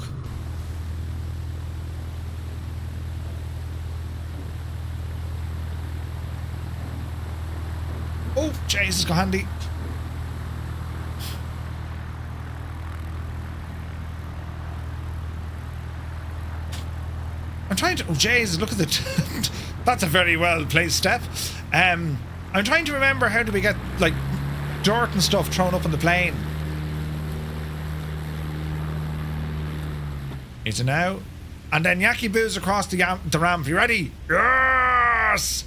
Oh, Jesus, go handy. I'm trying to... Oh, Jesus, look at the... That's a very well placed step. I'm trying to remember how do we get, like, dirt and stuff thrown up on the plane. It's a now. And then Yaki Boo's across the ramp. You ready? Yes!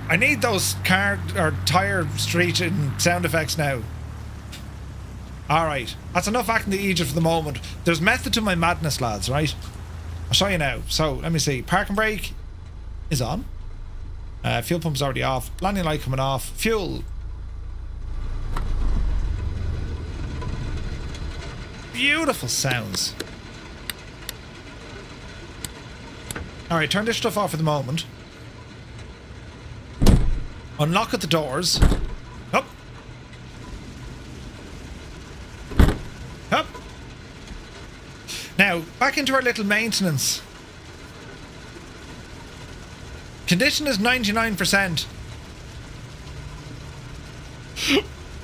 I need those car or tire screeching sound effects now. Alright, that's enough acting the Egypt for the moment. There's method to my madness, lads, right? I'll show you now. So, let me see. Parking brake is on. Fuel pump's already off. Landing light coming off. Fuel. Beautiful sounds. Alright, turn this stuff off for the moment. Unlock at the doors. Up. Up. Now, back into our little maintenance. Condition is 99%.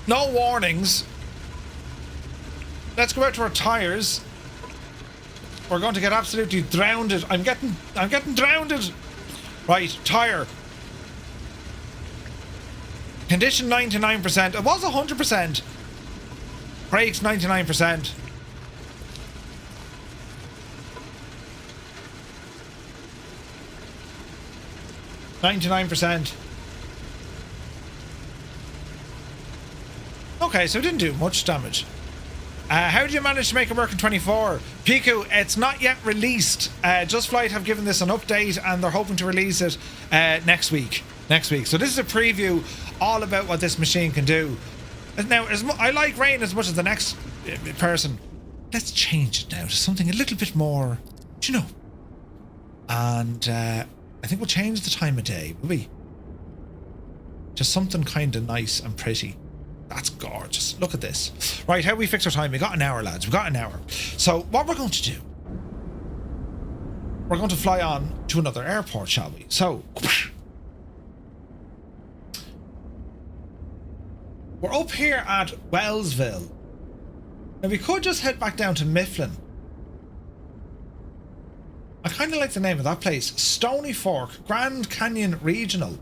No warnings. Let's go out to our tires. We're going to get absolutely drowned. I'm getting drowned. Right, tire. Condition 99%. It was 100%. Brakes 99%. Okay, so it didn't do much damage. How did you manage to make it work in 24? Piku, it's not yet released. Just Flight have given this an update and they're hoping to release it next week. So this is a preview all about what this machine can do. Now, I like rain as much as the next person. Let's change it now to something a little bit more, you know. And I think we'll change the time of day, will we? Just something kind of nice and pretty. That's gorgeous. Look at this. Right, how do we fix our time? We got an hour, lads. We got an hour. So what we're going to do, we're going to fly on to another airport, shall we? So we're up here at Wellsville. Now we could just head back down to Mifflin. I kind of like the name of that place. Stony Fork, Grand Canyon Regional.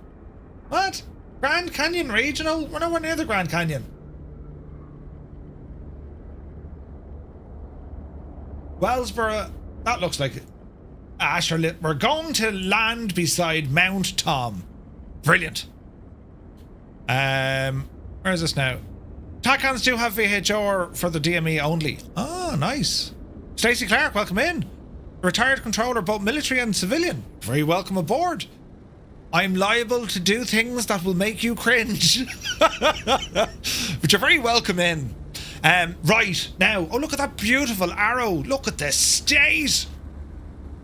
What? Grand Canyon Regional? We're nowhere near the Grand Canyon. Wellsboro, that looks like it. Sure, we're going to land beside Mount Tom. Brilliant. Where is this now? TACANs do have VHR for the DME only. Oh, nice. Stacey Clark, welcome in. Retired controller, both military and civilian. Very welcome aboard. I'm liable to do things that will make you cringe. But you're very welcome in. Right, now, oh, look at that beautiful arrow. Look at the state.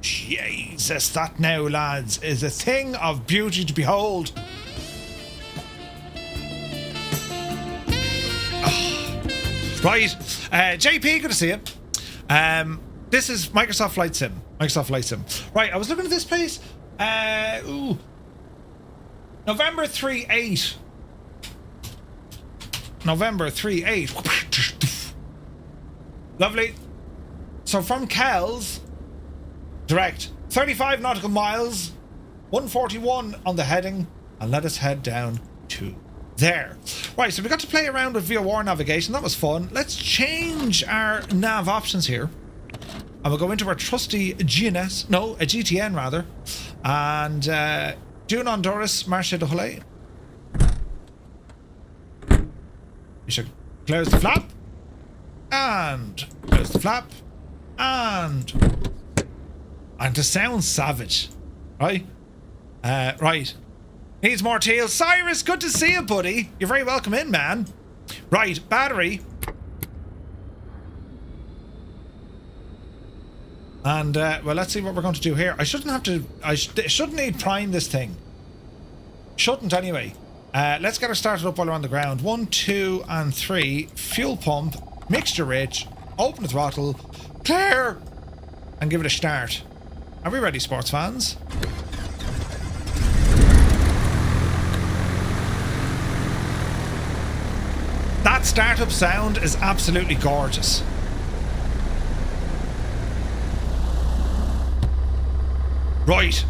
Jesus, that now, lads, is a thing of beauty to behold. Oh. Right, JP, good to see you. This is Microsoft Flight Sim. Right, I was looking at this place. November 3/8. Lovely. So from Kells, direct 35 nautical miles, 141 on the heading, and let us head down to there. Right, so we got to play around with VOR navigation. That was fun. Let's change our nav options here. And we'll go into our trusty GTN rather. And Dune Honduras, Marche de Hollet. We should close the flap. And close the flap. And to sound savage. Right? Right. Needs more teal. Cyrus, good to see you, buddy. You're very welcome in, man. Right, battery. And, well, let's see what we're going to do here. I shouldn't need prime this thing. Shouldn't anyway. Let's get her started up while we're on the ground. 1, 2, and 3. Fuel pump. Mixture rich. Open the throttle. Clear! And give it a start. Are we ready, sports fans? That startup sound is absolutely gorgeous. Right.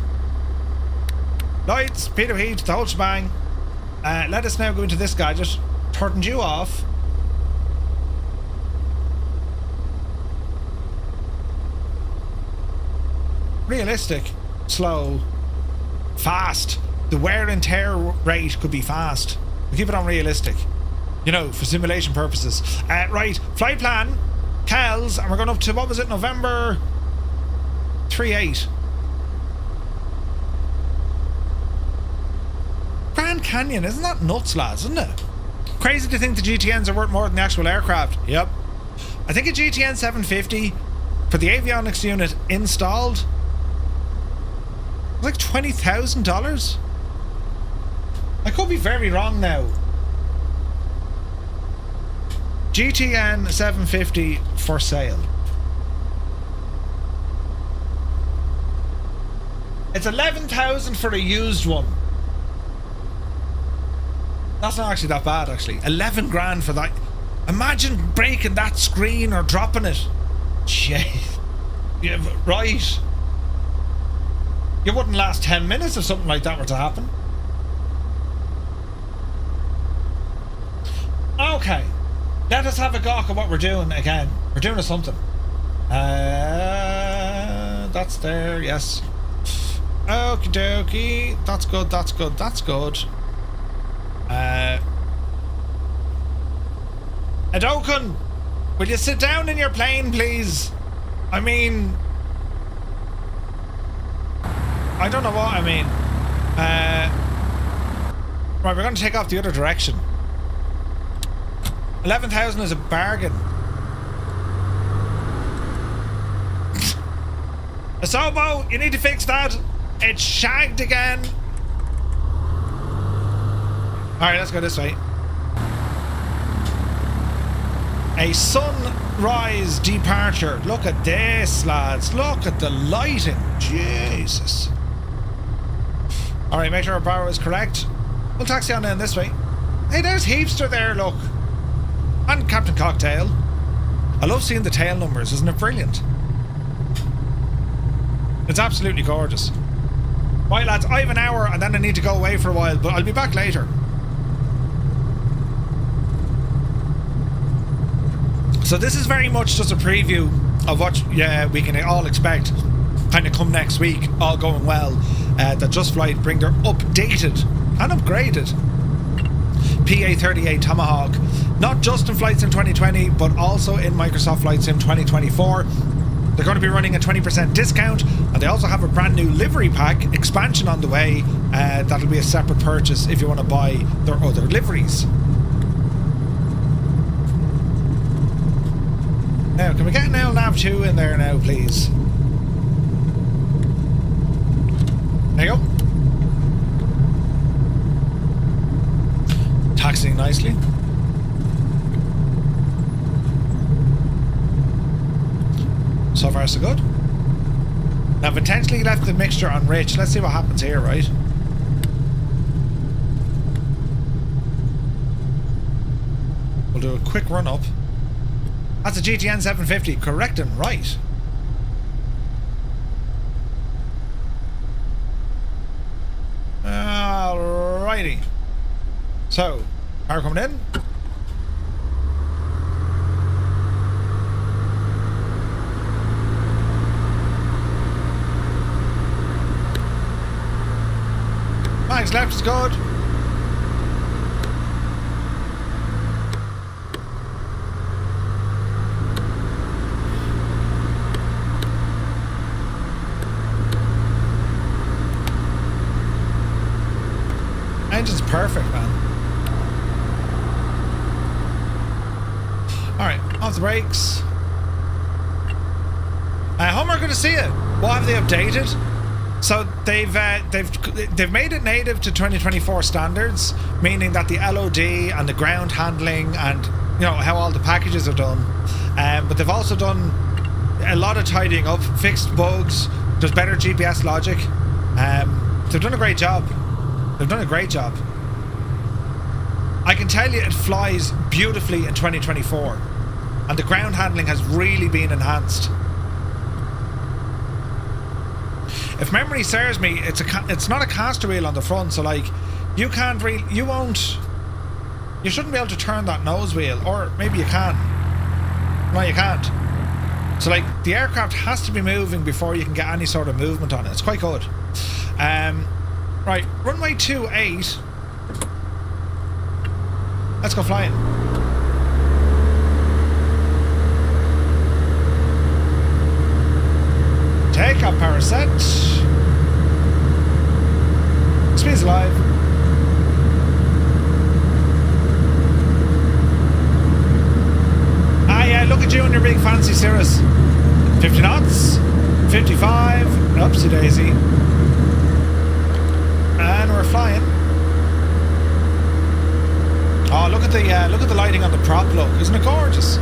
Lights, Peter Heat, the whole shebang. Let us now go into this gadget. Turn you off. Realistic. Slow. Fast. The wear and tear rate could be fast. We'll keep it on realistic. You know, for simulation purposes. Right. Flight plan. Kells. And we're going up to, what was it, November 3/8. Grand Canyon, isn't that nuts, lads, isn't it? Crazy to think the GTNs are worth more than the actual aircraft. Yep. I think a GTN 750 for the avionics unit installed was like $20,000. I could be very wrong now. GTN 750 for sale. It's $11,000 for a used one. That's not actually that bad, actually. 11 grand for that. Imagine breaking that screen or dropping it. Jeez. Yeah, right. You wouldn't last 10 minutes if something like that were to happen. Okay. Let us have a gawk at what we're doing again. We're doing something. That's there, yes. Okie dokie. That's good, that's good, that's good. Adokan, will you sit down in your plane, please? I mean... I don't know what I mean. Right, we're going to take off the other direction. 11,000 is a bargain. Asobo, you need to fix that. It's shagged again. Alright, let's go this way. A sunrise departure. Look at this, lads. Look at the lighting. Jesus. Alright, make sure our barrow is correct. We'll taxi on in this way. Hey, there's Heapster there, look. And Captain Cocktail. I love seeing the tail numbers, isn't it brilliant? It's absolutely gorgeous. Right, lads, I have an hour and then I need to go away for a while, but I'll be back later. So this is very much just a preview of what we can all expect kind of come next week, all going well. That Just Flight bring their updated and upgraded PA-38 Tomahawk, not just in Flight Sim 2020, but also in Microsoft Flight Sim 2024. They're going to be running a 20% discount, and they also have a brand new livery pack expansion on the way. That'll be a separate purchase if you want to buy their other liveries. Now, can we get an LNAV 2 in there now, please? There you go. Taxiing nicely. So far so good. Now I've intentionally left the mixture on rich. Let's see what happens here, right? We'll do a quick run up. That's a GTN 750, correct and right. Alrighty. So, power coming in. Max left is good. Engine's perfect, man. Alright, off the brakes. Homer, good to see you. What have they updated? So they've made it native to 2024 standards, meaning that the LOD and the ground handling and how all the packages are done. But they've also done a lot of tidying up, fixed bugs. There's better GPS logic. They've done a great job. They've done a great job. I can tell you it flies beautifully in 2024, and the ground handling has really been enhanced. If memory serves me, it's not a caster wheel on the front, so like you shouldn't be able to turn that nose wheel, or maybe you can. No, you can't. So like the aircraft has to be moving before you can get any sort of movement on it. It's quite good. Right, runway 28. Let's go flying. Takeoff power set. Speed's alive. Ah yeah, look at you and your big fancy Cirrus. 50 knots. 55. Oopsie daisy. And we're flying. Oh, look at the lighting on the prop. Look, isn't it gorgeous?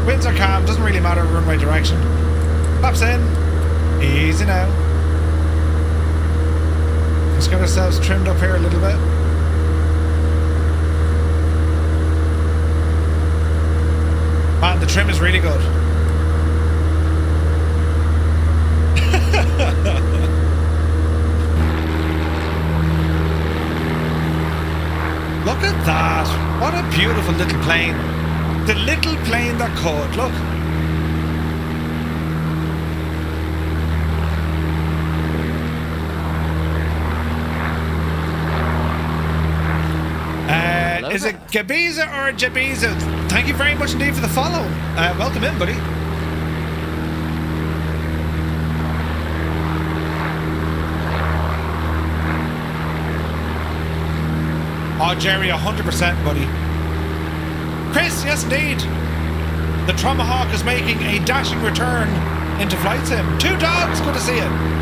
Winds are calm. Doesn't really matter runway direction. Flaps in. Easy now. Let's get ourselves trimmed up here a little bit. Man, the trim is really good. Look at that. What a beautiful little plane. The little plane that could. Look. Is it Gabiza or Jabiza? Thank you very much indeed for the follow. Welcome in, buddy. Oh, Jerry, 100%, buddy. Chris, yes, indeed. The Tomahawk is making a dashing return into Flight Sim. 2 dogs, good to see you.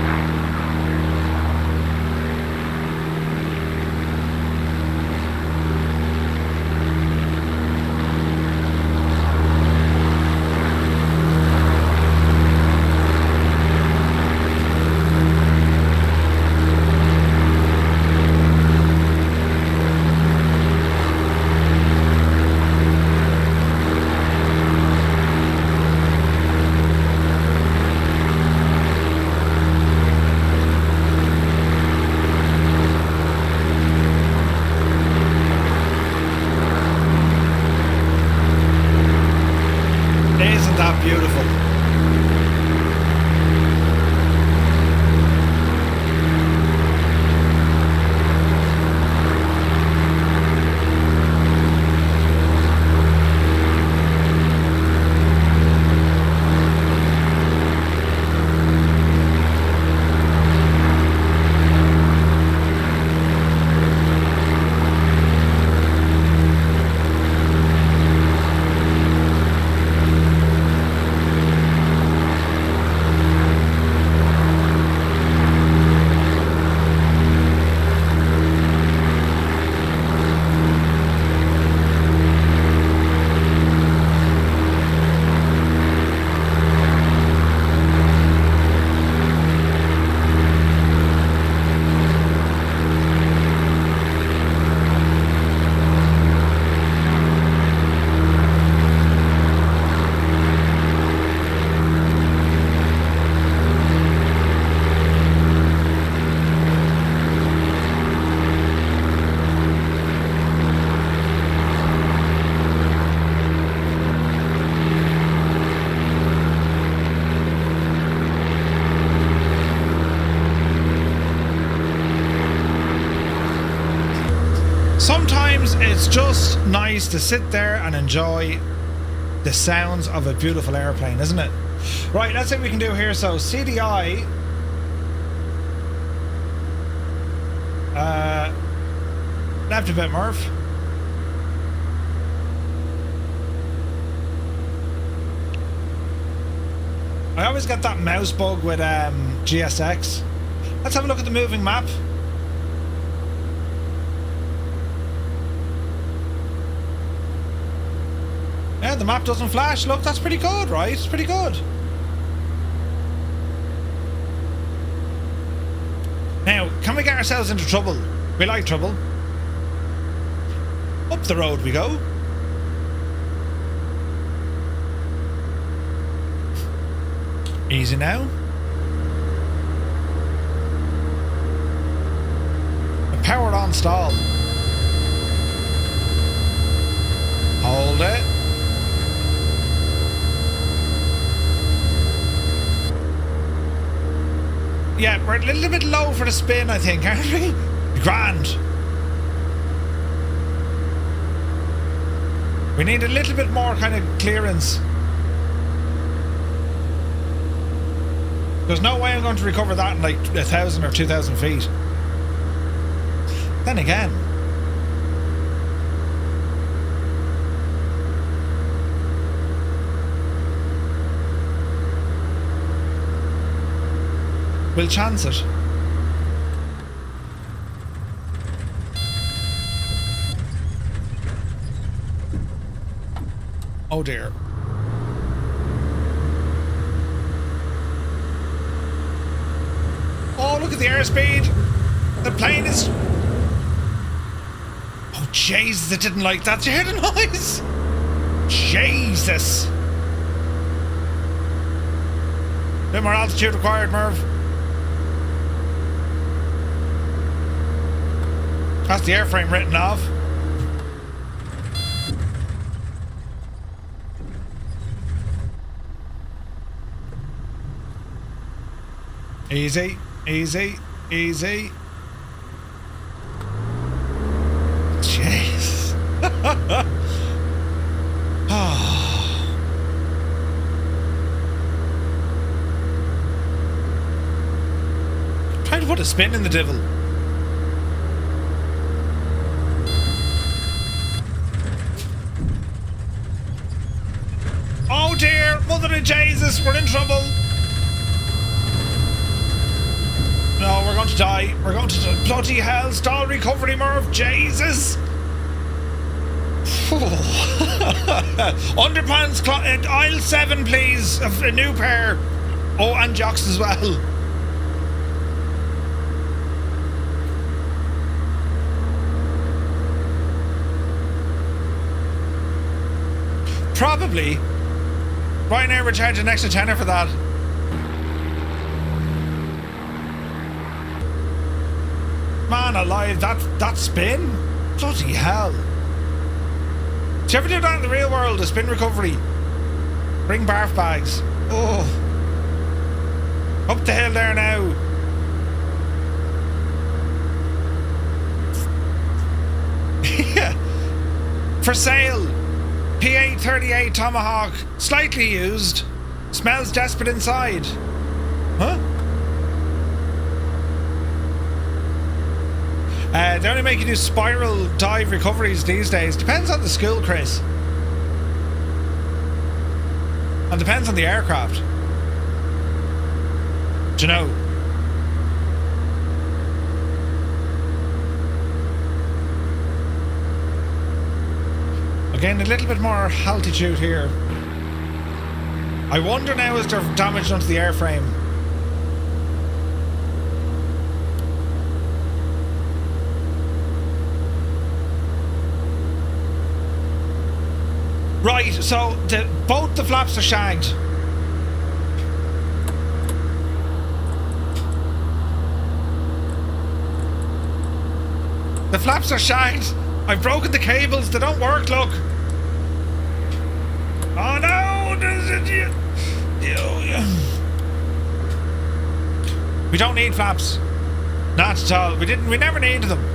Sometimes it's just nice to sit there and enjoy the sounds of a beautiful airplane, isn't it? Right, let's see what we can do here. So CDI left a bit, Murph. I always get that mouse bug with GSX. Let's have a look at the moving map. Yeah, the map doesn't flash. Look, that's pretty good, right? It's pretty good. Now, can we get ourselves into trouble? We like trouble. Up the road we go. Easy now. A powered on stall. Hold it. Yeah, we're a little bit low for the spin, I think, aren't we? Grand. We need a little bit more kind of clearance. There's no way I'm going to recover that in like 1,000 or 2,000 feet. Then again, we'll chance it. Oh dear. Oh, look at the airspeed. The plane is... Oh, Jesus, it didn't like that. Did you hear the noise? Jesus. Bit more altitude required, Merv. That's the airframe written off. Easy, easy, easy. Jeez. Trying to put a spin in the devil. Oh dear, Mother of Jesus, we're in trouble. No, we're going to die. We're going to die. Bloody hell, stall recovery, Merv. Jesus. Underpants, aisle 7, please. A new pair. Oh, and jocks as well. Probably. Right now we're charging an extra tenner for that. Man alive, that spin? Bloody hell. Did you ever do that in the real world, a spin recovery? Bring barf bags. Oh. Up the hill there now. Yeah. For sale. PA-38 Tomahawk. Slightly used. Smells desperate inside. Huh? They only make you do spiral dive recoveries these days. Depends on the school, Chris. And depends on the aircraft. Do you know? Again, a little bit more altitude here. I wonder now, is there damage onto the airframe? Right, so both the flaps are shagged. The flaps are shagged. I've broken the cables. They don't work, look. Oh no! We don't need flaps. Not at all. We never needed them.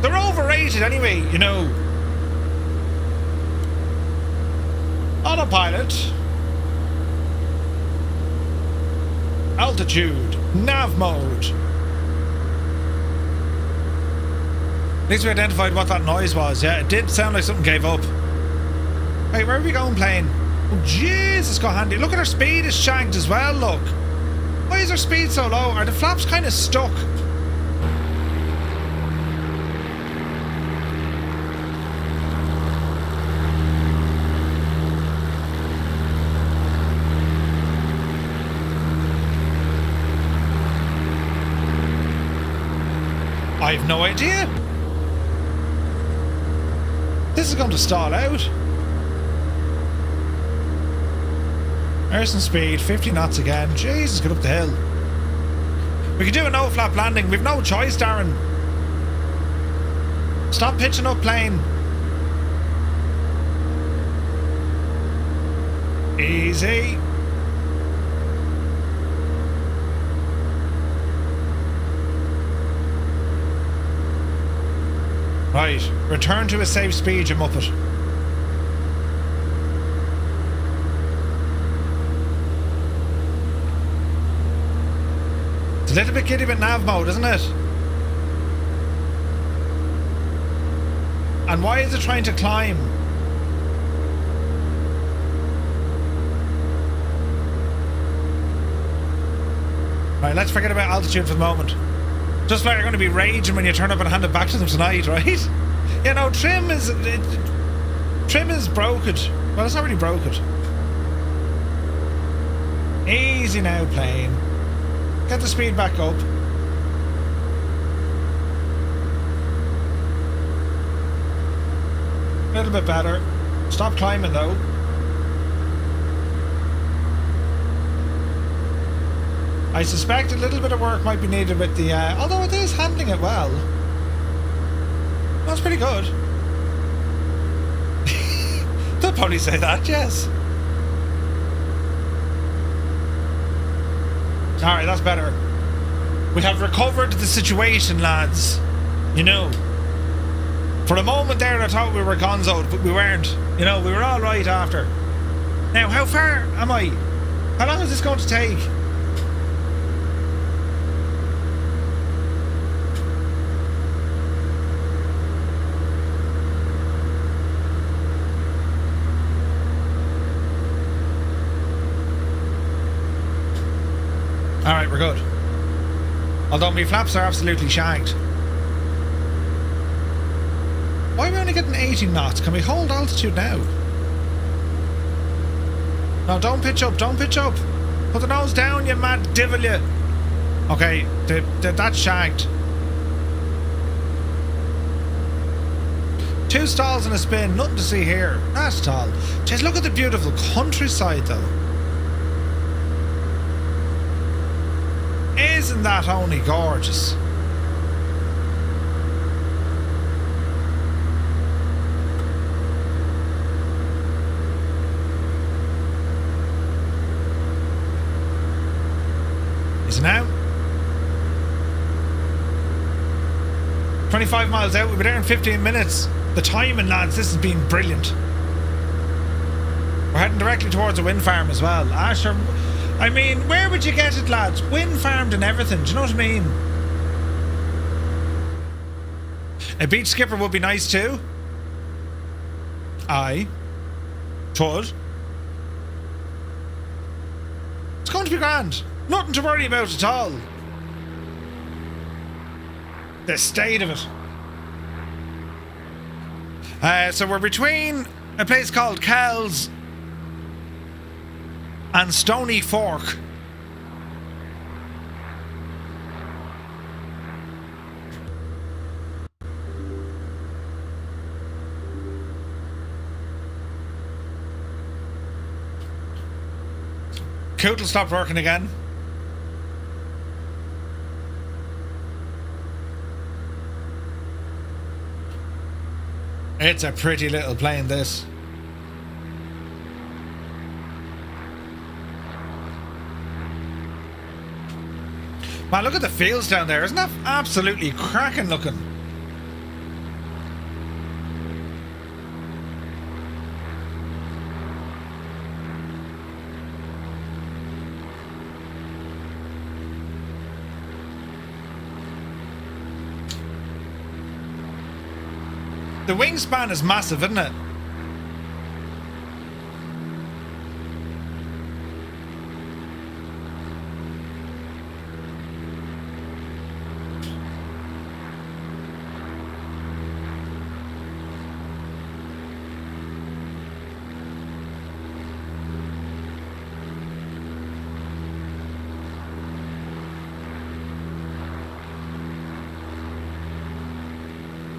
They're overrated anyway, you know. Autopilot. Altitude. Nav mode. At least we identified what that noise was. Yeah, it did sound like something gave up. Hey, where are we going, plane? Oh, Jesus, got handy. Look at our speed is shanked as well, look. Why is our speed so low? Are the flaps kind of stuck? I have no idea. This is going to stall out. There's some speed, 50 knots again. Jesus, get up the hill. We can do a no-flap landing. We've no choice, Darren. Stop pitching up plane. Easy. Right, return to a safe speed, you muppet. It's a little bit giddy with nav mode, isn't it? And why is it trying to climb? Right, let's forget about altitude for the moment. Just like you're going to be raging when you turn up and hand it back to them tonight, right? You know, trim is broken. Well, it's not really broken. Easy now, plane. Get the speed back up. A little bit better. Stop climbing though. I suspect a little bit of work might be needed with the, although it is handling it well. That's pretty good. They'll probably say that, yes. Alright, that's better. We have recovered the situation, lads. You know. For a moment there I thought we were gonzoed, but we weren't. You know, we were alright after. Now, how far am I? How long is this going to take? Alright, we're good. Although my flaps are absolutely shagged. Why are we only getting 18 knots? Can we hold altitude now? No, don't pitch up, don't pitch up. Put the nose down, you mad divil, you. Okay, that's shagged. 2 stalls and a spin, nothing to see here. That's tall. Just look at the beautiful countryside, though. Isn't that only gorgeous? Is it now? 25 miles out, we'll be there in 15 minutes. The timing, lads, this has been brilliant. We're heading directly towards a wind farm as well. Asher, I mean, where would you get it, lads? Wind farmed and everything, do you know what I mean? A beach skipper would be nice too. Aye. Should. It's going to be grand. Nothing to worry about at all. The state of it. So we're between a place called Kells and Stony Fork. Cootle stopped working again. It's a pretty little plane, this. Man, look at the fields down there. Isn't that absolutely cracking looking? The wingspan is massive, isn't it?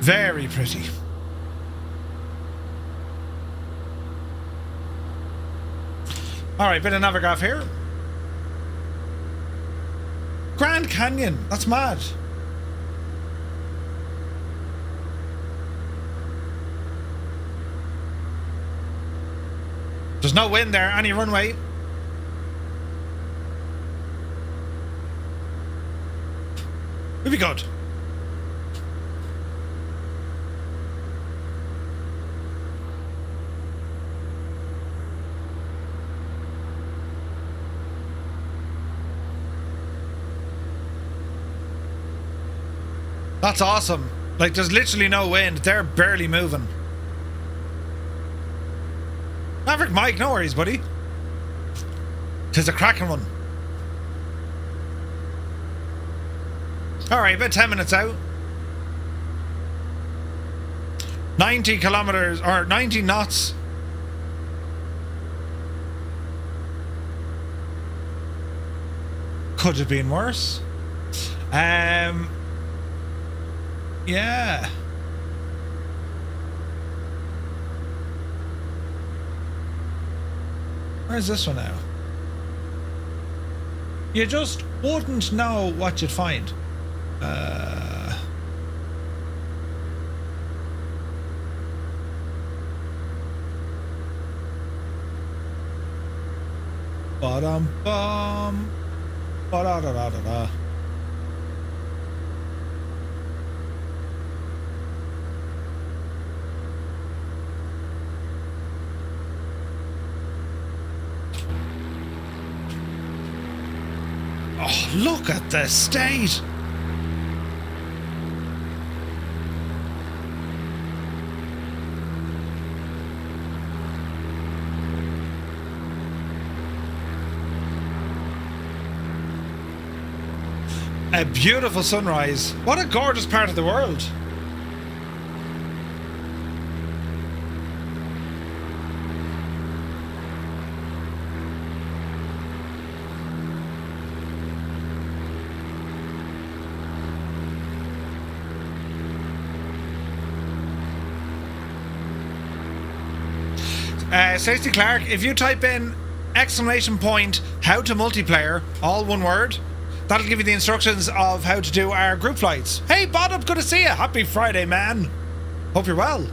Very pretty. Alright, bit of Navigraph here. Grand Canyon, that's mad. There's no wind there, any runway. We'll be good. That's awesome. Like, there's literally no wind. They're barely moving. Maverick Mike, no worries, buddy. 'Tis a cracking one. Alright, about 10 minutes out. 90 kilometers, or 90 knots. Could have been worse. Yeah. Where's this one now? You just wouldn't know what you'd find. Ba-dum-bum. Oh, da, da, da, da, da. Oh, look at the state. A beautiful sunrise. What a gorgeous part of the world. Stacey Clark, if you type in exclamation point how to multiplayer, all one word, that'll give you the instructions of how to do our group flights. Hey, Bob, good to see you. Happy Friday, man. Hope you're well.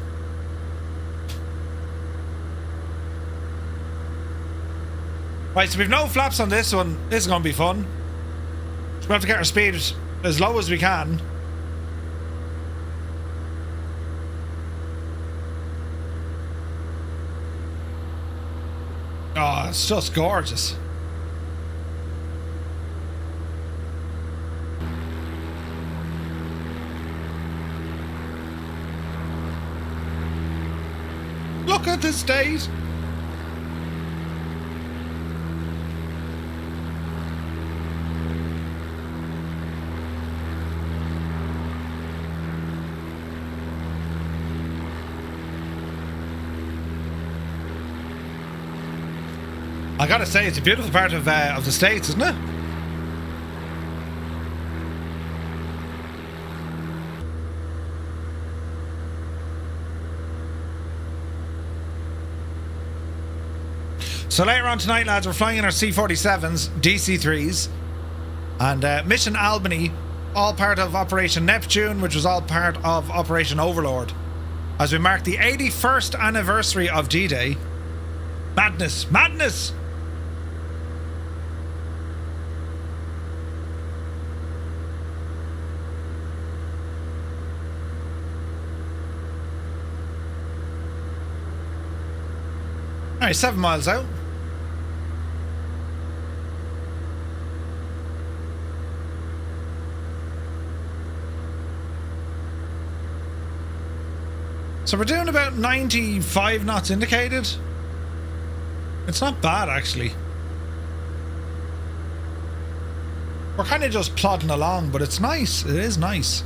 Right, so we've no flaps on this one. This is going to be fun. So we have to get our speed as low as we can. Oh, it's just gorgeous. Look at this state. I gotta say, it's a beautiful part of the States, isn't it? So later on tonight, lads, we're flying in our C-47s, DC-3s, and Mission Albany, all part of Operation Neptune, which was all part of Operation Overlord, as we mark the 81st anniversary of D-Day. Madness! Madness! Alright, 7 miles out. So we're doing about 95 knots indicated. It's not bad, actually. We're kind of just plodding along, but it's nice. It is nice.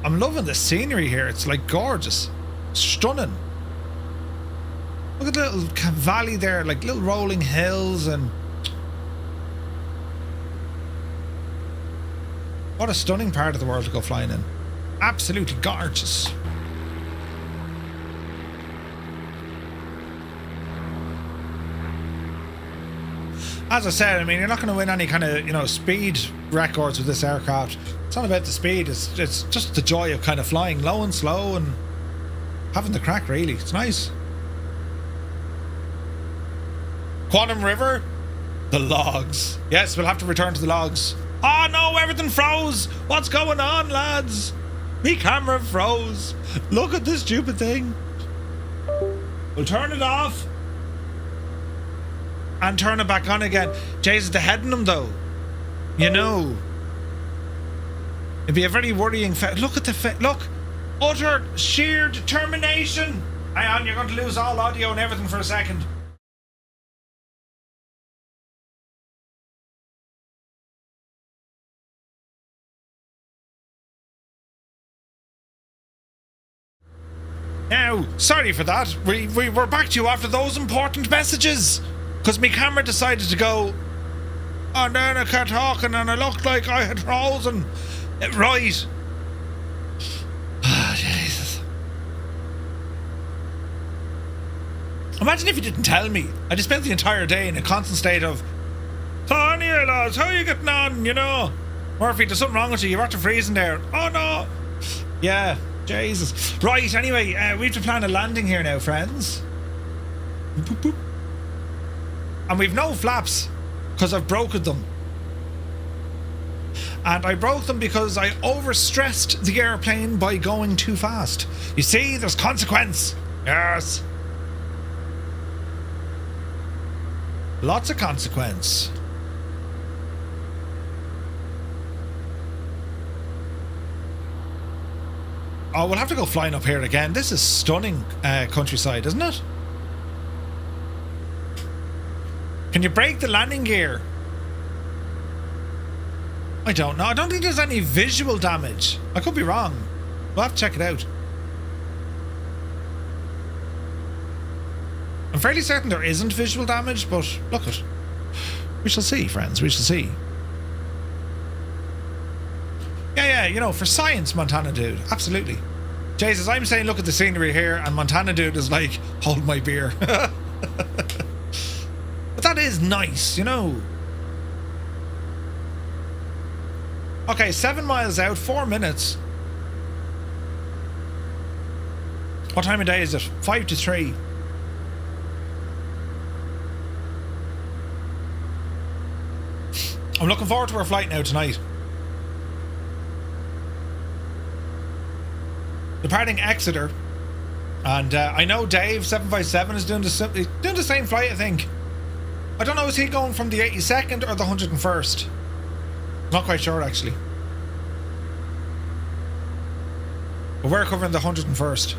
I'm loving the scenery here. It's like gorgeous. Stunning. Look at the little valley there, like little rolling hills, and what a stunning part of the world to go flying in. Absolutely gorgeous. As I said, I mean, you're not going to win any kind of, speed records with this aircraft. It's not about the speed. It's just the joy of kind of flying low and slow and having the crack, really. It's nice. Quantum River? The logs. Yes, we'll have to return to the logs. Oh no, everything froze! What's going on, lads? Me camera froze. Look at this stupid thing. We'll turn it off and turn it back on again. Jesus, the head in them though. You know. It'd be a very worrying look at the look. Utter sheer determination. Hang on, you're going to lose all audio and everything for a second. Now, sorry for that. We were back to you after those important messages. Because my camera decided to go, and then I kept talking and I looked like I had frozen. Right. Ah, Jesus. Imagine if you didn't tell me. I just spent the entire day in a constant state of, so anyway, lads, how are you getting on, Murphy, there's something wrong with you. You're after freezing there. Oh, no. Yeah. Jesus. Right, anyway, we have to plan a landing here now, friends. Boop, boop. And we've no flaps, because I've broken them. and I broke them because I overstressed the airplane by going too fast. You see, there's consequence. Yes. Lots of consequence. Oh, we'll have to go flying up here again. This is stunning countryside, isn't it? Can you break the landing gear? I don't know. I don't think there's any visual damage. I could be wrong. We'll have to check it out. I'm fairly certain there isn't visual damage, but look it. We shall see, friends. We shall see. Yeah, you know, for science, Montana dude. Absolutely. Jesus, I'm saying look at the scenery here, and Montana dude is like, hold my beer. But that is nice, you know. Okay, 7 miles out, 4 minutes. What time of day is it? 5 to 3. I'm looking forward to our flight now tonight. Departing Exeter, and I know Dave 757 is doing the same flight. I think. I don't know, is he going from the 82nd or the 101st? Not quite sure actually. But we're covering the 101st.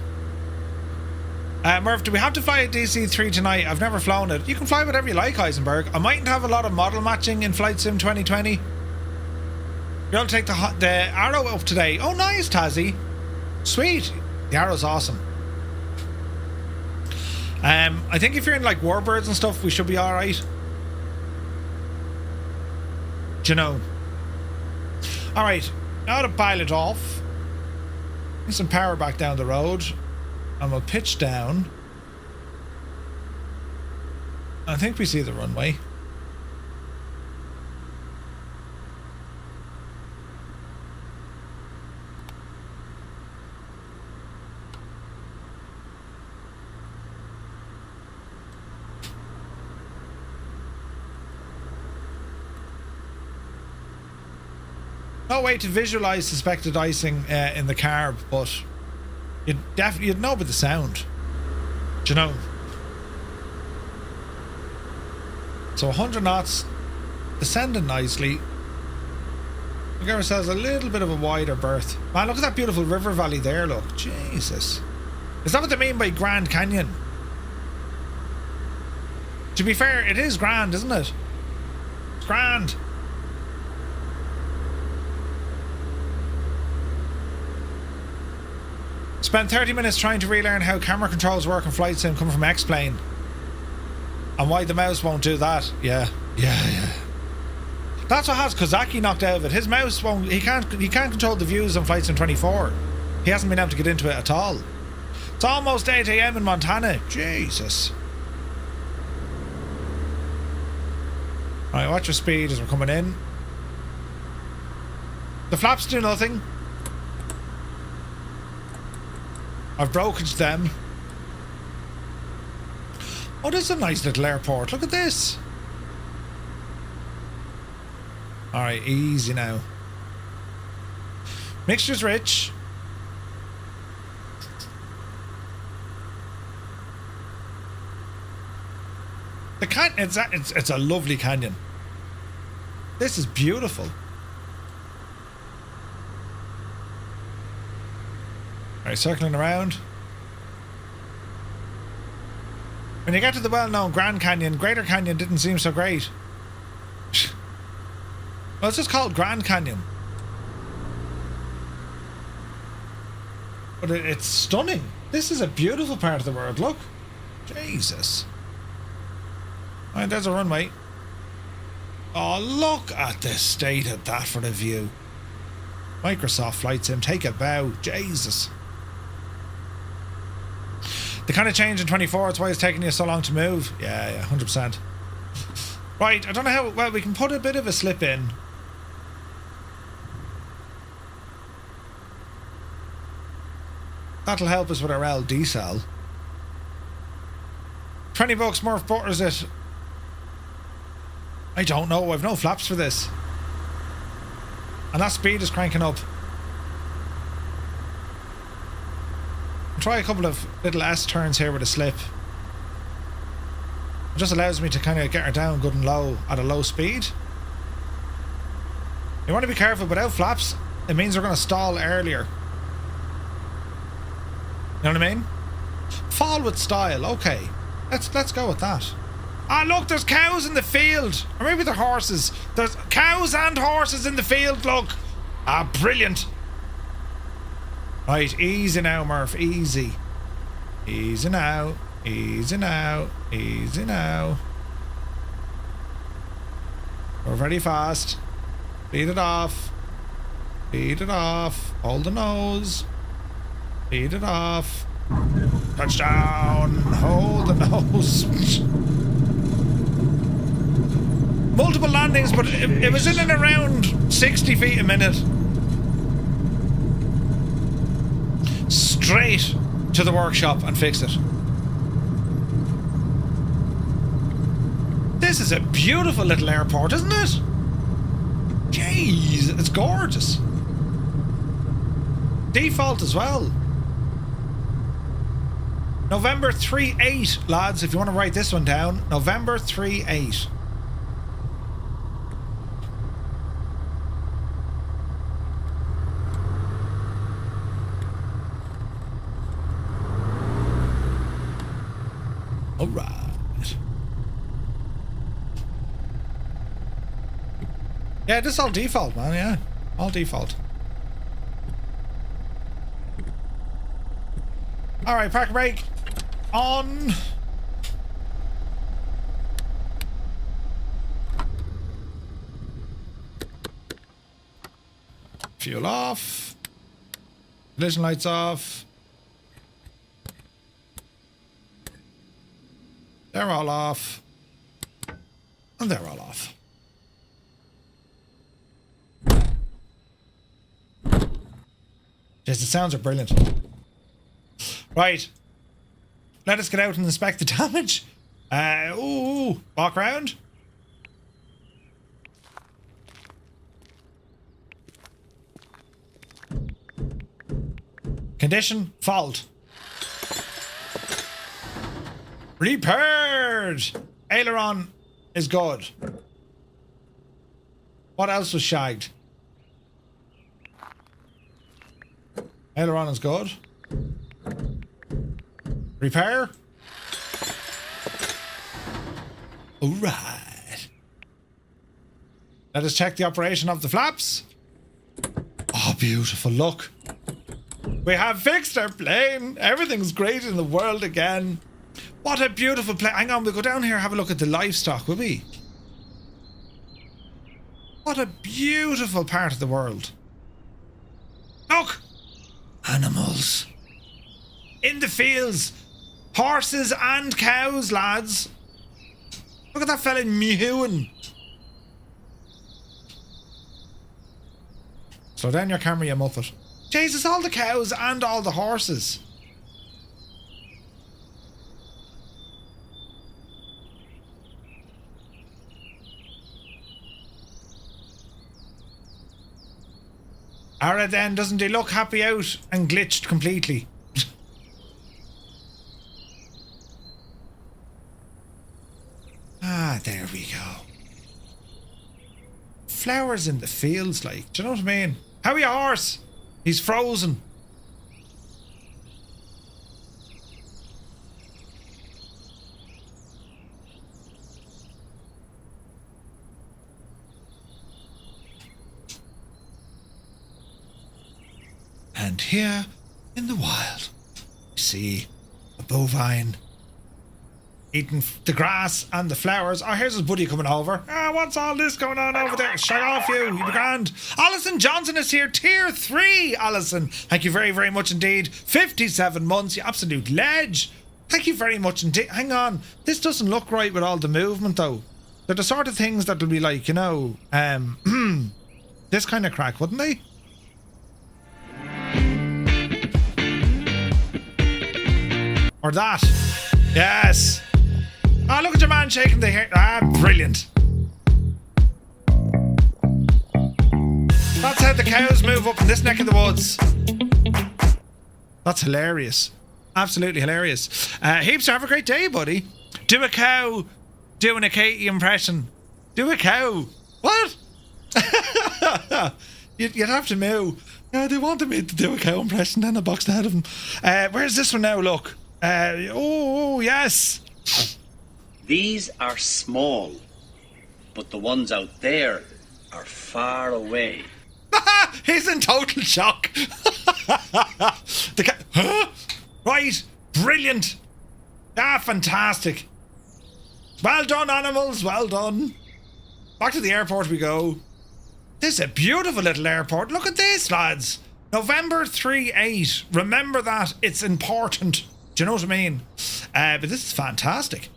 Murph, do we have to fly a DC-3 tonight? I've never flown it. You can fly whatever you like, Heisenberg. I mightn't have a lot of model matching in Flight Sim 2020. You'll take the Arrow up today. Oh, nice, Tazzy. Sweet. The Arrow's awesome. I think if you're in like Warbirds and stuff, we should be alright. Do you know? Alright, now to pilot off. Need some power back down the road. And we'll pitch down. I think we see the runway. No way to visualize suspected icing in the carb, but you'd know by the sound. Do you know? So 100 knots, descending nicely. We give ourselves a little bit of a wider berth. Man, look at that beautiful river valley there, look. Jesus. Is that what they mean by Grand Canyon? To be fair, it is grand, isn't it? It's grand. Spent 30 minutes trying to relearn how camera controls work in Flight Sim coming from X-Plane. And why the mouse won't do that. Yeah. That's what has Kozaki knocked out of it. His mouse won't... He can't control the views on Flight Sim 24. He hasn't been able to get into it at all. It's almost 8 AM in Montana. Jesus. Alright, watch your speed as we're coming in. The flaps do nothing. I've broken them. Oh, this is a nice little airport. Look at this. Alright, easy now. Mixture's rich. The it's a lovely canyon. This is beautiful. Alright, circling around. When you get to the well-known Grand Canyon, Greater Canyon didn't seem so great. Well, it's just called Grand Canyon. But it's stunning. This is a beautiful part of the world, look. Jesus. Alright, there's a runway. Oh, look at the state of that for the view. Microsoft Flight Sim, take a bow. Jesus. They kind of changed in 24, that's why it's taking you so long to move. Yeah, 100%. Right, I don't know how... Well, we can put a bit of a slip in. That'll help us with our LD cell. $20 more, what is it? I don't know, I've no flaps for this. And that speed is cranking up. I'll try a couple of little S turns here with a slip. It just allows me to kind of get her down good and low at a low speed. You want to be careful without flaps. It means we're going to stall earlier. You know what I mean? Fall with style. Okay, let's go with that. Ah, look, there's cows in the field. Or maybe they're horses. There's cows and horses in the field, look. Ah, brilliant. Right, easy now, Murph, easy. Easy now, easy now, easy now. We're very fast. Beat it off. Beat it off. Hold the nose. Beat it off. Touchdown. Hold the nose. Multiple landings, but it was in and around 60 feet a minute. Straight to the workshop and fix it. This is a beautiful little airport, isn't it? Jeez, it's gorgeous. Default as well. November 38, lads, if you want to write this one down. November 38. All right. Yeah, this is all default, man. Yeah, all default. All right, park brake on. Fuel off. Collision lights off. They're all off. And they're all off. Yes, the sounds are brilliant. Right. Let us get out and inspect the damage. Ooh, walk around. Condition, fault. Repaired! Aileron is good. What else was shagged? Aileron is good. Repair? Alright. Let us check the operation of the flaps. Oh, beautiful. Look. We have fixed our plane. Everything's great in the world again. What a beautiful plane. Hang on, we'll go down here and have a look at the livestock, will we? What a beautiful part of the world. Look! Animals. In the fields. Horses and cows, lads. Look at that fella mewing. Slow down your camera, you muppet. Jesus, all the cows and all the horses. Alright then, doesn't he look happy out and glitched completely? Ah, there we go. Flowers in the fields, like, do you know what I mean? How are you, horse? He's frozen. And here in the wild, you see a bovine eating the grass and the flowers. Oh, here's his buddy coming over. Ah, what's all this going on over there? Shut off, you be grand. Alison Johnson is here, tier 3. Alison, thank you very, very much indeed. 57 months, you absolute ledge. Thank you very much indeed. Hang on, this doesn't look right with all the movement though. They're the sort of things that will be like, you know, this kind of crack, wouldn't they? Or that. Yes. Oh, look at your man shaking the hair. Ah, brilliant. That's how the cows move up in this neck of the woods. That's hilarious. Absolutely hilarious. Heaps, have a great day, buddy. Do a cow doing a Katie impression. Do a cow. What? You'd have to moo. Yeah, they wanted me to do a cow impression, then I boxed out of them. Where's this one now? Look. Oh, yes. These are small, but the ones out there are far away. He's in total shock. Huh? Right. Brilliant. Ah, fantastic. Well done, animals. Well done. Back to the airport we go. This is a beautiful little airport. Look at this, lads. November 38. Remember that. It's important. Do you know what I mean? But this is fantastic.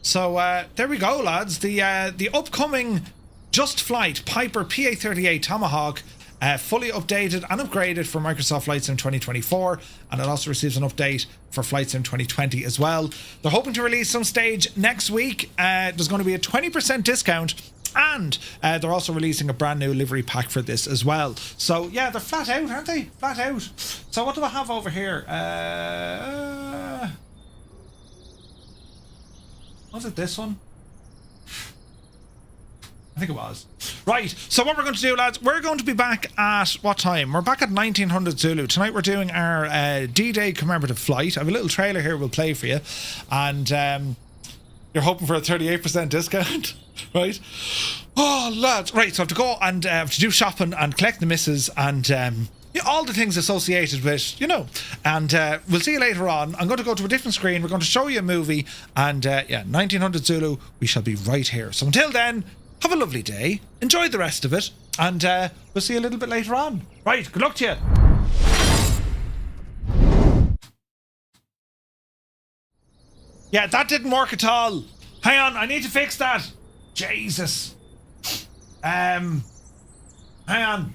So there we go, lads. The upcoming Just Flight Piper PA-38 Tomahawk, fully updated and upgraded for Microsoft Flight Sim 2024, and it also receives an update for Flight Sim 2020 as well. They're hoping to release some stage next week. There's going to be a 20% discount, and they're also releasing a brand new livery pack for this as well. So yeah, they're flat out, aren't they? Flat out. So what do I have over here? Was it this one? I think it was. Right, so what we're going to do, lads, we're going to be back at what time? We're back at 1900 Zulu. Tonight we're doing our D-Day commemorative flight. I have a little trailer here we'll play for you. And you're hoping for a 38% discount, right? Oh, lads. Right, so I have to go and have to do shopping and collect the missus and all the things associated with, and we'll see you later on. I'm going to go to a different screen. We're going to show you a movie, and 1900 Zulu, we shall be right here. So until then, have a lovely day, enjoy the rest of it, and we'll see you a little bit later on. Right, good luck to you. Yeah, that didn't work at all. Hang on, I need to fix that. Jesus. Hang on.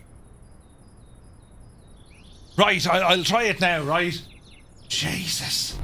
Right, I'll try it now, right? Jesus.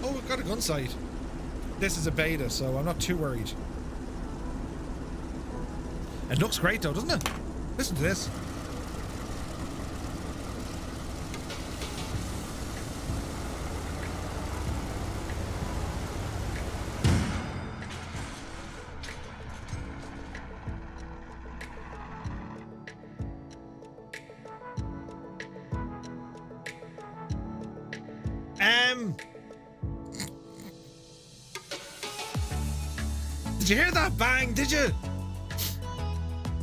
Oh, we've got a gun sight. This is a beta, so I'm not too worried. It looks great though, doesn't it? Listen to this. Did you hear that bang? Did you?